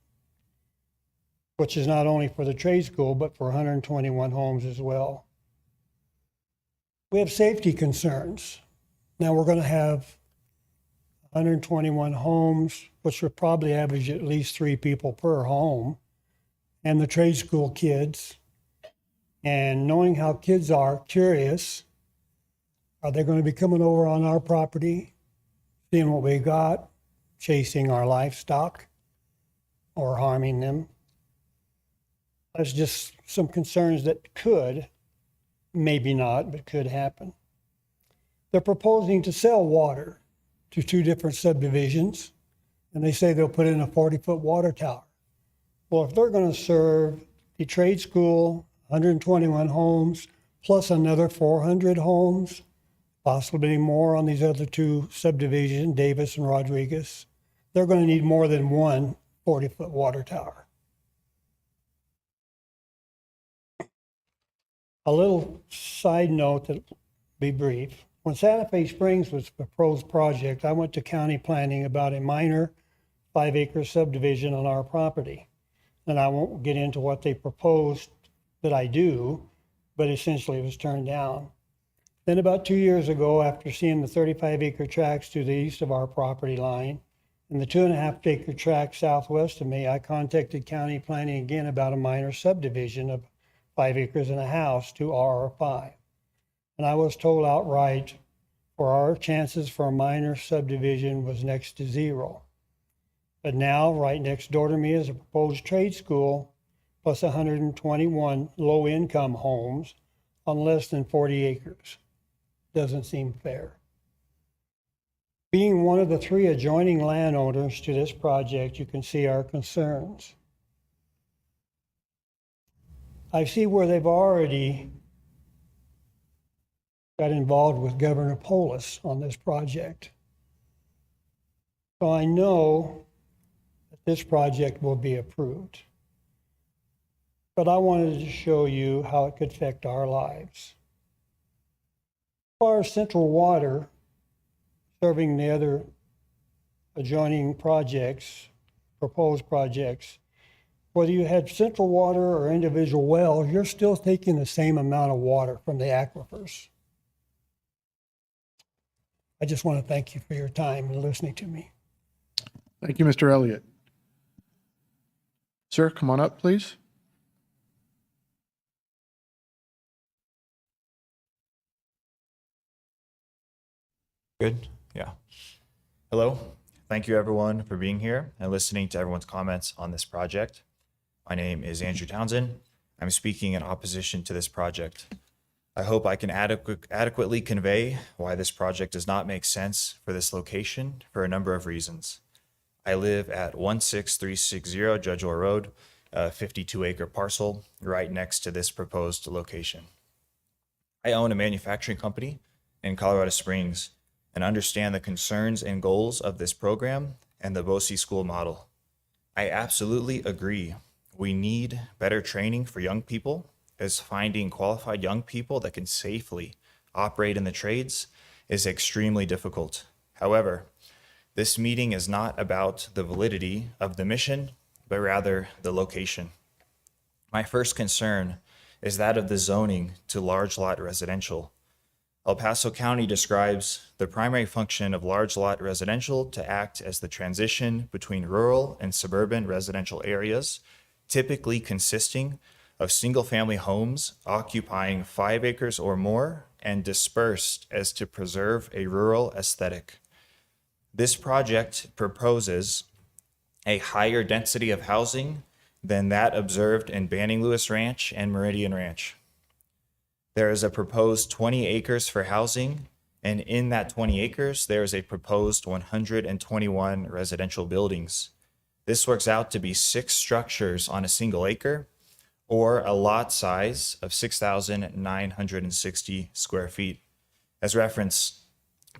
which is not only for the trade school, but for 121 homes as well. We have safety concerns. Now we're going to have 121 homes, which will probably average at least 3 people per home, and the trade school kids. And knowing how kids are curious, are they going to be coming over on our property, seeing what we got, chasing our livestock, or harming them? That's just some concerns that could, maybe not, but could happen. They're proposing to sell water to 2 different subdivisions, and they say they'll put in a 40-foot water tower. Well, if they're going to serve the trade school, 121 homes, plus another 400 homes, possibly more on these other two subdivisions, Davis and Rodriguez, they're going to need more than one 40-foot water tower. A little side note that will be brief. When Santa Fe Springs was a proposed project, I went to county planning about a minor 5-acre subdivision on our property. And I won't get into what they proposed that I do, but essentially it was turned down. Then about 2 years ago, after seeing the 35-acre tracts to the east of our property line and the 2.5-acre tract southwest of me, I contacted county planning again about a minor subdivision of 5 acres and a house to RR5. And I was told outright for our chances for a minor subdivision was next to zero. But now, right next door to me is a proposed trade school plus 121 low-income homes on less than 40 acres. Doesn't seem fair. Being one of the 3 adjoining landowners to this project, you can see our concerns. I see where they've already got involved with Governor Polis on this project. So I know that this project will be approved. But I wanted to show you how it could affect our lives. As far as Central Water serving the other adjoining projects, proposed projects, whether you had Central Water or individual wells, you're still taking the same amount of water from the aquifers. I just want to thank you for your time and listening to me. Thank you, Mr. Elliott. Sir, come on up, please. Good? Yeah. Hello. Thank you everyone for being here and listening to everyone's comments on this project. My name is Andrew Townsend. I'm speaking in opposition to this project. I hope I can adequately convey why this project does not make sense for this location for a number of reasons. I live at 16360 Judge Orr Road, a 52-acre parcel right next to this proposed location. I own a manufacturing company in Colorado Springs and understand the concerns and goals of this program and the BOCES school model. I absolutely agree. We need better training for young people, as finding qualified young people that can safely operate in the trades is extremely difficult. However, this meeting is not about the validity of the mission, but rather the location. My first concern is that of the zoning to large lot residential. El Paso County describes the primary function of large lot residential to act as the transition between rural and suburban residential areas, typically consisting of single-family homes occupying 5 acres or more and dispersed as to preserve a rural aesthetic. This project proposes a higher density of housing than that observed in Banning Lewis Ranch and Meridian Ranch. There is a proposed 20 acres for housing, and in that 20 acres, there is a proposed 121 residential buildings. This works out to be 6 structures on a single acre, or a lot size of 6,960 square feet. As reference,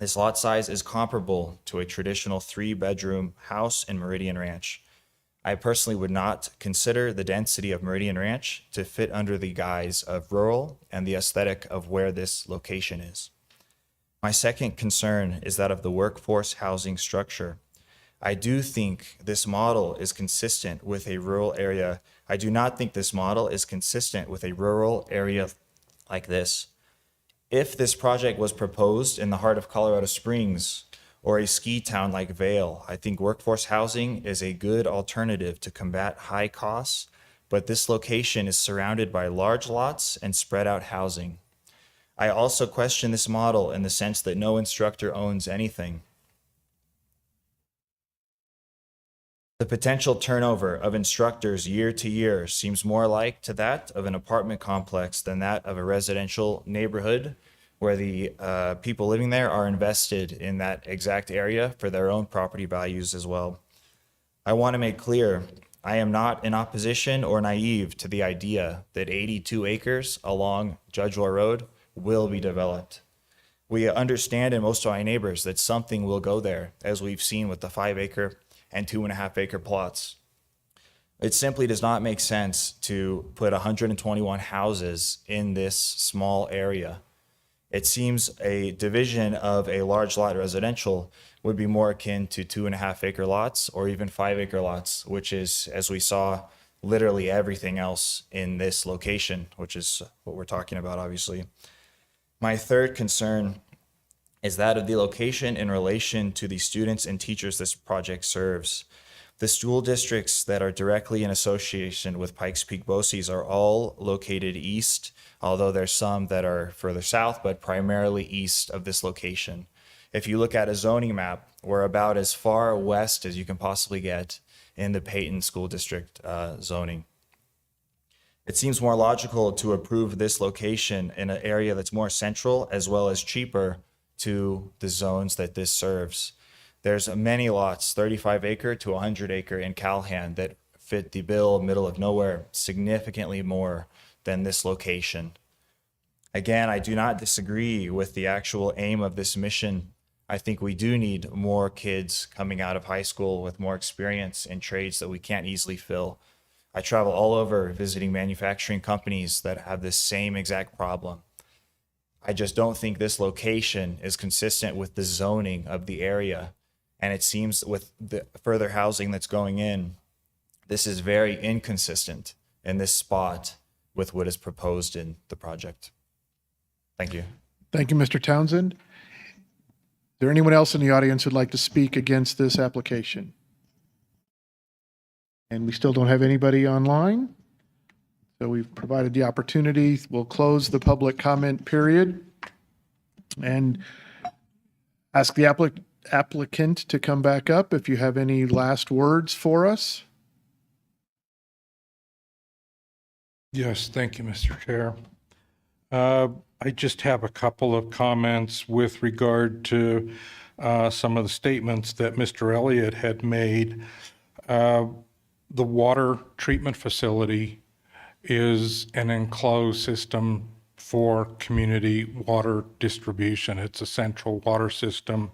this lot size is comparable to a traditional 3-bedroom house in Meridian Ranch. I personally would not consider the density of Meridian Ranch to fit under the guise of rural and the aesthetic of where this location is. My second concern is that of the workforce housing structure. I do think this model is consistent with a rural area. I do not think this model is consistent with a rural area like this. If this project was proposed in the heart of Colorado Springs or a ski town like Vail, I think workforce housing is a good alternative to combat high costs, but this location is surrounded by large lots and spread out housing. I also question this model in the sense that no instructor owns anything. The potential turnover of instructors year to year seems more like to that of an apartment complex than that of a residential neighborhood where the people living there are invested in that exact area for their own property values as well. I want to make clear I am not in opposition or naive to the idea that 82 acres along Judge Roy Road will be developed. We understand in most of my neighbors that something will go there, as we've seen with the 5-acre and 2.5-acre plots. It simply does not make sense to put 121 houses in this small area. It seems a division of a large lot residential would be more akin to 2.5-acre lots or even 5-acre lots, which is, as we saw, literally everything else in this location, which is what we're talking about, obviously. My third concern is that of the location in relation to the students and teachers this project serves. The school districts that are directly in association with Pikes Peak BOCES are all located east, although there's some that are further south, but primarily east of this location. If you look at a zoning map, we're about as far west as you can possibly get in the Peyton School District zoning. It seems more logical to approve this location in an area that's more central as well as cheaper to the zones that this serves. There's many lots, 35-acre to 100-acre in Calhan, that fit the bill, middle of nowhere, significantly more than this location. Again, I do not disagree with the actual aim of this mission. I think we do need more kids coming out of high school with more experience in trades that we can't easily fill. I travel all over visiting manufacturing companies that have this same exact problem. I just don't think this location is consistent with the zoning of the area. And it seems with the further housing that's going in, this is very inconsistent in this spot with what is proposed in the project. Thank you. Thank you, Mr. Townsend. Is there anyone else in the audience who'd like to speak against this application? And we still don't have anybody online. So we've provided the opportunity. We'll close the public comment period and ask the applicant to come back up if you have any last words for us. Yes, thank you, Mr. Chair. I just have a couple of comments with regard to some of the statements that Mr. Elliott had made. The water treatment facility is an enclosed system for community water distribution. It's a central water system.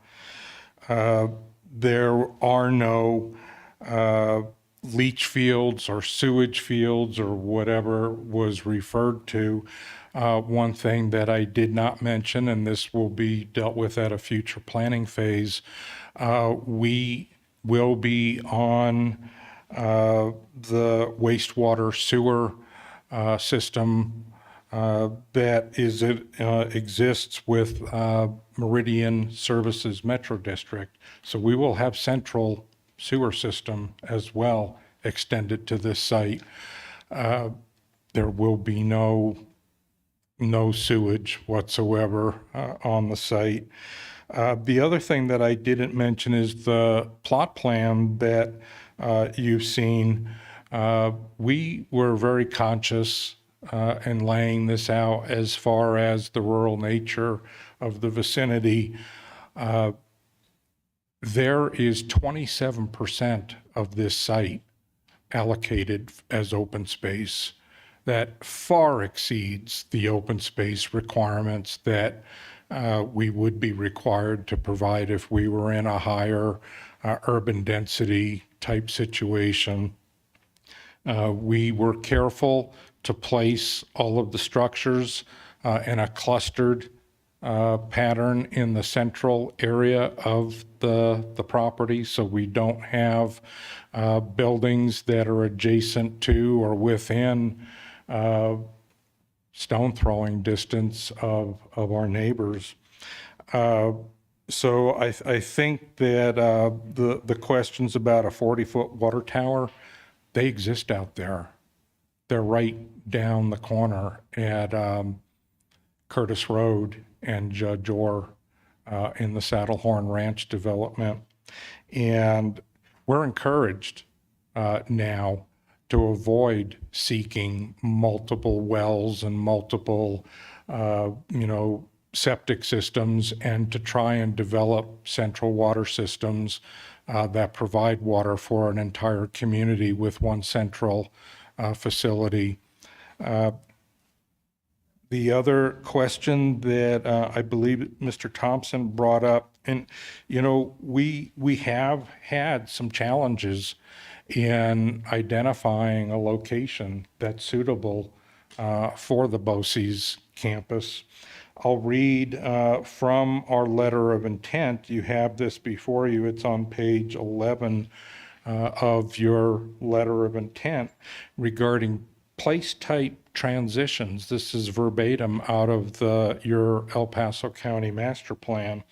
There are no leach fields or sewage fields or whatever was referred to. One thing that I did not mention, and this will be dealt with at a future planning phase, we will be on the wastewater sewer system that exists with Meridian Services Metro District. So we will have central sewer system as well extended to this site. There will be no sewage whatsoever on the site. The other thing that I didn't mention is the plot plan that you've seen. We were very conscious in laying this out as far as the rural nature of the vicinity. There is 27% of this site allocated as open space. That far exceeds the open space requirements that we would be required to provide if we were in a higher urban density type situation. We were careful to place all of the structures in a clustered pattern in the central area of the property, so we don't have buildings that are adjacent to or within stone throwing distance of our neighbors. So I think that the questions about a 40-foot water tower, they exist out there. They're right down the corner at Curtis Road and Judge Orr in the Saddlehorn Ranch development. And we're encouraged now to avoid seeking multiple wells and multiple, septic systems, and to try and develop central water systems that provide water for an entire community with one central facility. The other question that I believe Mr. Thompson brought up, and we have had some challenges in identifying a location that's suitable for the BOCES campus. I'll read from our letter of intent. You have this before you. It's on page 11 of your letter of intent regarding place type transitions. This is verbatim out of your El Paso County Master Plan.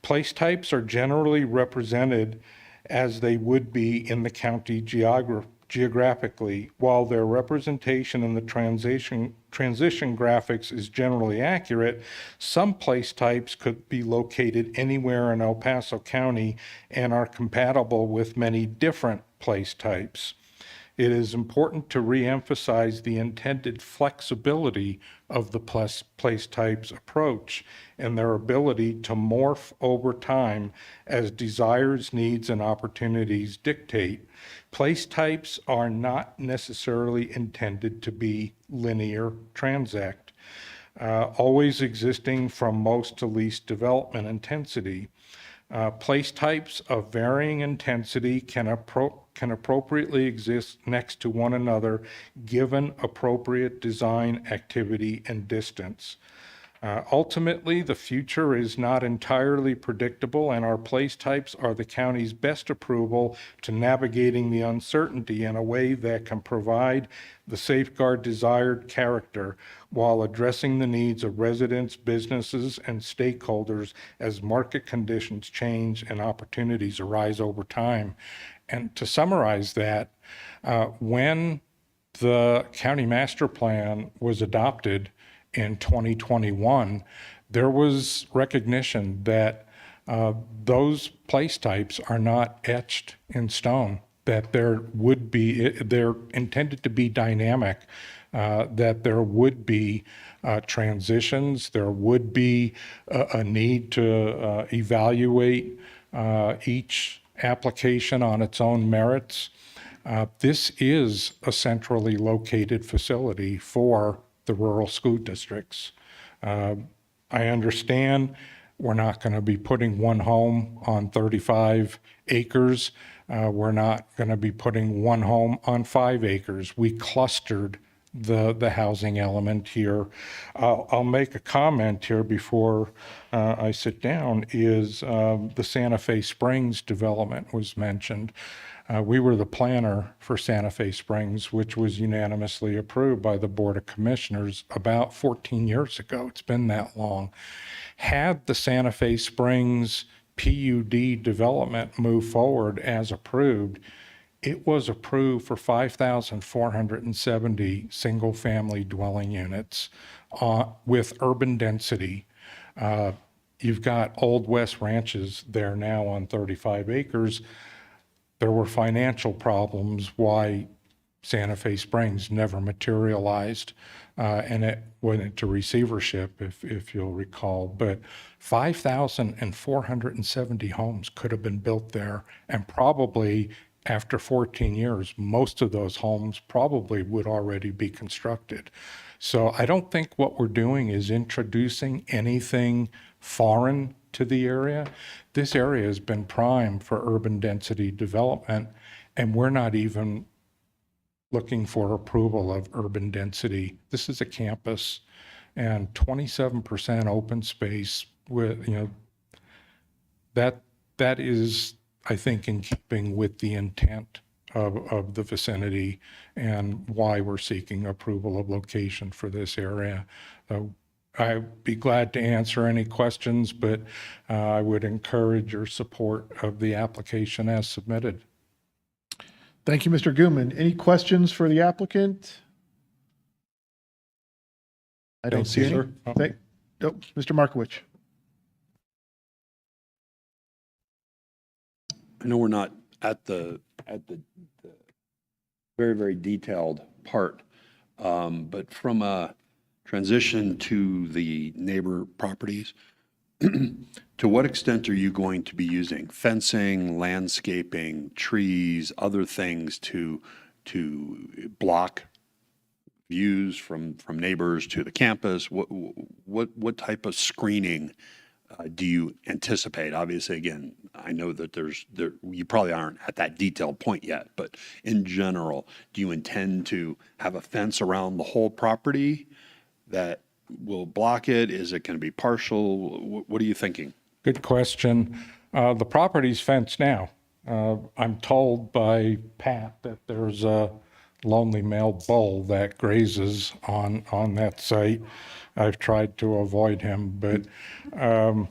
Place types are generally represented as they would be in the county geographically. While their representation in the transition graphics is generally accurate, some place types could be located anywhere in El Paso County and are compatible with many different place types. It is important to reemphasize the intended flexibility of the place types approach and their ability to morph over time as desires, needs, and opportunities dictate. Place types are not necessarily intended to be linear transect, always existing from most to least development intensity. Place types of varying intensity can appropriately exist next to one another given appropriate design activity and distance. Ultimately, the future is not entirely predictable, and our place types are the county's best approval to navigating the uncertainty in a way that can provide the safeguard desired character while addressing the needs of residents, businesses, and stakeholders as market conditions change and opportunities arise over time. And to summarize that, when the county master plan was adopted in 2021, there was recognition that those place types are not etched in stone, that they're intended to be dynamic, that there would be transitions, there would be a need to evaluate each application on its own merits. This is a centrally located facility for the rural school districts. I understand we're not going to be putting one home on 35 acres. We're not going to be putting one home on 5 acres. We clustered the housing element here. I'll make a comment here before I sit down, is the Santa Fe Springs development was mentioned. We were the planner for Santa Fe Springs, which was unanimously approved by the Board of Commissioners about 14 years ago. It's been that long. Had the Santa Fe Springs PUD development move forward as approved, it was approved for 5,470 single-family dwelling units with urban density. You've got Old West ranches there now on 35 acres. There were financial problems why Santa Fe Springs never materialized, and it went into receivership, if you'll recall. But 5,470 homes could have been built there, and probably after 14 years, most of those homes probably would already be constructed. So I don't think what we're doing is introducing anything foreign to the area. This area has been primed for urban density development, and we're not even looking for approval of urban density. This is a campus, and 27% open space with, that is, I think, in keeping with the intent of the vicinity and why we're seeking approval of location for this area. I'd be glad to answer any questions, but I would encourage your support of the application as submitted. Thank you, Mr. Gooman. Any questions for the applicant? I don't see any. Mr. Markowicz. I know we're not at the very, very detailed part, but from a transition to the neighbor properties, To what extent are you going to be using fencing, landscaping, trees, other things to block views from neighbors to the campus? What type of screening do you anticipate? Obviously, again, I know that you probably aren't at that detailed point yet, but in general, do you intend to have a fence around the whole property that will block it? Is it going to be partial? What are you thinking? Good question. The property's fenced now. I'm told by Pat that there's a lonely male bull that grazes on that site. I've tried to avoid him, but I'm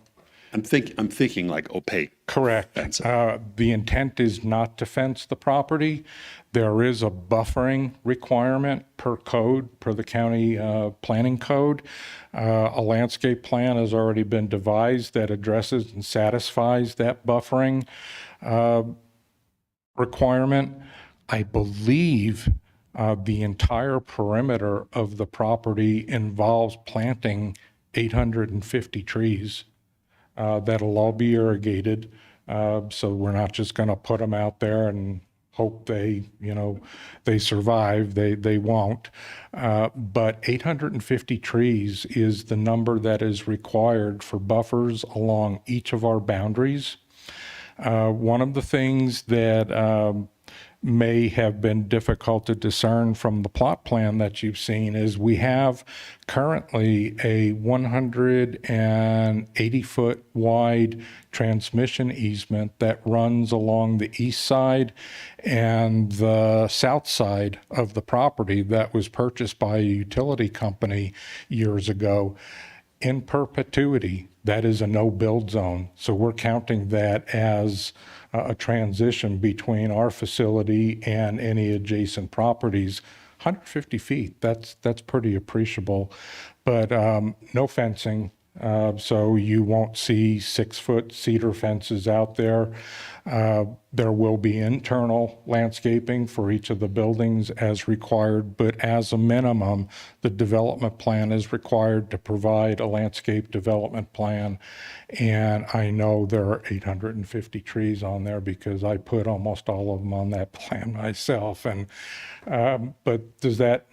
thinking like opaque. correct. The intent is not to fence the property. There is a buffering requirement per code, per the county planning code. A landscape plan has already been devised that addresses and satisfies that buffering requirement. I believe the entire perimeter of the property involves planting 850 trees that'll all be irrigated. So we're not just going to put them out there and hope they survive. They won't. But 850 trees is the number that is required for buffers along each of our boundaries. One of the things that may have been difficult to discern from the plot plan that you've seen is we have currently a 180-foot wide transmission easement that runs along the east side and the south side of the property that was purchased by a utility company years ago. In perpetuity, that is a no-build zone. So we're counting that as a transition between our facility and any adjacent properties. 150 feet, that's pretty appreciable, but no fencing. So you won't see 6-foot cedar fences out there. There will be internal landscaping for each of the buildings as required, but as a minimum, the development plan is required to provide a landscape development plan. And I know there are 850 trees on there because I put almost all of them on that plan myself. And but does that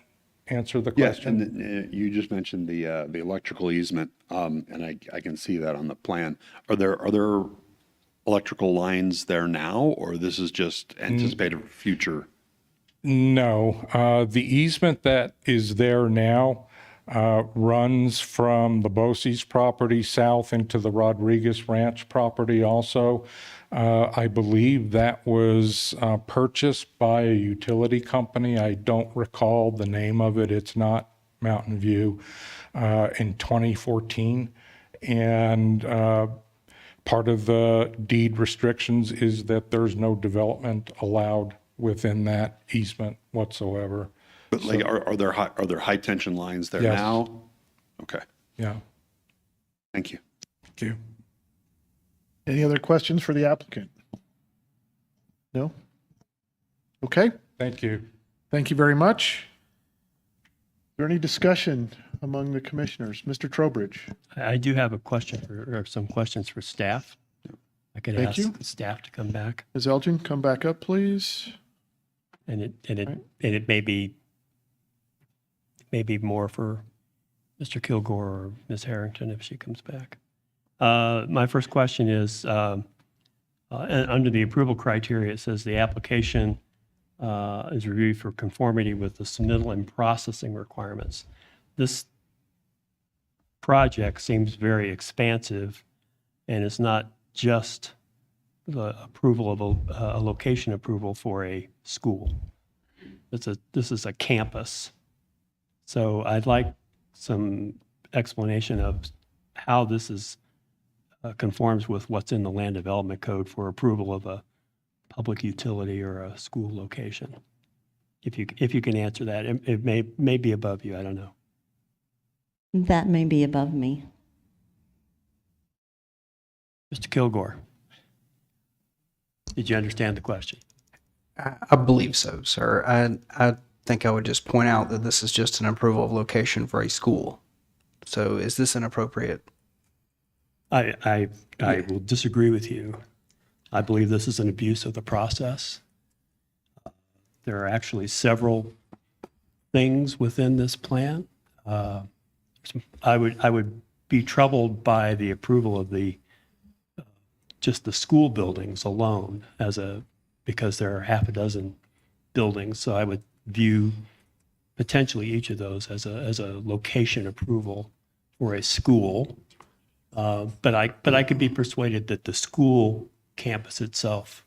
answer the question? Yes, and you just mentioned the electrical easement, and I can see that on the plan. Are there electrical lines there now, or this is just anticipated for future? No, the easement that is there now runs from the Bosse's property south into the Rodriguez Ranch property also. I believe that was purchased by a utility company. I don't recall the name of it. It's not Mountain View, in 2014. And part of the deed restrictions is that there's no development allowed within that easement whatsoever. But like, are there high tension lines there Yes. now? Okay, Yeah. thank you. Thank you. Any other questions for the applicant? No? Okay, Thank you. thank you very much. Is there any discussion among the commissioners? Mr. Trowbridge? I do have a question or some questions for staff. I could Thank ask you. staff to come back, Ms. Elgin, come back up, please. and it may be more for Mr. Kilgore or Ms. Harrington if she comes back. My first question is, under the approval criteria, it says the application is reviewed for conformity with the submittal and processing requirements. This project seems very expansive, and it's not just the approval of a location approval for a school. This is a campus. So I'd like some explanation of how this is conforms with what's in the land development code for approval of a public utility or a school location. If you can answer that, it may be above you. I don't know. That may be above me. Mr. Kilgore, did you understand the question? I believe so, sir. I think I would just point out that this is just an approval of location for a school. So is this an appropriate I will disagree with you. I believe this is an abuse of the process. There are actually several things within this plan. I would be troubled by the approval of just the school buildings alone because there are half a dozen buildings. So I would view potentially each of those as a location approval for a school. But I could be persuaded that the school campus itself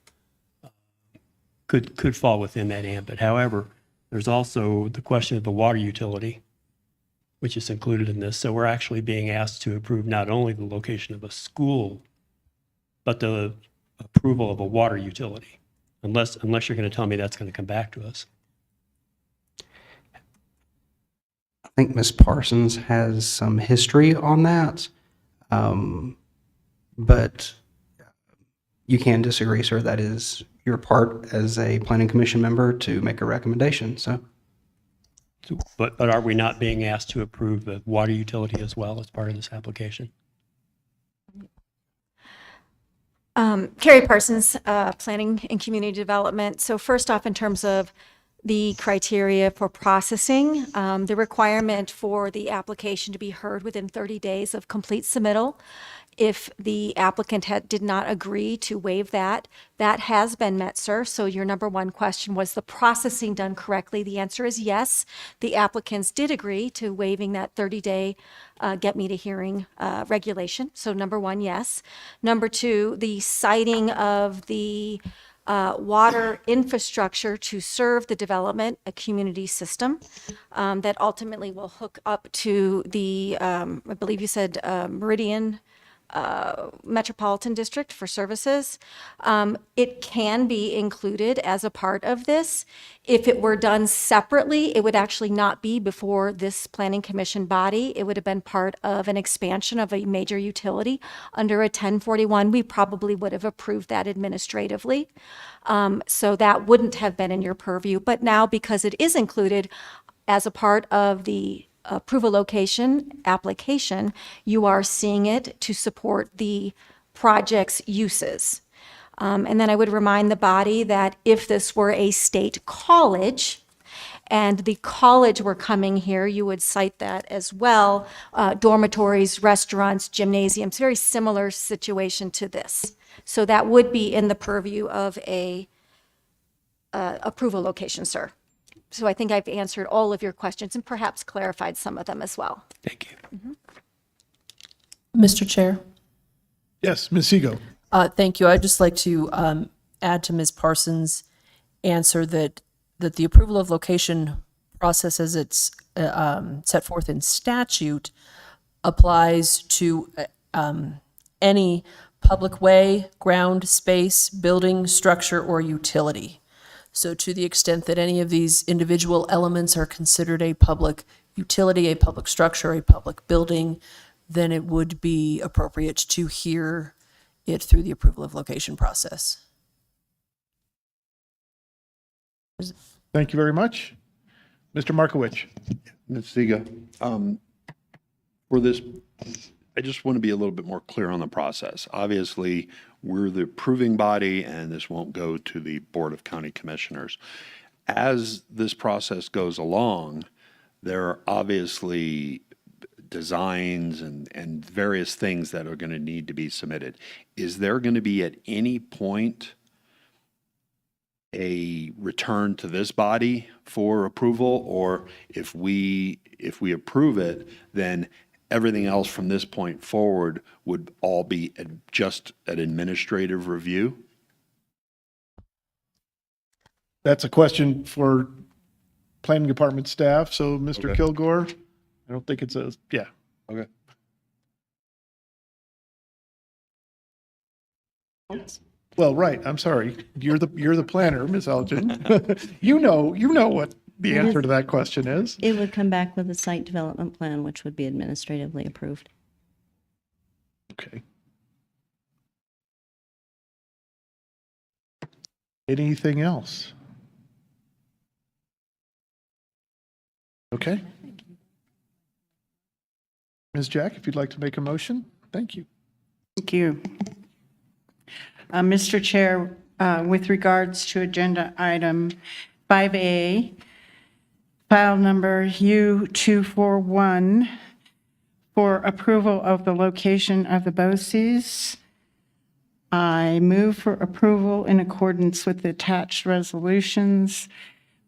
could fall within that ambit. However, there's also the question of the water utility, which is included in this. So we're actually being asked to approve not only the location of a school, but the approval of a water utility, unless you're going to tell me that's going to come back to us. I think Ms. Parsons has some history on that, but you can disagree, sir. That is your part as a planning commission member to make a recommendation. So, But are we not being asked to approve the water utility as well as part of this application? Carrie Parsons, Planning and Community Development. So first off, in terms of the criteria for processing, the requirement for the application to be heard within 30 days of complete submittal. If the applicant did not agree to waive that, that has been met, sir. So your number one question, was the processing done correctly? The answer is yes. The applicants did agree to waiving that 30-day get me to hearing regulation. So number one, yes. Number two, the citing of the water infrastructure to serve the development, a community system that ultimately will hook up to the, I believe you said Meridian Metropolitan District for services. It can be included as a part of this. If it were done separately, it would actually not be before this planning commission body. It would have been part of an expansion of a major utility under a 1041. We probably would have approved that administratively. So that wouldn't have been in your purview. But now, because it is included as a part of the approval location application, you are seeing it to support the project's uses. And then I would remind the body that if this were a state college and the college were coming here, you would cite that as well. Dormitories, restaurants, gymnasiums, very similar situation to this. So that would be in the purview of a approval location, sir. So I think I've answered all of your questions and perhaps clarified some of them as well. Thank you. Mr. Chair. Yes, Ms. Seego. Thank you. I'd just like to add to Ms. Parsons' answer that the approval of location process as it's set forth in statute applies to any public way, ground, space, building, structure, or utility. So to the extent that any of these individual elements are considered a public utility, a public structure, a public building, then it would be appropriate to hear it through the approval of location process. Thank you very much. Mr. Markowitz. Ms. Siga, for this, I just want to be a little bit more clear on the process. Obviously, we're the approving body, and this won't go to the Board of County Commissioners. As this process goes along, there are obviously designs and various things that are going to need to be submitted. Is there going to be at any point a return to this body for approval, or if we approve it, then everything else from this point forward would all be just an administrative review? That's a question for planning department staff. So Mr. Okay. Kilgore, I don't think it's yeah. Okay. Well, right. I'm sorry. You're the planner, Ms. Elgin. You know what the answer to that question is. It would come back with a site development plan, which would be administratively approved. Okay. Anything else? Okay. Ms. Jack, if you'd like to make a motion, thank you. Thank you. Mr. Chair, with regards to agenda item 5A, file number U241, for approval of the location of the BOCES, I move for approval in accordance with the attached resolutions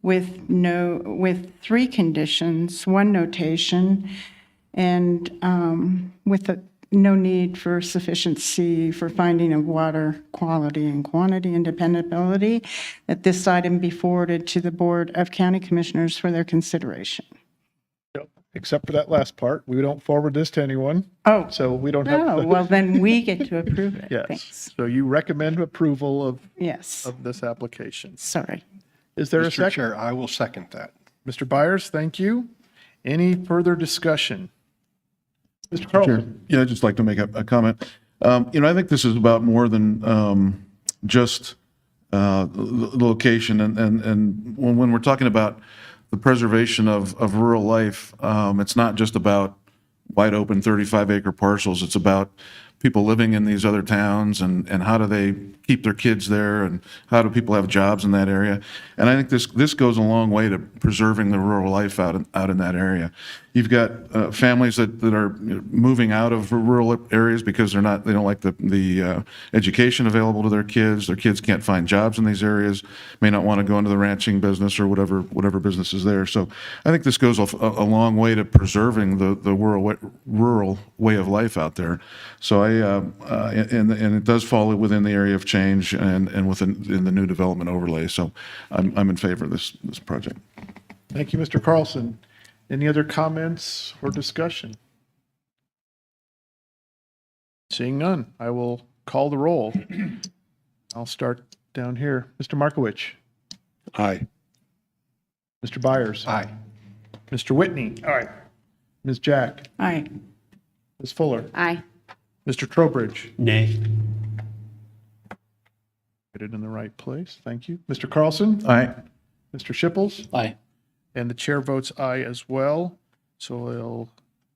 with three conditions, one notation, and with no need for sufficiency for finding of water quality and quantity and dependability, that this item be forwarded to the Board of County Commissioners for their consideration. Except for that last part, we don't forward this to anyone. Oh. So we don't have. Oh, well, then we get to approve it. Yes. Thanks. So you recommend approval of Yes. of this application. Sorry. Is there a Mr. second? Chair, I will second that. Mr. Byers, thank you. Any further discussion? Mr. Chair, Carlson? yeah, I'd just like to make a comment. I think this is about more than just the location. And when we're talking about the preservation of rural life, it's not just about wide open 35-acre parcels. It's about people living in these other towns and how do they keep their kids there and how do people have jobs in that area. And I think this goes a long way to preserving the rural life out in that area. You've got families that are moving out of rural areas because they don't like the education available to their kids. Their kids can't find jobs in these areas, may not want to go into the ranching business or whatever business is there. So I think this goes a long way to preserving the rural way of life out there. So and it does fall within the area of change and in the new development overlay. So I'm in favor of this project. Thank you, Mr. Carlson. Any other comments or discussion? Seeing none, I will call the roll. I'll start down here. Mr. Markowitz. Aye. Mr. Byers. Aye. Mr. Whitney. Aye. Ms. Jack. Aye. Ms. Fuller. Aye. Mr. Trowbridge. Nay. Get it in the right place. Thank you. Mr. Carlson. Aye. Mr. Shipples. Aye. And the chair votes aye as well. So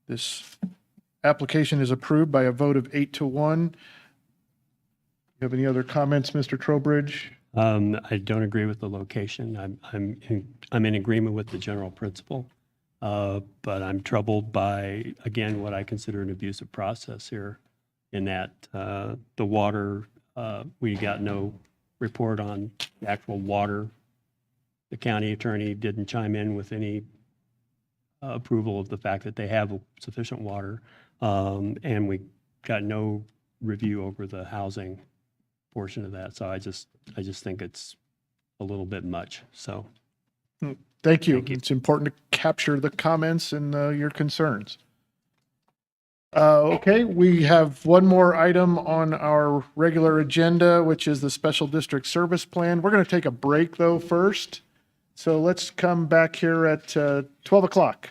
this application is approved by a vote of 8-1. You have any other comments, Mr. Trowbridge? I don't agree with the location. I'm in agreement with the general principle, but I'm troubled by, again, what I consider an abusive process here in that the water, we got no report on the actual water. The county attorney didn't chime in with any approval of the fact that they have sufficient water. And we got no review over the housing portion of that. So I just think it's a little bit much. So Thank you. It's important to capture the comments and your concerns. Okay, we have one more item on our regular agenda, which is the Special District Service Plan. We're going to take a break though first. So let's come back here at 12 o'clock.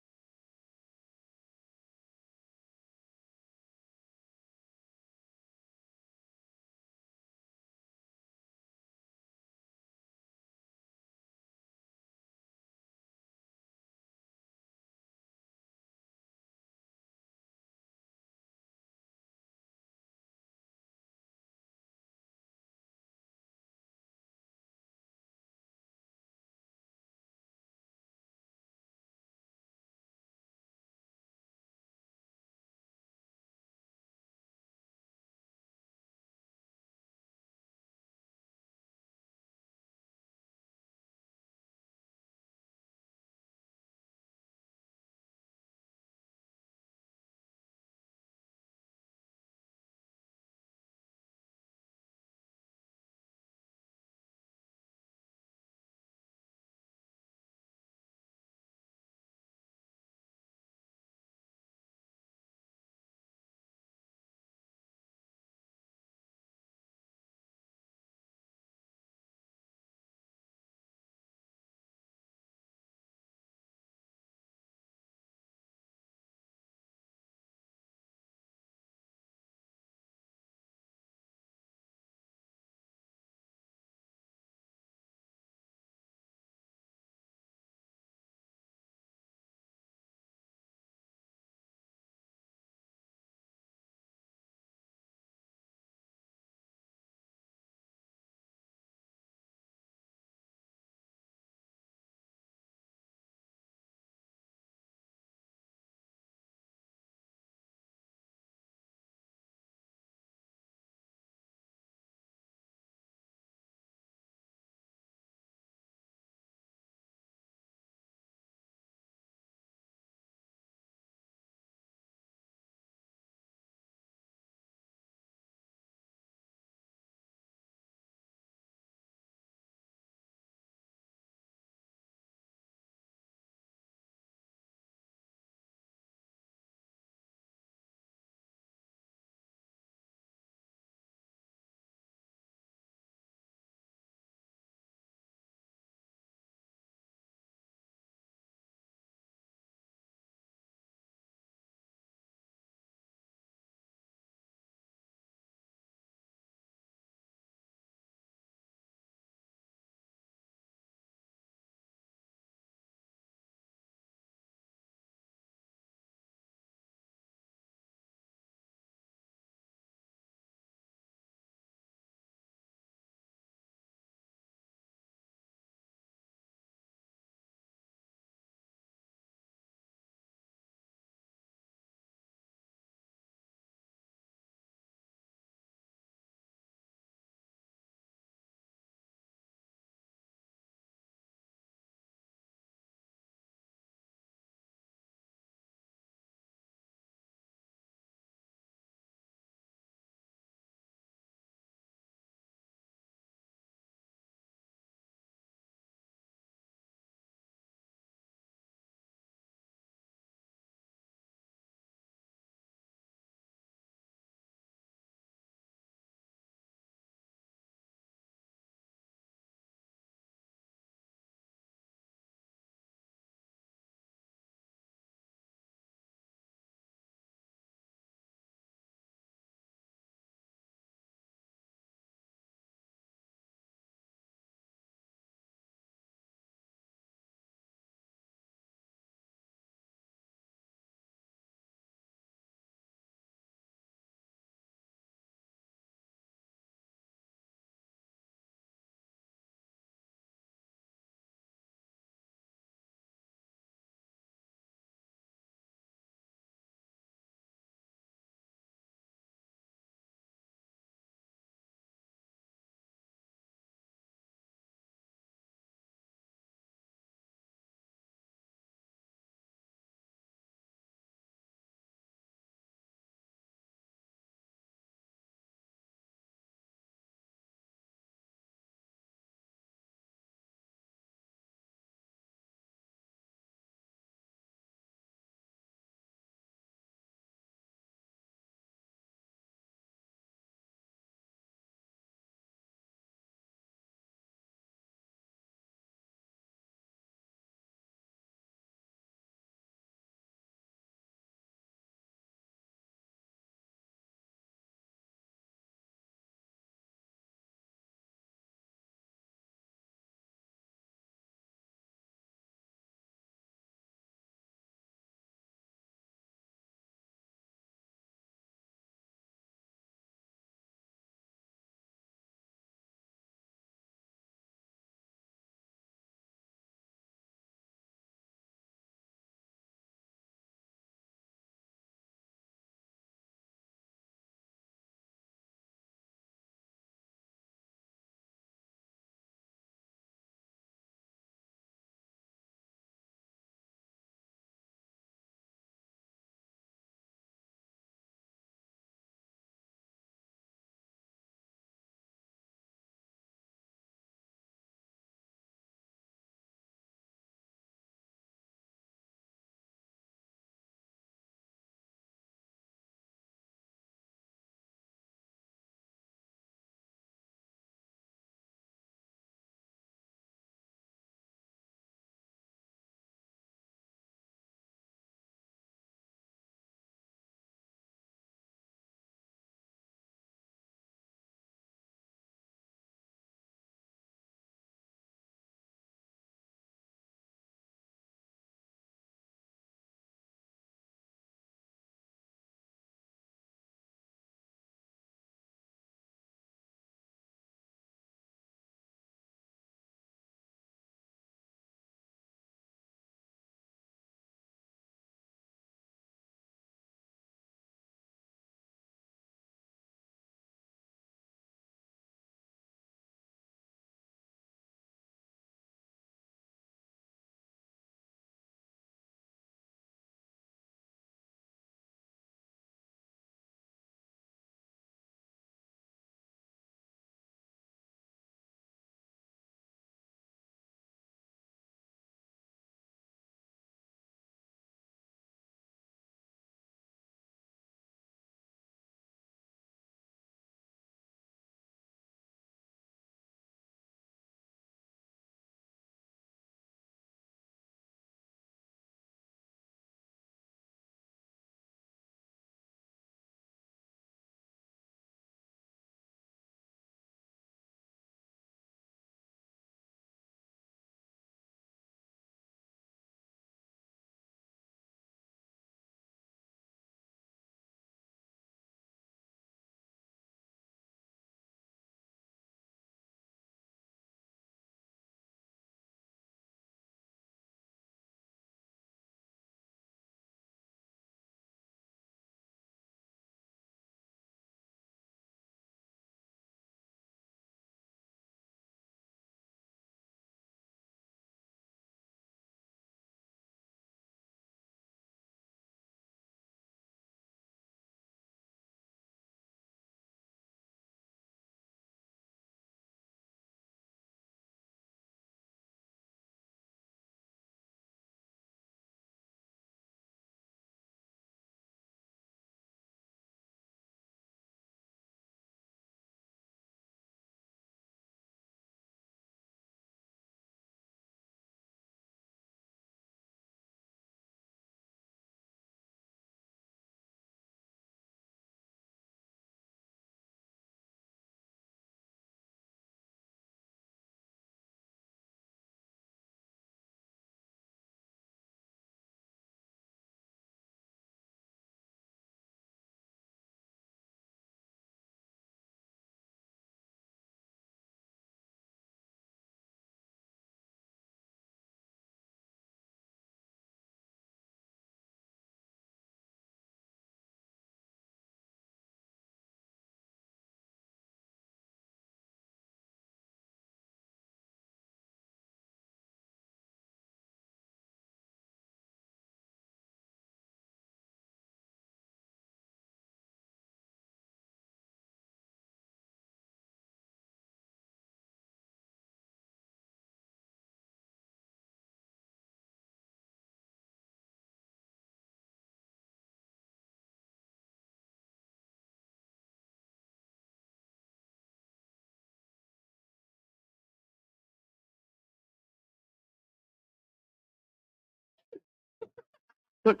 Look,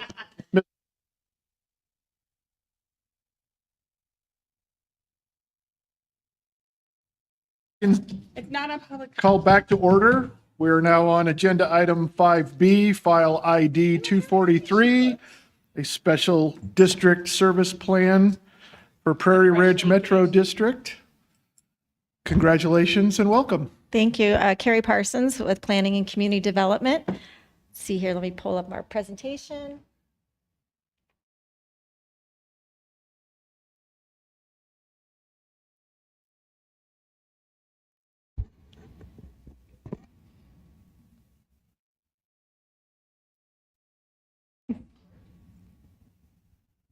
It's not a public. call back to order. We are now on agenda item 5B, file ID 243, a special district service plan for Prairie Ridge Metro District. Congratulations and welcome. Thank you. Carrie Parsons with Planning and Community Development. See here, let me pull up our presentation.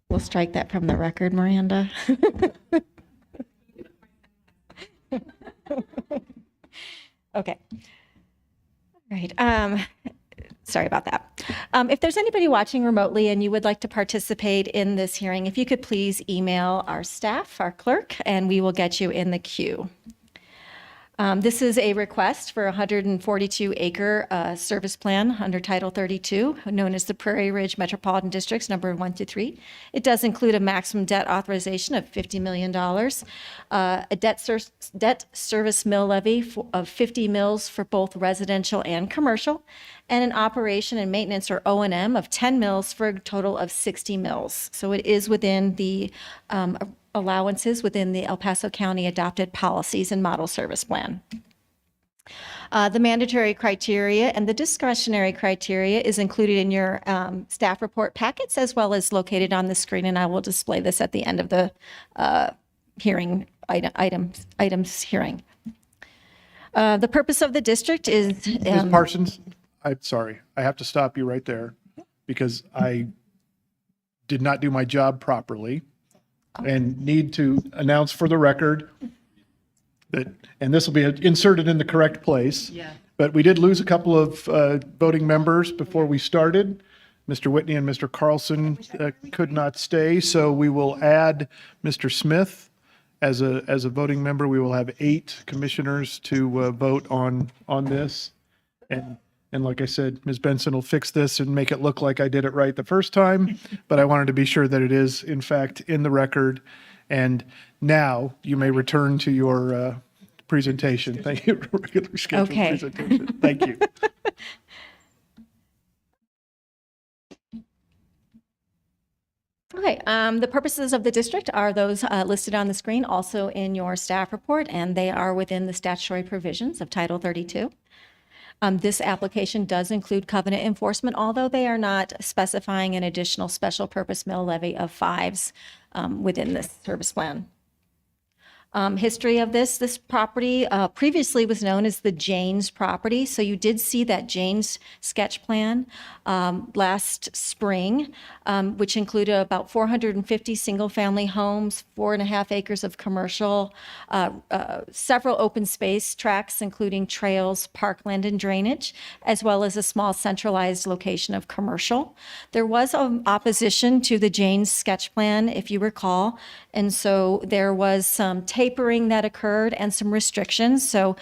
We'll strike that from the record, Miranda. Okay. All right. Sorry about that. If there's anybody watching remotely and you would like to participate in this hearing, if you could please email our staff, our clerk, and we will get you in the queue. This is a request for a 142-acre service plan under Title 32, known as the Prairie Ridge Metropolitan Districts, number 1 to 3. It does include a maximum debt authorization of $50 million, a debt service mill levy of 50 mills for both residential and commercial, and an operation and maintenance, or O&M, of 10 mills for a total of 60 mills. So it is within the allowances within the El Paso County adopted policies and model service plan. The mandatory criteria and the discretionary criteria is included in your staff report packets, as well as located on the screen, and I will display this at the end of the hearing items hearing. The purpose of the district is Ms. Parsons, I'm sorry, I have to stop you right there because I did not do my job properly and need to announce for the record that, and this will be inserted in the correct place. Yeah. But we did lose a couple of voting members before we started. Mr. Whitney and Mr. Carlson could not stay, so we will add Mr. Smith as a voting member. We will have 8 commissioners to vote on this. And like I said, Ms. Benson will fix this and make it look like I did it right the first time, but I wanted to be sure that it is, in fact, in the record. And now you may return to your presentation. Thank you. Regular scheduled Okay. presentation. Thank you. Okay, the purposes of the district are those listed on the screen, also in your staff report, and they are within the statutory provisions of Title 32. This application does include covenant enforcement, although they are not specifying an additional special purpose mill levy of 5s within this service plan. History of this property previously was known as the Janes property. So you did see that Janes sketch plan last spring, which included about 450 single-family homes, 4.5 acres of commercial, several open space tracts, including trails, parkland, and drainage, as well as a small centralized location of commercial. There was opposition to the Janes sketch plan, if you recall, and so there was some tapering that occurred and some restrictions. So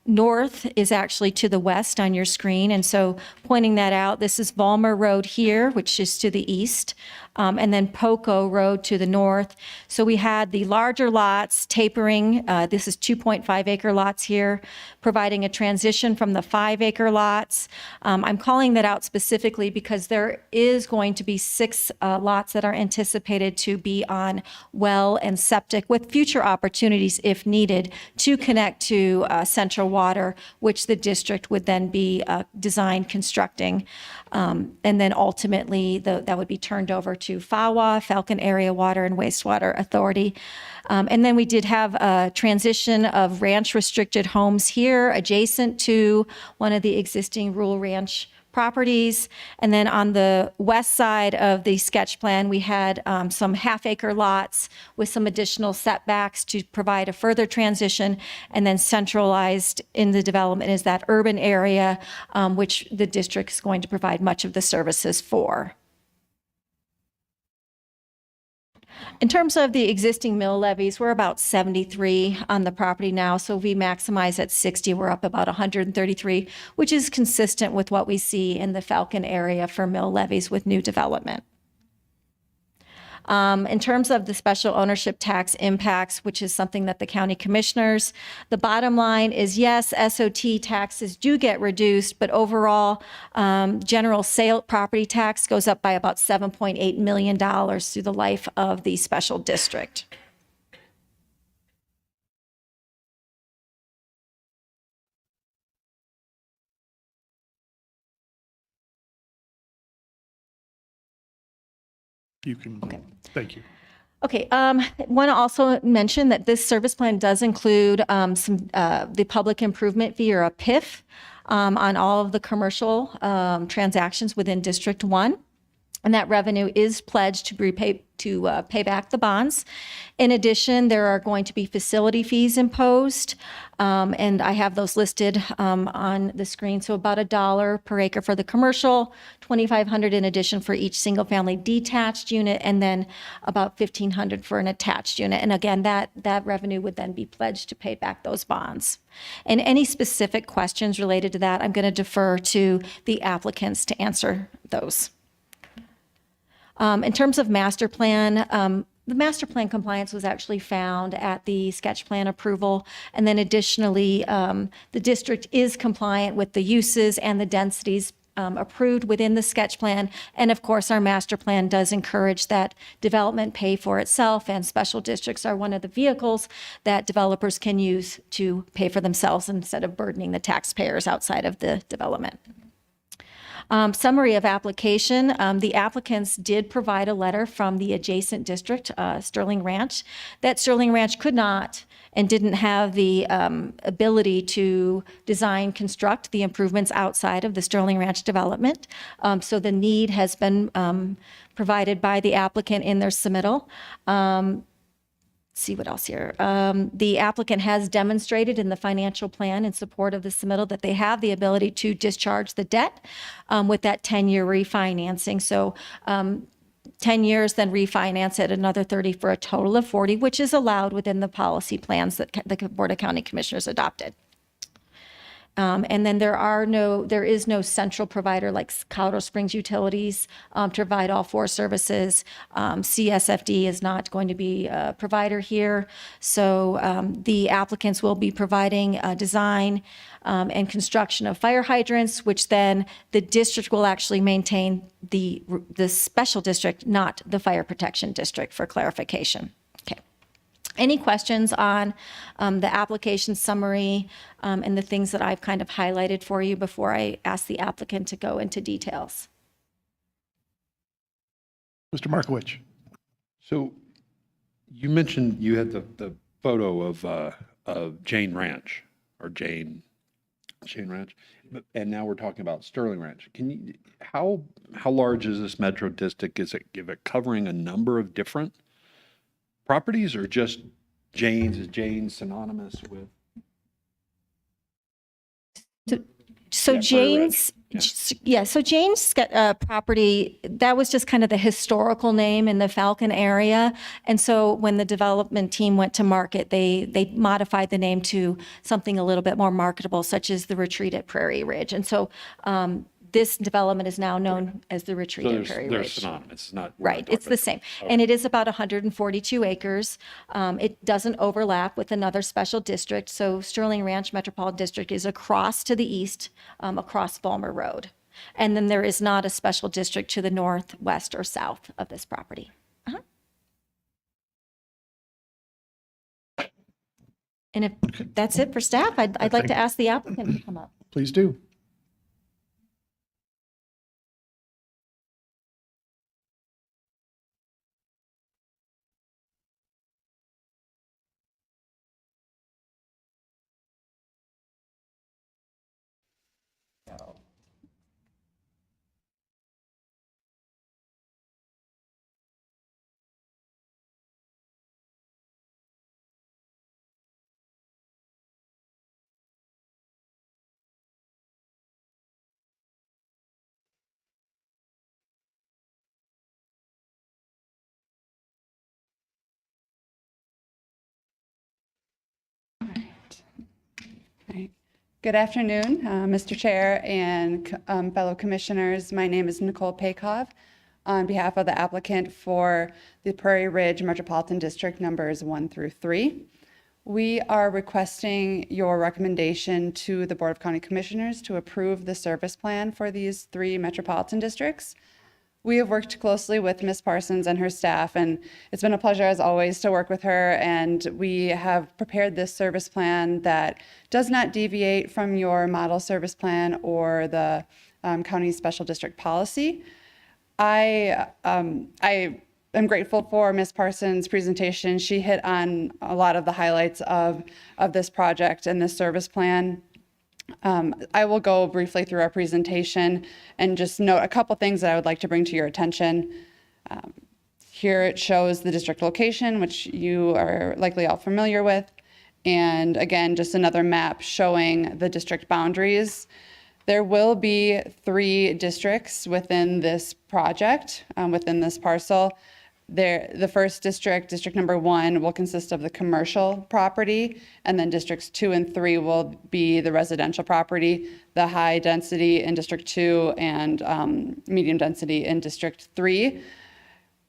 north is actually to the west on your screen. And so pointing that out, this is Vollmer Road here, which is to the east, and then Poco Road to the north. So we had the larger lots tapering. This is 2.5 acre lots here, providing a transition from the 5 acre lots. I'm calling that out specifically because there is going to be 6 lots that are anticipated to be on well and septic, with future opportunities, if needed, to connect to central water, which the district would then be design constructing. And then ultimately, that would be turned over to FAWA, Falcon Area Water and Wastewater Authority. And then we did have a transition of ranch restricted homes here adjacent to one of the existing rural ranch properties. And then on the west side of the sketch plan, we had some half-acre lots with some additional setbacks to provide a further transition. And then centralized in the development is that urban area, which the district is going to provide much of the services for. In terms of the existing mill levies, we're about 73 on the property now. So if we maximize at 60, we're up about 133, which is consistent with what we see in the Falcon area for mill levies with new development. In terms of the special ownership tax impacts, which is something that the county commissioners, the bottom line is yes, SOT taxes do get reduced, but overall, general sale property tax goes up by about $7.8 million through the life of the special district. You can, thank you. Okay, want to also mention that this service plan does include the public improvement fee, or a PIF, on all of the commercial transactions within District 1. And that revenue is pledged to pay back the bonds. In addition, there are going to be facility fees imposed, and I have those listed on the screen. So about $1 per acre for the commercial, $2,500 in addition for each single-family detached unit, and then about $1,500 for an attached unit. And again, that revenue would then be pledged to pay back those bonds. And any specific questions related to that, I'm going to defer to the applicants to answer those. In terms of master plan, the master plan compliance was actually found at the sketch plan approval. And then additionally, the district is compliant with the uses and the densities approved within the sketch plan. And of course, our master plan does encourage that development pay for itself, and special districts are one of the vehicles that developers can use to pay for themselves instead of burdening the taxpayers outside of the development. Summary of application. The applicants did provide a letter from the adjacent district, Sterling Ranch, that Sterling Ranch could not and didn't have the ability to design, construct the improvements outside of the Sterling Ranch development. So the need has been provided by the applicant in their submittal. See what else here. The applicant has demonstrated in the financial plan in support of the submittal that they have the ability to discharge the debt with that 10-year refinancing. So 10 years, then refinance at another 30 for a total of 40, which is allowed within the policy plans that the Board of County Commissioners adopted. And then there is no central provider like Colorado Springs Utilities to provide all four services. CSFD is not going to be a provider here. So the applicants will be providing design and construction of fire hydrants, which then the district will actually maintain the special district, not the fire protection district, for clarification. Any questions on the application summary and the things that I've kind of highlighted for you before I ask the applicant to go into details? Mr. Markowicz. So you mentioned you had the photo of Jane Ranch, or Jane Ranch, and now we're talking about Sterling Ranch. Can you, how large is this metro district? Is it covering a number of different properties, or just Jane's? Is Jane synonymous with? So Jane's, so Jane's property, that was just kind of the historical name in the Falcon area. And so when the development team went to market, they modified the name to something a little bit more marketable, such as the Retreat at Prairie Ridge. And so this development is now known as the Retreat at Prairie Ridge. They're synonymous, not right. It's the same, and it is about 142 acres. It doesn't overlap with another special district. So Sterling Ranch Metropolitan District is across to the east, across Bulmer Road, and then there is not a special district to the north, west, or south of this property. And if that's it for staff, I'd like to ask the applicant to come up. Please do. Right. Good afternoon, Mr. Chair and fellow commissioners. My name is Nicole Paykoff on behalf of the applicant for the Prairie Ridge Metropolitan District numbers 1 through 3. We are requesting your recommendation to the Board of County Commissioners to approve the service plan for these 3 metropolitan districts. We have worked closely with Ms. Parsons and her staff, and it's been a pleasure as always to work with her. And we have prepared this service plan that does not deviate from your model service plan or the county special district policy. I am grateful for Ms. Parsons' presentation. She hit on a lot of the highlights of this project and this service plan. I will go briefly through our presentation and just note a couple things that I would like to bring to your attention. Here it shows the district location, which you are likely all familiar with. And again, just another map showing the district boundaries. There will be 3 districts within this project, within this parcel. The first district, district number 1, will consist of the commercial property, and then districts 2 and 3 will be the residential property, the high density in district 2 and medium density in district 3.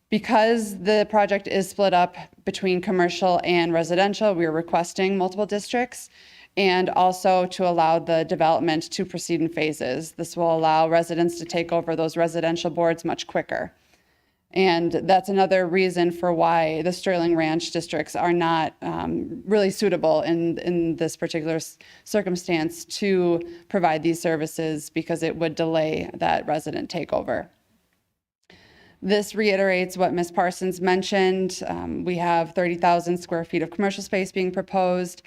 Because the project is split up between commercial and residential, we are requesting multiple districts, and also to allow the development to proceed in phases. This will allow residents to take over those residential boards much quicker. And that's another reason for why the Sterling Ranch districts are not really suitable in this particular circumstance to provide these services, because it would delay that resident takeover. This reiterates what Ms. Parsons mentioned. We have 30,000 square feet of commercial space being proposed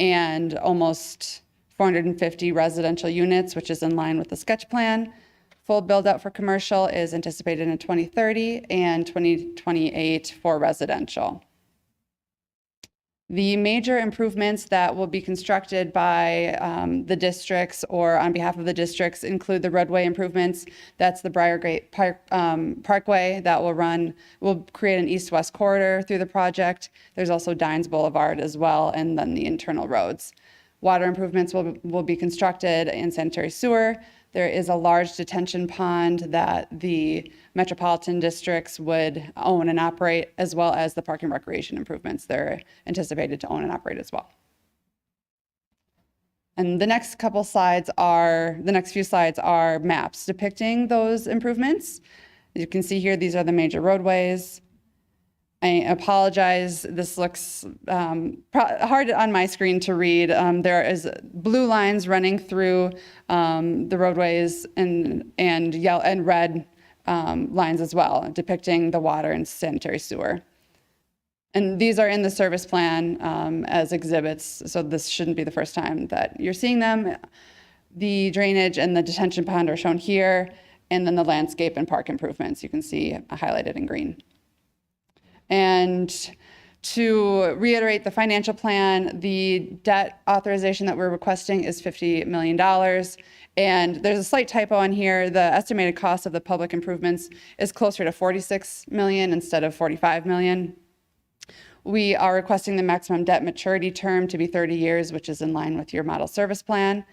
and almost 450 residential units, which is in line with the sketch plan. Full build out for commercial is anticipated in 2030 and 2028 for residential. The major improvements that will be constructed by the districts or on behalf of the districts include the roadway improvements. That's the Briargate Parkway that will create an east-west corridor through the project. There's also Dines Boulevard as well, and then the internal roads. Water improvements will be constructed and sanitary sewer. There is a large detention pond that the metropolitan districts would own and operate, as well as the park and recreation improvements they're anticipated to own and operate as well. And the next few slides are maps depicting those improvements. As you can see here, these are the major roadways. I apologize, this looks hard on my screen to read. There is blue lines running through the roadways and yellow and red lines as well, depicting the water and sanitary sewer. And these are in the service plan as exhibits, so this shouldn't be the first time that you're seeing them. The drainage and the detention pond are shown here, and then the landscape and park improvements you can see highlighted in green. And to reiterate the financial plan, the debt authorization that we're requesting is $50 million. And there's a slight typo on here. The estimated cost of the public improvements is closer to $46 million instead of $45 million. We are requesting the maximum debt maturity term to be 30 years, which is in line with your model service plan.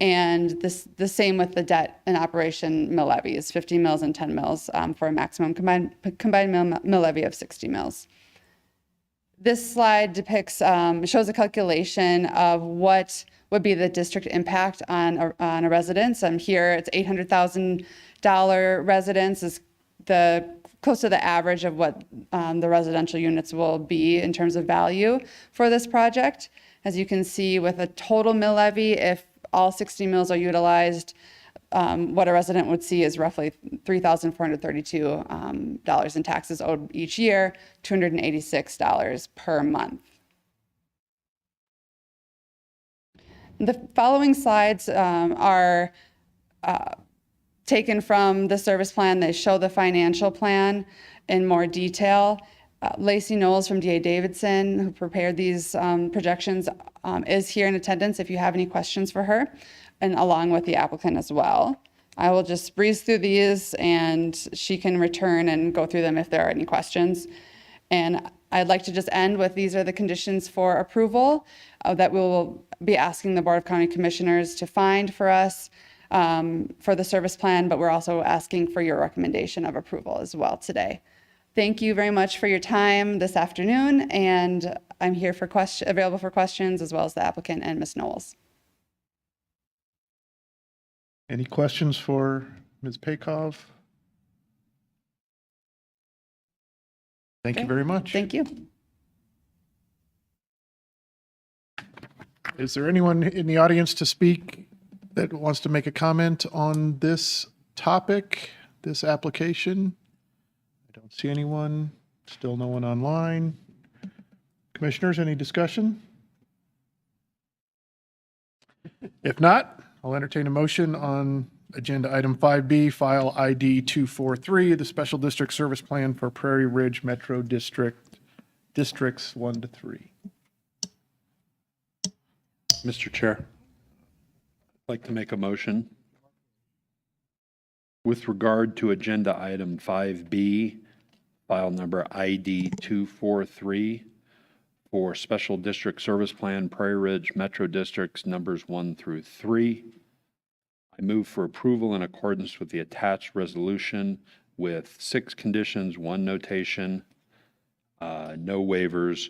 And the same with the debt and operation mill levies, 50 mills and 10 mills for a maximum combined mill levy of 60 mills. This slide shows a calculation of what would be the district impact on a residence. Here it's $800,000 residence is close to the average of what the residential units will be in terms of value for this project. As you can see, with a total mill levy, if all 60 mills are utilized, what a resident would see is roughly $3,432 in taxes owed each year, $286 per month. The following slides are taken from the service plan. They show the financial plan in more detail. Lacey Knowles from D.A. Davidson, who prepared these projections, is here in attendance if you have any questions for her, and along with the applicant as well. I will just breeze through these and she can return and go through them if there are any questions. And I'd like to just end with these are the conditions for approval that we will be asking the Board of County Commissioners to find for us for the service plan, but we're also asking for your recommendation of approval as well today. Thank you very much for your time this afternoon, and I'm here for available for questions as well as the applicant and Ms. Knowles. Any questions for Ms. Paykov? Thank you very much. Thank you. Is there anyone in the audience to speak that wants to make a comment on this topic, this application? I don't see anyone. Still no one online. Commissioners, any discussion? If not, I'll entertain a motion on agenda item 5B, file ID 243, the Special District Service Plan for Prairie Ridge Metro District, Districts 1 to 3. Mr. Chair, I'd like to make a motion with regard to agenda item 5B, file number ID 243 for Special District Service Plan Prairie Ridge Metro Districts numbers 1 through 3. I move for approval in accordance with the attached resolution with 6 conditions, 1 notation, no waivers,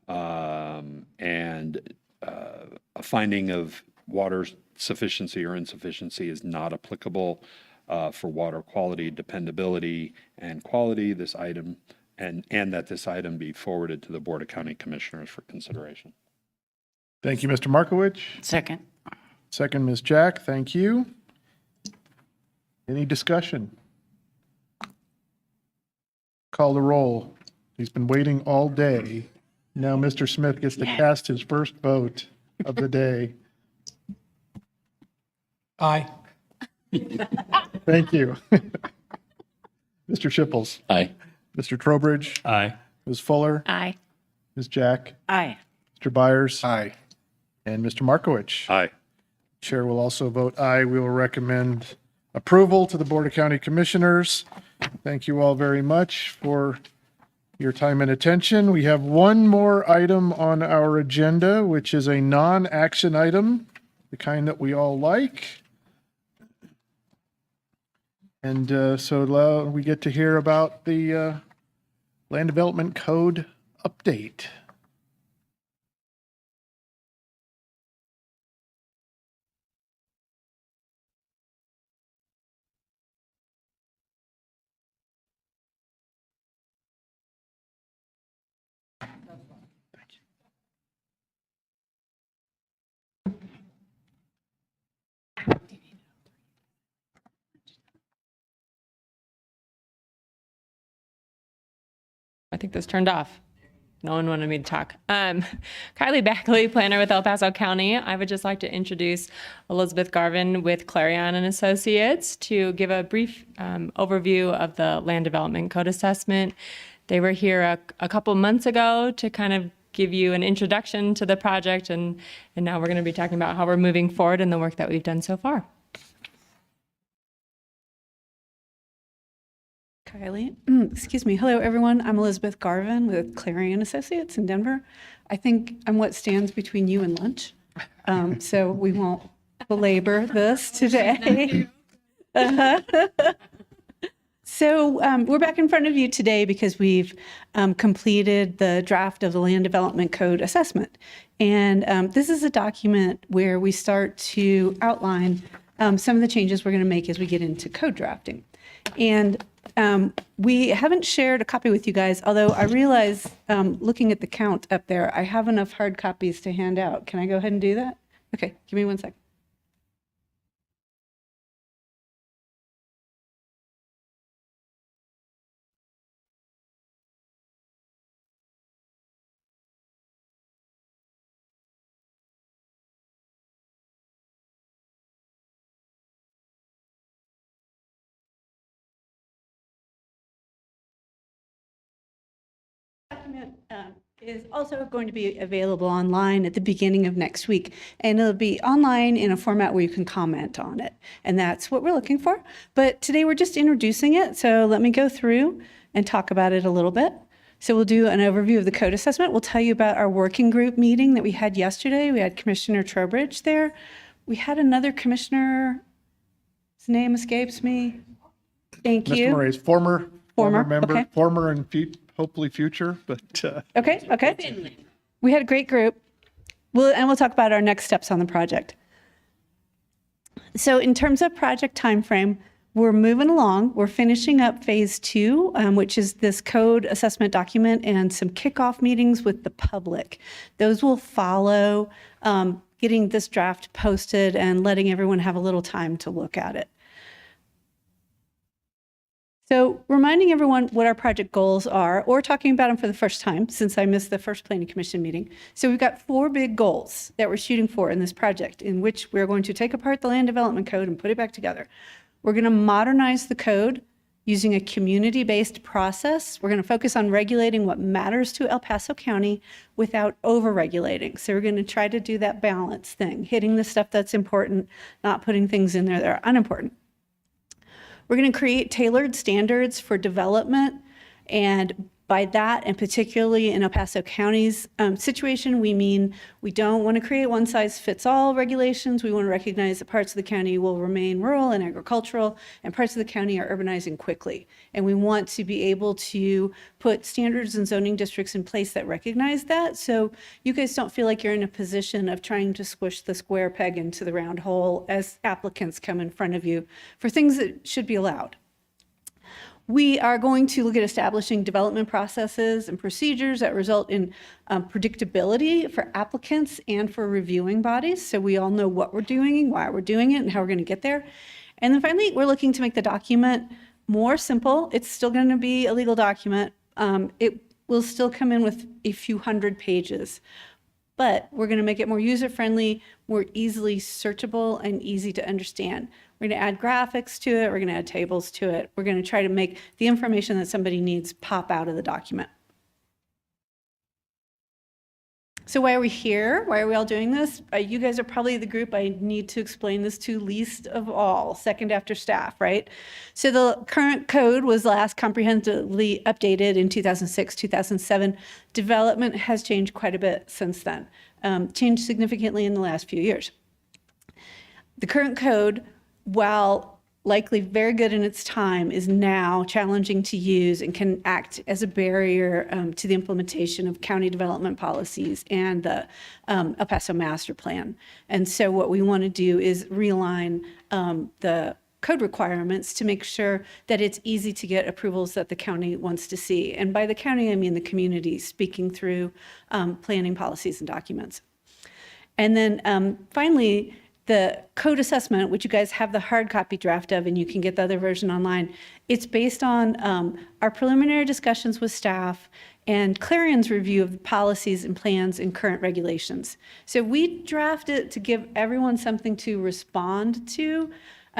and a finding of water sufficiency or insufficiency is not applicable for water quality, dependability, and quality. This item, and that this item be forwarded to the Board of County Commissioners for consideration. Thank you, Mr. Markowitz. Second. Second, Ms. Jack, thank you. Any discussion? Call the roll. He's been waiting all day. Now Mr. Smith gets to cast his first vote of the day. Aye. Thank you. Mr. Shipples. Aye. Mr. Trowbridge. Aye. Ms. Fuller. Aye. Ms. Jack. Aye. Mr. Byers. Aye. And Mr. Markowitz. Aye. Chair will also vote aye. We will recommend approval to the Board of County Commissioners. Thank you all very much for your time and attention. We have one more item on our agenda, which is a non-action item, the kind that we all like. And so we get to hear about the Land Development Code update. I think this turned off. No one wanted me to talk. Kylie Backley, planner with El Paso County. I would just like to introduce Elizabeth Garvin with Clarion and Associates to give a brief overview of the Land Development Code Assessment. They were here a couple months ago to kind of give you an introduction to the project, and now we're going to be talking about how we're moving forward in the work that we've done so far. Kylie. Excuse me. Hello, everyone. I'm Elizabeth Garvin with Clarion Associates in Denver. I think I'm what stands between you and lunch, so we won't belabor this today. So we're back in front of you today because we've completed the draft of the Land Development Code Assessment. And this is a document where we start to outline some of the changes we're going to make as we get into code drafting. And we haven't shared a copy with you guys, although I realize looking at the count up there, I have enough hard copies to hand out. Can I go ahead and do that? Okay, give me 1 second. Document is also going to be available online at the beginning of next week, and it'll be online in a format where you can comment on it, and that's what we're looking for. But today we're just introducing it, so let me go through and talk about it a little bit. So we'll do an overview of the code assessment. We'll tell you about our working group meeting that we had yesterday. We had Commissioner Trowbridge there. We had another commissioner, his name escapes me. Thank Mr. you. Murray's former member, okay. former and hopefully future, but Okay. We had a great group. We'll talk about our next steps on the project. So in terms of project timeframe, we're moving along. We're finishing up phase 2, which is this code assessment document and some kickoff meetings with the public. Those will follow getting this draft posted and letting everyone have a little time to look at it. So reminding everyone what our project goals are, or talking about them for the first time, since I missed the first Planning Commission meeting. So we've got 4 big goals that we're shooting for in this project, in which we're going to take apart the land development code and put it back together. We're going to modernize the code using a community-based process. We're going to focus on regulating what matters to El Paso County without over-regulating. So we're going to try to do that balance thing, hitting the stuff that's important, not putting things in there that are unimportant. We're going to create tailored standards for development, and by that, and particularly in El Paso County's situation, we mean we don't want to create one-size-fits-all regulations. We want to recognize that parts of the county will remain rural and agricultural, and parts of the county are urbanizing quickly. And we want to be able to put standards and zoning districts in place that recognize that, so you guys don't feel like you're in a position of trying to squish the square peg into the round hole as applicants come in front of you for things that should be allowed. We are going to look at establishing development processes and procedures that result in predictability for applicants and for reviewing bodies, so we all know what we're doing, why we're doing it, and how we're going to get there. And then finally, we're looking to make the document more simple. It's still going to be a legal document. It will still come in with a few hundred pages, but we're going to make it more user-friendly, more easily searchable, and easy to understand. We're going to add graphics to it. We're going to add tables to it. We're going to try to make the information that somebody needs pop out of the document. So why are we here? Why are we all doing this? You guys are probably the group I need to explain this to least of all, second after staff, right? So the current code was last comprehensively updated in 2006, 2007. Development has changed quite a bit since then, changed significantly in the last few years. The current code, while likely very good in its time, is now challenging to use and can act as a barrier to the implementation of county development policies and the El Paso Master Plan. And so what we want to do is realign the code requirements to make sure that it's easy to get approvals that the county wants to see. And by the county, I mean the community, speaking through planning policies and documents. And then finally, the code assessment, which you guys have the hard copy draft of, and you can get the other version online, it's based on our preliminary discussions with staff and Clarion's review of the policies and plans and current regulations. So we draft it to give everyone something to respond to,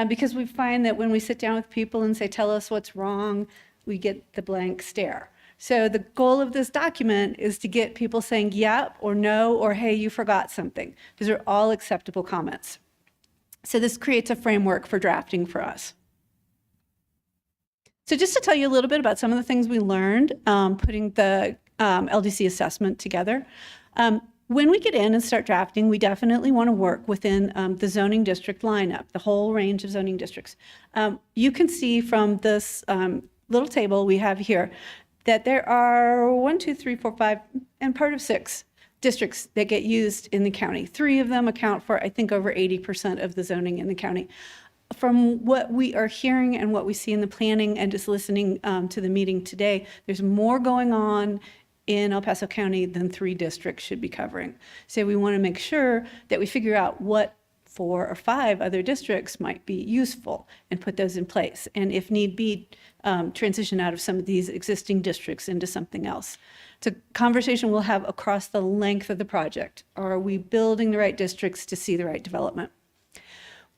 because we find that when we sit down with people and say, tell us what's wrong, we get the blank stare. So the goal of this document is to get people saying yep or no, or hey, you forgot something. These are all acceptable comments. So this creates a framework for drafting for us. So just to tell you a little bit about some of the things we learned putting the LDC assessment together. When we get in and start drafting, we definitely want to work within the zoning district lineup, the whole range of zoning districts. You can see from this little table we have here that there are 1, 2, 3, 4, 5, and part of 6 districts that get used in the county. 3 of them account for, I think, over 80% of the zoning in the county. From what we are hearing and what we see in the planning and just listening to the meeting today, there's more going on in El Paso County than 3 districts should be covering. So we want to make sure that we figure out what 4 or 5 other districts might be useful and put those in place. And if need be, transition out of some of these existing districts into something else. It's a conversation we'll have across the length of the project. Are we building the right districts to see the right development?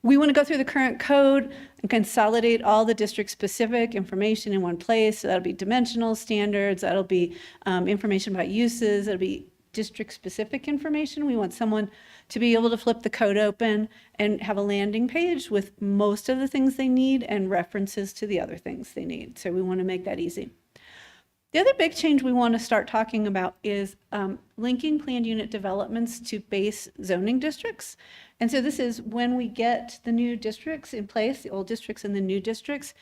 We want to go through the current code and consolidate all the district-specific information in one place. So that'll be dimensional standards, that'll be information about uses, that'll be district-specific information. We want someone to be able to flip the code open and have a landing page with most of the things they need and references to the other things they need. So we want to make that easy. The other big change we want to start talking about is linking planned unit developments to base zoning districts. And so this is when we get the new districts in place, the old districts and the new districts,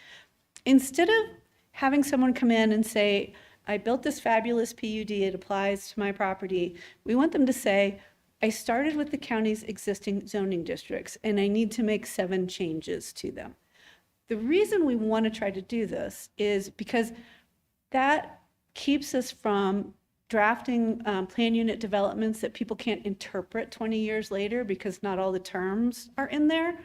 instead of having someone come in and say, I built this fabulous PUD, it applies to my property, we want them to say, I started with the county's existing zoning districts and I need to make 7 changes to them. The reason we want to try to do this is because that keeps us from drafting plan unit developments that people can't interpret 20 years later because not all the terms are in there.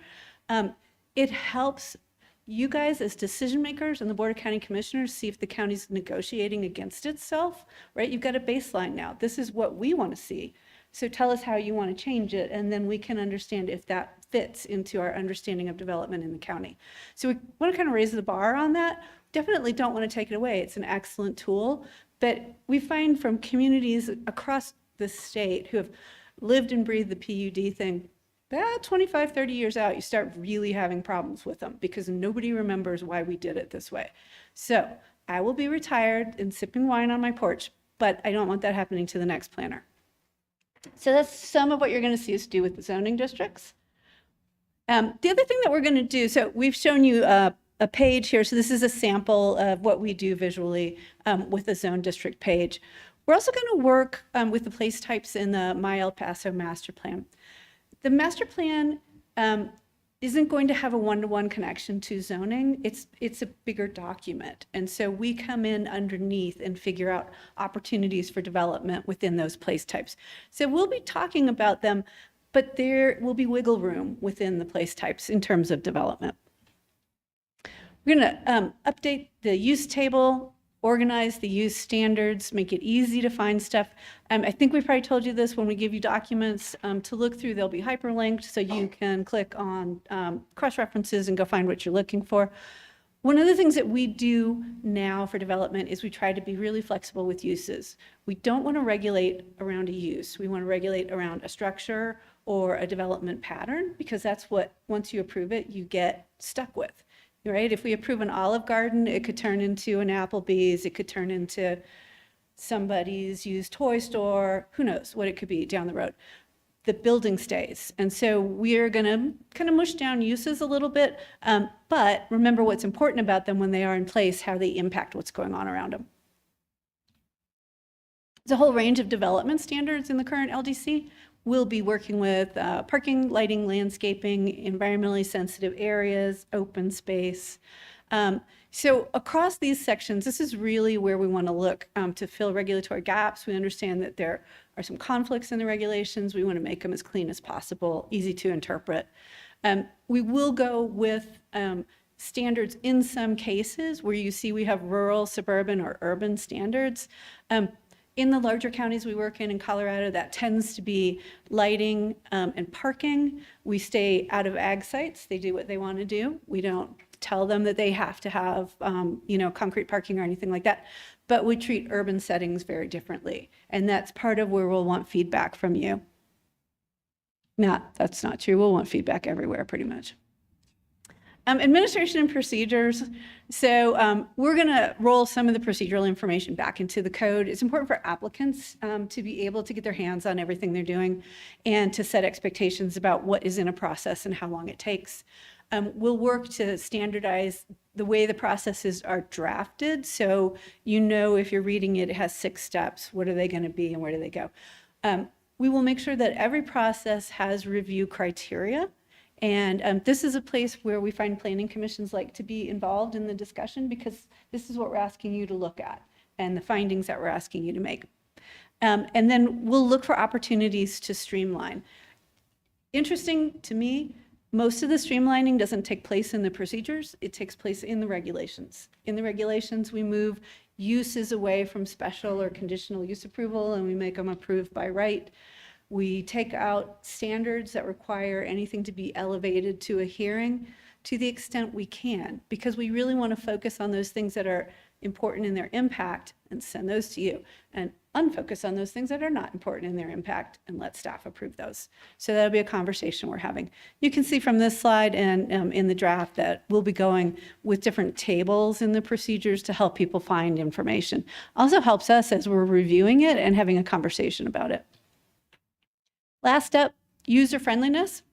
It helps you guys as decision makers and the Board of County Commissioners see if the county's negotiating against itself, right? You've got a baseline now. This is what we want to see. So tell us how you want to change it, and then we can understand if that fits into our understanding of development in the county. So we want to kind of raise the bar on that. Definitely don't want to take it away. It's an excellent tool, but we find from communities across the state who have lived and breathed the PUD thing, about 25, 30 years out, you start really having problems with them because nobody remembers why we did it this way. So I will be retired and sipping wine on my porch, but I don't want that happening to the next planner. So that's some of what you're going to see us do with the zoning districts. The other thing that we're going to do, so we've shown you a page here. So this is a sample of what we do visually with the zone district page. We're also going to work with the place types in the My El Paso master plan. The master plan isn't going to have a one-to-one connection to zoning. It's a bigger document. And so we come in underneath and figure out opportunities for development within those place types. So we'll be talking about them, but there will be wiggle room within the place types in terms of development. We're going to update the use table, organize the use standards, make it easy to find stuff. I think we probably told you this when we give you documents to look through. They'll be hyperlinked so you can click on cross-references and go find what you're looking for. One of the things that we do now for development is we try to be really flexible with uses. We don't want to regulate around a use. We want to regulate around a structure or a development pattern because that's what, once you approve it, you get stuck with. Right? If we approve an Olive Garden, it could turn into an Applebee's, it could turn into somebody's used toy store, who knows what it could be down the road. The building stays. And so we're going to kind of mush down uses a little bit, but remember what's important about them when they are in place, how they impact what's going on around them. There's a whole range of development standards in the current LDC. We'll be working with parking, lighting, landscaping, environmentally sensitive areas, open space. So across these sections, this is really where we want to look to fill regulatory gaps. We understand that there are some conflicts in the regulations. We want to make them as clean as possible, easy to interpret. We will go with standards in some cases where you see we have rural, suburban, or urban standards. In the larger counties we work in Colorado, that tends to be lighting and parking. We stay out of ag sites. They do what they want to do. We don't tell them that they have to have, concrete parking or anything like that. But we treat urban settings very differently. And that's part of where we'll want feedback from you. That's not true. We'll want feedback everywhere pretty much. Administration and procedures. So we're going to roll some of the procedural information back into the code. It's important for applicants to be able to get their hands on everything they're doing and to set expectations about what is in a process and how long it takes. We'll work to standardize the way the processes are drafted. So if you're reading it, it has 6 steps. What are they going to be and where do they go? We will make sure that every process has review criteria. And this is a place where we find planning commissions like to be involved in the discussion because this is what we're asking you to look at and the findings that we're asking you to make. And then we'll look for opportunities to streamline. Interesting to me, most of the streamlining doesn't take place in the procedures, it takes place in the regulations. In the regulations, we move uses away from special or conditional use approval and we make them approved by right. We take out standards that require anything to be elevated to a hearing to the extent we can, because we really want to focus on those things that are important in their impact and send those to you, and unfocus on those things that are not important in their impact and let staff approve those. So that'll be a conversation we're having. You can see from this slide and in the draft that we'll be going with different tables in the procedures to help people find information. Also helps us as we're reviewing it and having a conversation about it. Last up, user friendliness.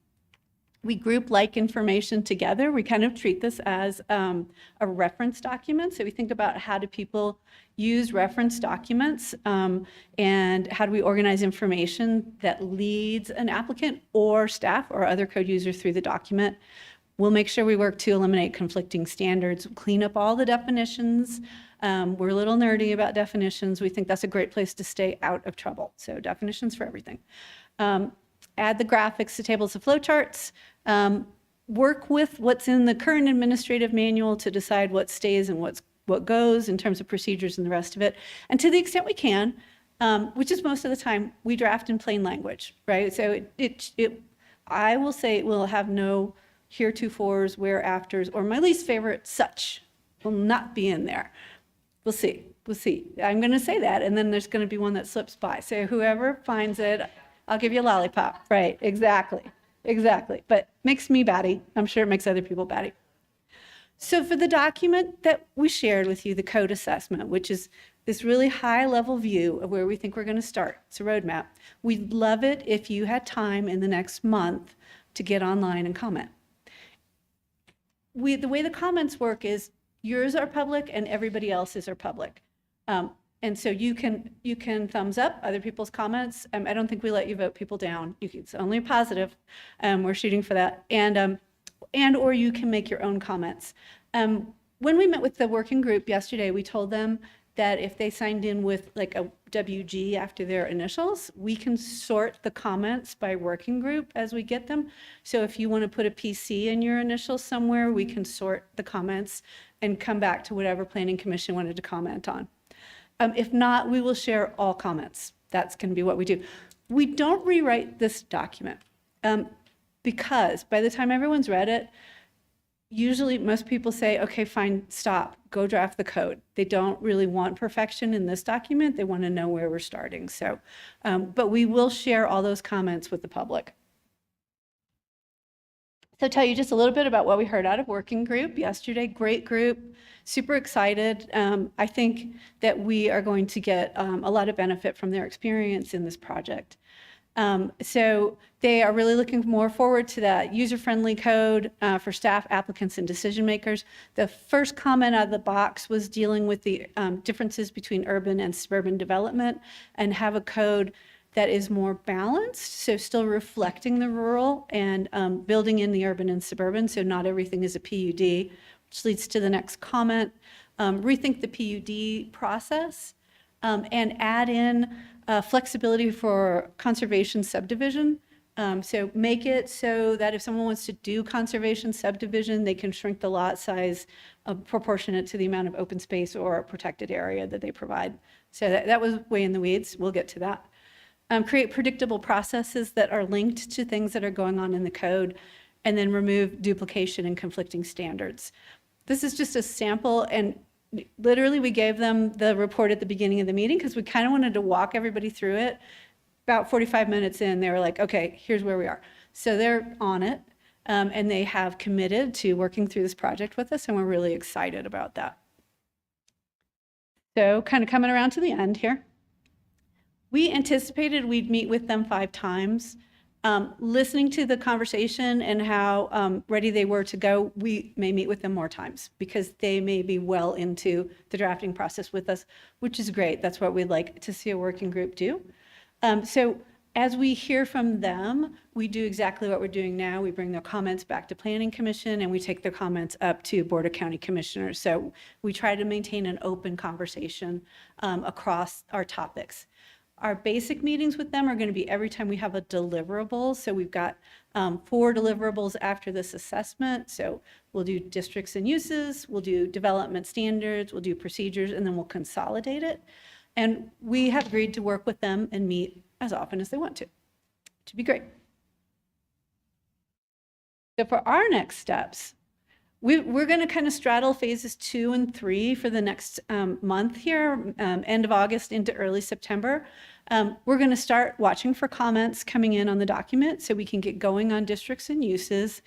We group like information together. We kind of treat this as a reference document. So we think about how do people use reference documents and how do we organize information that leads an applicant or staff or other code user through the document. We'll make sure we work to eliminate conflicting standards, clean up all the definitions. We're a little nerdy about definitions. We think that's a great place to stay out of trouble. So definitions for everything. Add the graphics to tables of flowcharts. Work with what's in the current administrative manual to decide what stays and what goes in terms of procedures and the rest of it. And to the extent we can, which is most of the time, we draft in plain language, right? So I will say it will have no heretofores, whereafters, or my least favorite, such, will not be in there. We'll see. We'll see. I'm going to say that, and then there's going to be one that slips by. So whoever finds it, I'll give you a lollipop. Right, exactly. Exactly. But makes me batty. I'm sure it makes other people batty. So for the document that we shared with you, the code assessment, which is this really high level view of where we think we're going to start. It's a roadmap. We'd love it if you had time in the next month to get online and comment. The way the comments work is yours are public and everybody else's are public. And so you can thumbs up other people's comments. I don't think we let you vote people down. It's only positive. We're shooting for that. And or you can make your own comments. When we met with the working group yesterday, we told them that if they signed in with like a WG after their initials, we can sort the comments by working group as we get them. So if you want to put a PC in your initials somewhere, we can sort the comments and come back to whatever planning commission wanted to comment on. If not, we will share all comments. That's going to be what we do. We don't rewrite this document because by the time everyone's read it, usually most people say, okay, fine, stop, go draft the code. They don't really want perfection in this document. They want to know where we're starting. So, but we will share all those comments with the public. So tell you just a little bit about what we heard out of working group yesterday. Great group, super excited. I think that we are going to get a lot of benefit from their experience in this project. So they are really looking more forward to that user-friendly code for staff, applicants, and decision makers. The first comment out of the box was dealing with the differences between urban and suburban development and have a code that is more balanced, so still reflecting the rural and building in the urban and suburban, so not everything is a PUD, which leads to the next comment. Rethink the PUD process and add in flexibility for conservation subdivision. So make it so that if someone wants to do conservation subdivision, they can shrink the lot size proportionate to the amount of open space or protected area that they provide. So that was way in the weeds. We'll get to that. Create predictable processes that are linked to things that are going on in the code, and then remove duplication and conflicting standards. This is just a sample, and literally we gave them the report at the beginning of the meeting because we kind of wanted to walk everybody through it. About 45 minutes in, they were like, okay, here's where we are. So they're on it, and they have committed to working through this project with us, and we're really excited about that. So kind of coming around to the end here. We anticipated we'd meet with them 5 times. Listening to the conversation and how ready they were to go, we may meet with them more times because they may be well into the drafting process with us, which is great. That's what we'd like to see a working group do. So as we hear from them, we do exactly what we're doing now. We bring their comments back to Planning Commission and we take their comments up to Board of County Commissioners. So we try to maintain an open conversation across our topics. Our basic meetings with them are going to be every time we have a deliverable. So we've got 4 deliverables after this assessment. So we'll do districts and uses, we'll do development standards, we'll do procedures, and then we'll consolidate it. And we have agreed to work with them and meet as often as they want to, which would be great. So for our next steps, we're going to kind of straddle phases 2 and 3 for the next month here, end of August into early September. We're going to start watching for comments coming in on the document so we can get going on districts and uses.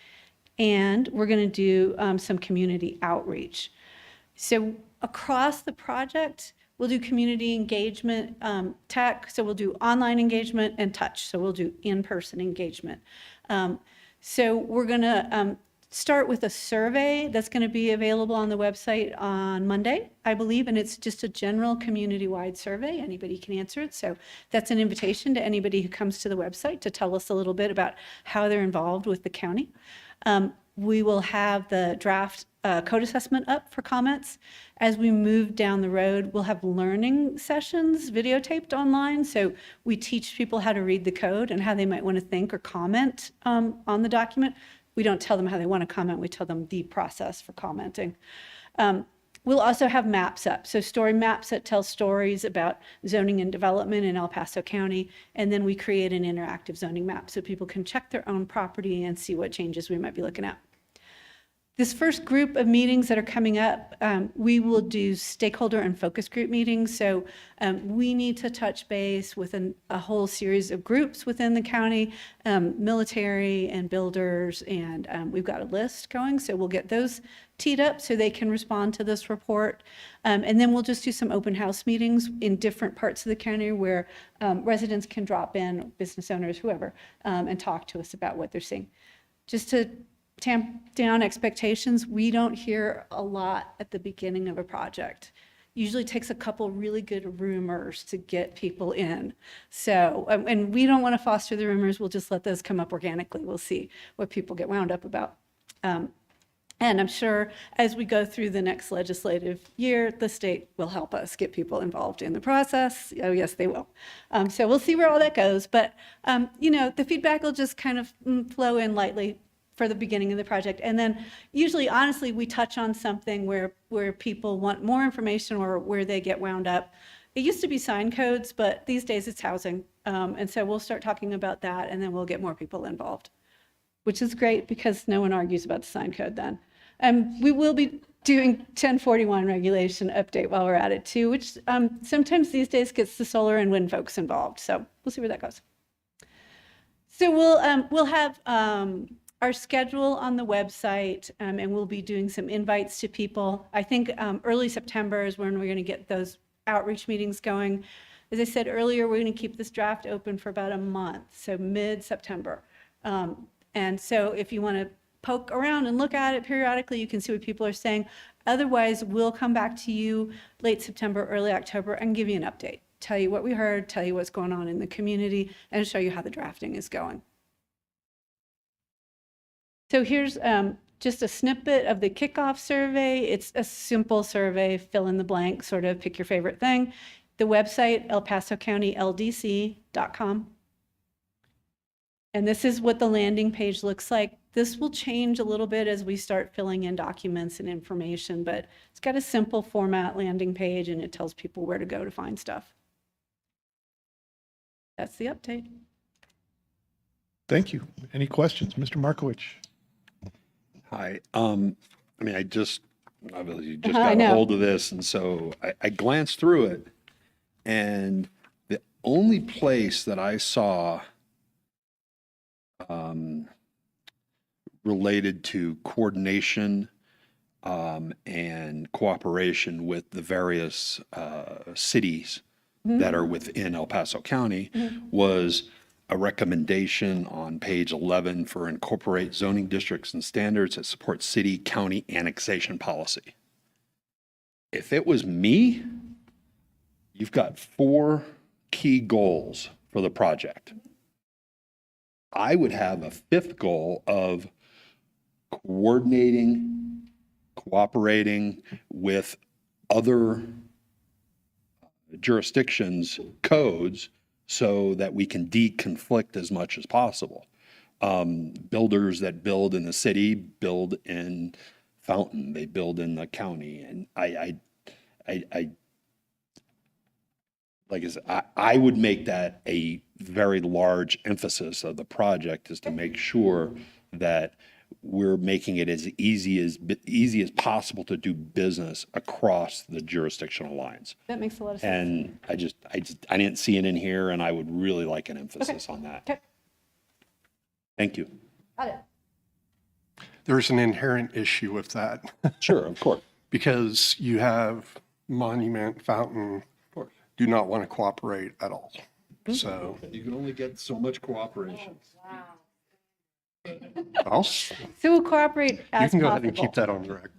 And we're going to do some community outreach. So across the project, we'll do community engagement tech. So we'll do online engagement and touch. So we'll do in-person engagement. So we're going to start with a survey that's going to be available on the website on Monday, I believe, and it's just a general community-wide survey. Anybody can answer it. So that's an invitation to anybody who comes to the website to tell us a little bit about how they're involved with the county. We will have the draft code assessment up for comments. As we move down the road, we'll have learning sessions videotaped online. So we teach people how to read the code and how they might want to think or comment on the document. We don't tell them how they want to comment. We tell them the process for commenting. We'll also have maps up. So story maps that tell stories about zoning and development in El Paso County. And then we create an interactive zoning map so people can check their own property and see what changes we might be looking at. This first group of meetings that are coming up, we will do stakeholder and focus group meetings. So we need to touch base with a whole series of groups within the county, military and builders, and we've got a list going. So we'll get those teed up so they can respond to this report. And then we'll just do some open house meetings in different parts of the county where residents can drop in, business owners, whoever, and talk to us about what they're seeing. Just to tamp down expectations, we don't hear a lot at the beginning of a project. Usually takes a couple really good rumors to get people in. So, and we don't want to foster the rumors. We'll just let those come up organically. We'll see what people get wound up about. And I'm sure as we go through the next legislative year, the state will help us get people involved in the process. Oh, yes, they will. So we'll see where all that goes. But, you know, the feedback will just kind of flow in lightly for the beginning of the project. And then usually, honestly, we touch on something where people want more information or where they get wound up. It used to be sign codes, but these days it's housing. And so we'll start talking about that, and then we'll get more people involved, which is great because no one argues about the sign code then. We will be doing 1041 regulation update while we're at it too, which sometimes these days gets the solar and wind folks involved. So we'll see where that goes. So we'll have our schedule on the website, and we'll be doing some invites to people. I think early September is when we're going to get those outreach meetings going. As I said earlier, we're going to keep this draft open for about a month, so mid-September. And so if you want to poke around and look at it periodically, you can see what people are saying. Otherwise, we'll come back to you late September, early October, and give you an update. Tell you what we heard, tell you what's going on in the community, and show you how the drafting is going. So here's just a snippet of the kickoff survey. It's a simple survey, fill in the blank, sort of pick your favorite thing. The website, elpasocountyldc.com. And this is what the landing page looks like. This will change a little bit as we start filling in documents and information, but it's got a simple format landing page, and it tells people where to go to find stuff. That's the update. Thank you. Any questions? Mr. Markowicz? Hi. I mean, I obviously just got a hold of this, and so I glanced through it, and the only place that I saw related to coordination and cooperation with the various cities that are within El Paso County was a recommendation on page 11 for incorporate zoning districts and standards that support city county annexation policy. If it was me, you've got 4 key goals for the project. I would have a 5th goal of coordinating, cooperating with other jurisdictions' codes so that we can deconflict as much as possible. Builders that build in the city build in Fountain, they build in the county, and like I said, I would make that a very large emphasis of the project, is to make sure that we're making it as easy as possible to do business across the jurisdictional lines. That makes a lot of sense. And I didn't see it in here, and I would really like an emphasis on that. Okay. Thank you. Got it. There's an inherent issue with that. Sure, of course. Because you have Monument, Fountain, do not want to cooperate at all. So You can only get so much cooperation. So we'll cooperate as you can go ahead and possible. keep that on the record.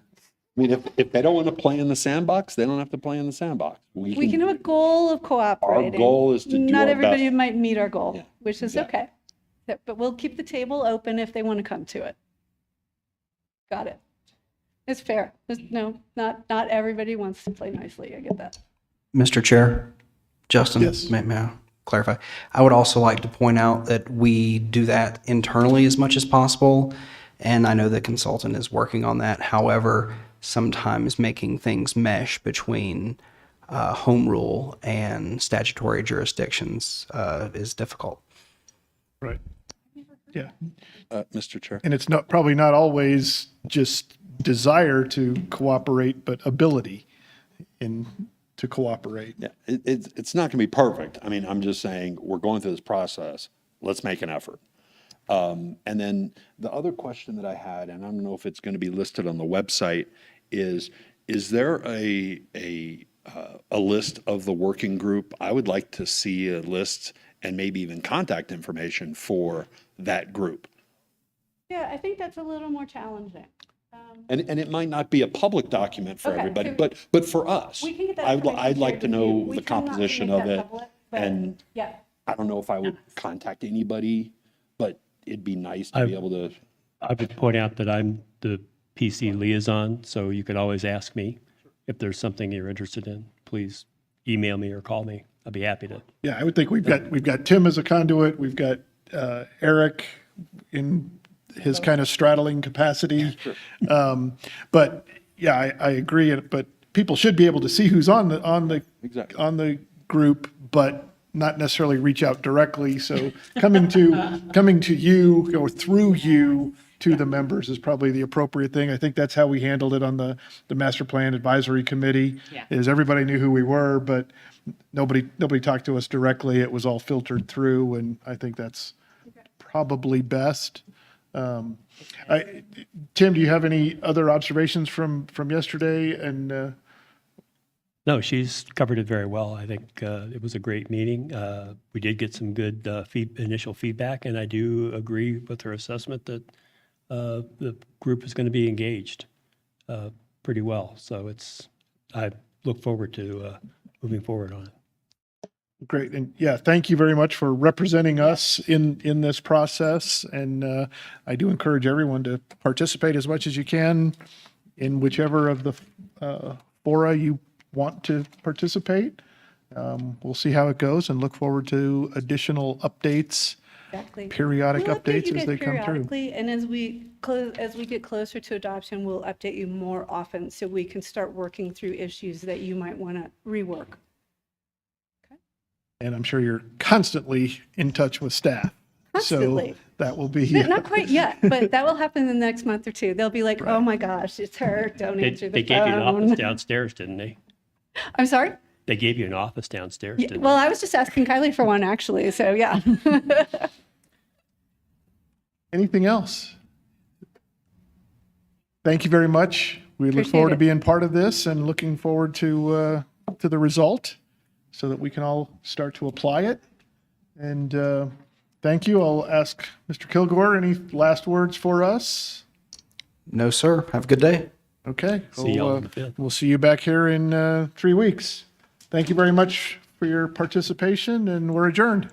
I mean, if they don't want to play in the sandbox, they don't have to play in the sandbox. We can have a goal of cooperating. goal is to do Not our everybody best. might meet our goal, Yeah, which is exactly. okay. But we'll keep the table open if they want to come to it. Got it. It's fair. No, not everybody wants to play nicely. I get that. Mr. Chair, Justin, Yes. may I clarify? I would also like to point out that we do that internally as much as possible, and I know the consultant is working on that. However, sometimes making things mesh between home rule and statutory jurisdictions is difficult. Right. Yeah. Mr. Chair. And it's probably not always just desire to cooperate, but ability to cooperate. Yeah, it's not going to be perfect. I mean, I'm just saying, we're going through this process. Let's make an effort. And then the other question that I had, and I don't know if it's going to be listed on the website, is there a list of the working group? I would like to see a list and maybe even contact information for that group. Yeah, I think that's a little more challenging. And it might not be a public document for Okay, everybody, so but for us, We can get that I'd information like to shared with know you. We the tend not to composition make of that it. public, but And yeah. I don't know if I would contact anybody, but it'd be nice to be able to. I would point out that I'm the PC liaison, so you can always ask me if there's something you're interested in. Please email me or call me. I'll be happy to. Yeah, I would think we've got Tim as a conduit. We've got Eric in his kind of straddling capacity. But yeah, I agree. But people should be able to see who's on the group, but not necessarily reach out directly. So coming to you or through you to the members is probably the appropriate thing. I think that's how we handled it on the Master Plan Advisory Committee. Yeah. Is everybody knew who we were, but nobody talked to us directly. It was all filtered through, and I think that's probably best. Tim, do you have any other observations from yesterday? And No, she's covered it very well. I think it was a great meeting. We did get some good initial feedback, and I do agree with her assessment that the group is going to be engaged pretty well. So I look forward to moving forward on it. great, and yeah, thank you very much for representing us in this process. And I do encourage everyone to participate as much as you can in whichever of the fora you want to participate. We'll see how it goes and look forward to additional updates, Exactly. periodic We'll update updates you as guys they come through. periodically, and as we get closer to adoption, we'll update you more often so we can start working through issues that you might want to rework. And I'm sure you're constantly in touch with staff. Constantly. So that will be. Not quite yet, but that will happen in the next month or two. They'll be like, oh my gosh, it's her, don't answer They the gave you an office phone. downstairs, didn't they? I'm sorry? They gave you an office downstairs, didn't Well, I was just asking Kylie for one, actually, so yeah. Anything else? Thank you very much. We look Appreciate forward to it. being part of this and looking forward to the result so that we can all start to apply it. And thank you. I'll ask Mr. Kilgore, any last words for us? No, sir. Have a good day. Okay. See y'all We'll, on the 5th. we'll see you back here in 3 weeks. Thank you very much for your participation, and we're adjourned.